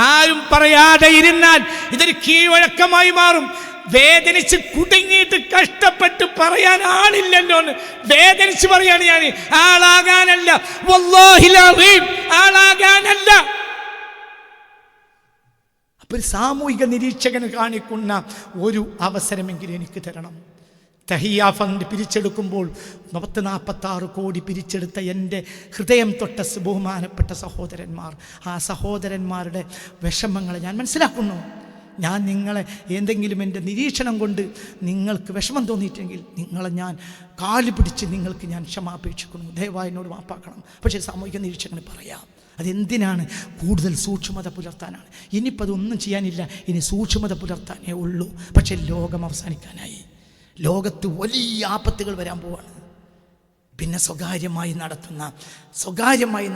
ആരും പറയാതെ ഇരുന്നാൽ ഇതൊരു കീഴ്വഴക്കമായി മാറും. വേദനിച്ച് കുടുങ്ങിയിട്ട് കഷ്ടപ്പെട്ട് പറയാൻ ആളില്ലല്ലോ എന്ന് വേദനിച്ച് പറയാണ് ഞാൻ. ആളാകാനല്ല, വല്ലാഹിൽ അസീം, ആളാകാനല്ല. അപ്പോൾ സാമൂഹിക നിരീക്ഷകന് കാണിക്കുന്ന ഒരു അവസരമെങ്കിലും എനിക്ക് തരണം. തഹിയ ഫണ്ട് പിരിച്ചെടുക്കുമ്പോൾ 46 കോടി പിരിച്ചെടുത്ത എൻ്റെ ഹൃദയം തൊട്ട ബഹുമാനപ്പെട്ട സഹോദരന്മാർ, ആ സഹോദരന്മാരുടെ വിഷമങ്ങളെ ഞാൻ മനസ്സിലാക്കുന്നു. ഞാൻ നിങ്ങളെ എന്തെങ്കിലും എൻ്റെ നിരീക്ഷണം കൊണ്ട് നിങ്ങൾക്ക് വിഷമം തോന്നിയിട്ടെങ്കിൽ നിങ്ങളെ ഞാൻ കാല് പിടിച്ച് നിങ്ങൾക്ക് ഞാൻ ക്ഷമാപേക്ഷിക്കുന്നു. ദയവായി എന്നോട് മാപ്പാക്കണം. പക്ഷേ സാമൂഹിക നിരീക്ഷകന് പറയാം. അതെന്തിനാണ്? കൂടുതൽ സൂക്ഷ്മത പുലർത്താനാണ്. ഇനിയിപ്പോൾ അതൊന്നും ചെയ്യാനില്ല. ഇനി സൂക്ഷ്മത പുലർത്താനേ ഉള്ളൂ. പക്ഷേ ലോകം അവസാനിക്കാനായി. ലോകത്ത് വലിയ ആപത്തുകൾ വരാൻ പോവാണ്. പിന്നെ സ്വകാര്യമായി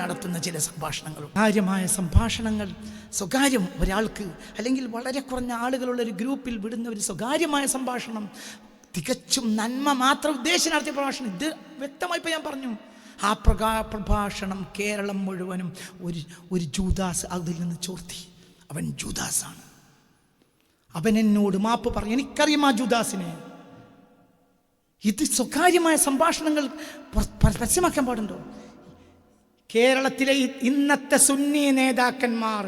നടത്തുന്ന ചില സംഭാഷണങ്ങളും സ്വകാര്യം ഒരാൾക്ക് അല്ലെങ്കിൽ വളരെ കുറഞ്ഞ ആളുകളുള്ള ഒരു ഗ്രൂപ്പിൽ വിടുന്ന ഒരു സ്വകാര്യമായ സംഭാഷണം, തികച്ചും നന്മ മാത്രം ഉദ്ദേശിച്ച് നടത്തിയ പ്രഭാഷണം. ഇത് വ്യക്തമായി ഇപ്പോൾ ഞാൻ പറഞ്ഞു. ആ പ്രഭാഷണം കേരളം മുഴുവനും ഒരു ജൂദാസ് അതിൽ നിന്ന് ചോർത്തി. അവൻ ജൂദാസാണ്. അവൻ എന്നോട് മാപ്പ് പറഞ്ഞു. എനിക്കറിയാം ആ ജൂദാസിനെ. ഇത് സ്വകാര്യമായ സംഭാഷണങ്ങൾ പരസ്യമാക്കാൻ പാടുണ്ടോ? കേരളത്തിലെ ഇന്നത്തെ സുന്നി നേതാക്കന്മാർ,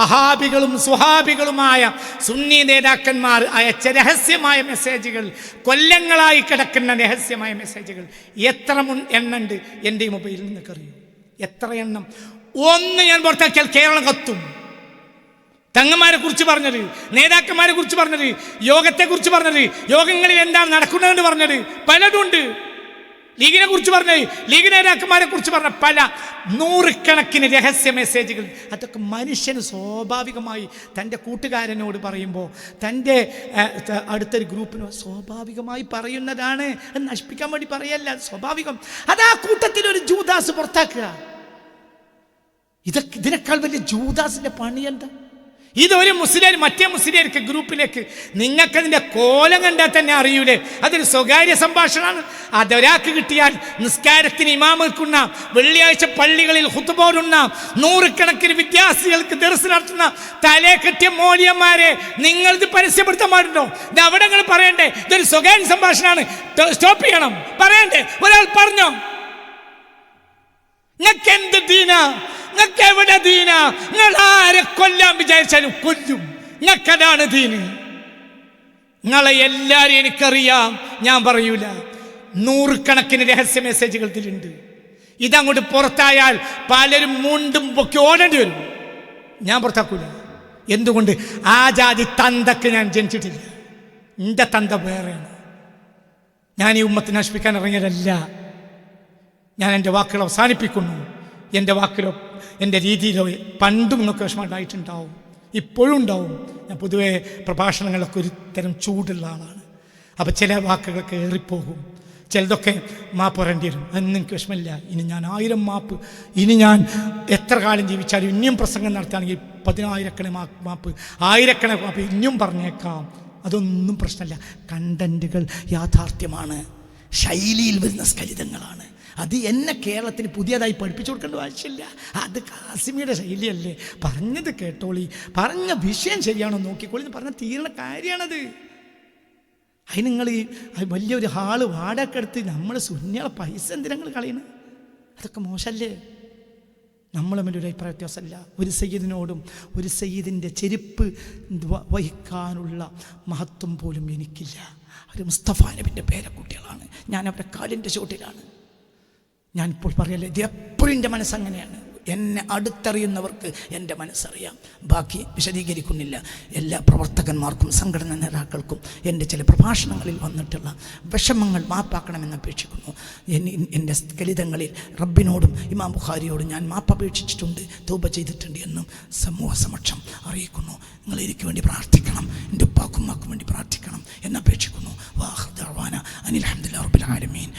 അഹാബികളും സുഹാബികളുമായ സുന്നി നേതാക്കന്മാർ അയച്ച രഹസ്യമായ മെസ്സേജുകൾ, കൊല്ലങ്ങളായി കിടക്കുന്ന രഹസ്യമായ മെസ്സേജുകൾ എത്ര എണ്ണുണ്ട് എൻ്റെ ഈ മൊബൈലിൽ നിങ്ങൾക്കറിയൂ? എത്ര എണ്ണം? ഒന്ന് ഞാൻ പുറത്താക്കിയാൽ കേരളം കത്തും. തങ്ങന്മാരെ കുറിച്ച് പറഞ്ഞത്, നേതാക്കന്മാരെ കുറിച്ച് പറഞ്ഞത്, യോഗത്തെക്കുറിച്ച് പറഞ്ഞത്, യോഗങ്ങളിൽ എന്താണ് നടക്കുന്നതെന്ന് പറഞ്ഞത് പലതുണ്ട്. ലീഗിനെ കുറിച്ച് പറഞ്ഞത്, ലീഗ് നേതാക്കന്മാരെ കുറിച്ച് പറഞ്ഞ പല 100 കണക്കിന് രഹസ്യ മെസ്സേജുകൾ. അതൊക്കെ മനുഷ്യന് സ്വാഭാവികമായി തൻ്റെ കൂട്ടുകാരനോട് പറയുമ്പോൾ, തൻ്റെ അടുത്തൊരു ഗ്രൂപ്പിനോ സ്വാഭാവികമായി പറയുന്നതാണ്. അത് നശിപ്പിക്കാൻ വേണ്ടി പറയല്ല, സ്വാഭാവികം. അത് ആ കൂട്ടത്തിലൊരു ജൂദാസ് പുറത്താക്കുക. ഇതിനേക്കാൾ വലിയ ജൂദാസിൻ്റെ പണി എന്താ? ഇതൊരു മുസ്ലിം മറ്റേ മുസ്ലിംക്ക് ഗ്രൂപ്പിലേക്ക് നിങ്ങൾക്കതിൻ്റെ കോലം കണ്ടാൽ തന്നെ അറിയൂലേ അതൊരു സ്വകാര്യ സംഭാഷണമാണ്. അതൊരാൾക്ക് കിട്ടിയാൽ നിസ്കാരത്തിന് ഇമാമൽക്കുന്ന, വെള്ളിയാഴ്ച പള്ളികളിൽ ഖുതുബോടുന്ന, നൂറുകണക്കിന് വിദ്യാർത്ഥികൾക്ക് ദർസ് നടത്തുന്ന തലേ കെട്ടിയ മോലിയന്മാരെ നിങ്ങളിത് പരസ്യപ്പെടുത്താൻ പാടുണ്ടോ? ഇത് അവിടെ നിങ്ങൾ പറയണ്ടേ ഇതൊരു സ്വകാര്യ സംഭാഷണമാണ്, സ്റ്റോപ്പ് ചെയ്യണം പറയണ്ടേ? ഒരാൾ പറഞ്ഞോ? നിങ്ങൾക്ക് എന്ത് ദീനാ? നിങ്ങൾക്ക് എവിടെ ദീനാ? നിങ്ങൾ ആരെ കൊല്ലാൻ വിചാരിച്ചാലും കൊല്ലും. നിങ്ങൾക്കതാണ് ദീന്. നിങ്ങളെ എല്ലാവരും എനിക്കറിയാം, ഞാൻ പറയൂല. നൂറുകണക്കിന് രഹസ്യ മെസ്സേജുകൾ ഇതിലുണ്ട്. ഇതങ്ങോട്ട് പുറത്തായാൽ പലരും മുണ്ടും പൊക്കി ഓടേണ്ടി വരും. ഞാൻ പുറത്താക്കൂല. എന്തുകൊണ്ട്? ആ ജാതി തന്തക്ക് ഞാൻ ജനിച്ചിട്ടില്ല. എൻ്റെ തന്ത വേറെയാണ്. ഞാൻ ഈ ഉമ്മത്തിനെ നശിപ്പിക്കാൻ ഇറങ്ങിയതല്ല. ഞാൻ എൻ്റെ വാക്കുകൾ അവസാനിപ്പിക്കുന്നു. എൻ്റെ വാക്കിലോ എൻ്റെ രീതിയിലോ പണ്ടും നിങ്ങൾക്ക് വിഷമം ഉണ്ടായിട്ടുണ്ടാവും, ഇപ്പോഴും ഉണ്ടാവും. ഞാൻ പൊതുവെ പ്രഭാഷണങ്ങളൊക്കെ ഒരു തരം ചൂടുള്ള ആളാണ്. അപ്പോൾ ചില വാക്കുകളൊക്കെ ഏറിപ്പോകും, ചിലതൊക്കെ മാപ്പ് പറയേണ്ടി വരും. അതൊന്നും എനിക്ക് വിഷമമില്ല. ഇനി ഞാൻ 1000 മാപ്പ്, ഇനി ഞാൻ എത്ര കാലം ജീവിച്ചാലും ഇനിയും പ്രസംഗം നടത്തുകയാണെങ്കിൽ 10,000 മാപ്പ്, 1000 മാപ്പ് ഇനിയും പറഞ്ഞേക്കാം. അതൊന്നും പ്രശ്നമല്ല. കണ്ടന്റുകൾ യാഥാർത്ഥ്യമാണ്, ശൈലിയിൽ വരുന്ന സ്ഖലിതങ്ങളാണ്. അത് എന്നെ കേരളത്തിന് പുതിയതായി പഠിപ്പിച്ചു കൊടുക്കേണ്ട ആവശ്യമില്ല. അത് കാസിമിയുടെ ശൈലിയല്ലേ. പറഞ്ഞത് കേട്ടോളി, പറഞ്ഞ വിഷയം ശരിയാണോ നോക്കിക്കോളി എന്ന് പറഞ്ഞാൽ തീരുന്ന കാര്യമാണത്. അതിന് നിങ്ങൾ വലിയൊരു ഹാള് വാടക എടുത്ത് നമ്മൾ സുന്നികളെ പൈസ എന്തിനാ നിങ്ങൾ കളയണത്? അതൊക്കെ മോശമല്ലേ? നമ്മൾ തമ്മിലൊരു അഭിപ്രായ വ്യത്യാസമല്ല. ഒരു സയ്യിദിനോടും ഒരു സയ്യിദിൻ്റെ ചെരുപ്പ് വഹിക്കാനുള്ള മഹത്വം പോലും എനിക്കില്ല. അവർ മുസ്തഫ നബിൻ്റെ പേരക്കുട്ടികളാണ്. ഞാൻ അവരുടെ കാലിൻ്റെ ചോട്ടിലാണ്. ഞാനിപ്പോൾ പറയല്ലേ, ഇത് എപ്പോഴും എൻ്റെ മനസ്സങ്ങനെയാണ്. എന്നെ അടുത്തറിയുന്നവർക്ക് എൻ്റെ മനസ്സറിയാം. ബാക്കി വിശദീകരിക്കുന്നില്ല. എല്ലാ പ്രവർത്തകന്മാർക്കും സംഘടനാ നേതാക്കൾക്കും എൻ്റെ ചില പ്രഭാഷണങ്ങളിൽ വന്നിട്ടുള്ള വിഷമങ്ങൾ മാപ്പാക്കണമെന്ന് അപേക്ഷിക്കുന്നു. എൻ്റെ സ്ഖലിതങ്ങളിൽ റബ്ബിനോടും ഇമാം ബുഖാരിയോടും ഞാൻ മാപ്പപേക്ഷിച്ചിട്ടുണ്ട്, തൗബ ചെയ്തിട്ടുണ്ട് എന്നും സമൂഹ സമക്ഷം അറിയിക്കുന്നു. നിങ്ങൾ എനിക്ക് വേണ്ടി പ്രാർത്ഥിക്കണം, എൻ്റെ ഉപ്പാക്കും ഉമ്മാക്കും വേണ്ടി പ്രാർത്ഥിക്കണം എന്നപേക്ഷിക്കുന്നു. വാഹ് ദഅ്വാന അനിൽ ഹംദുലില്ലാഹി റബ്ബിൽ ആലമീൻ.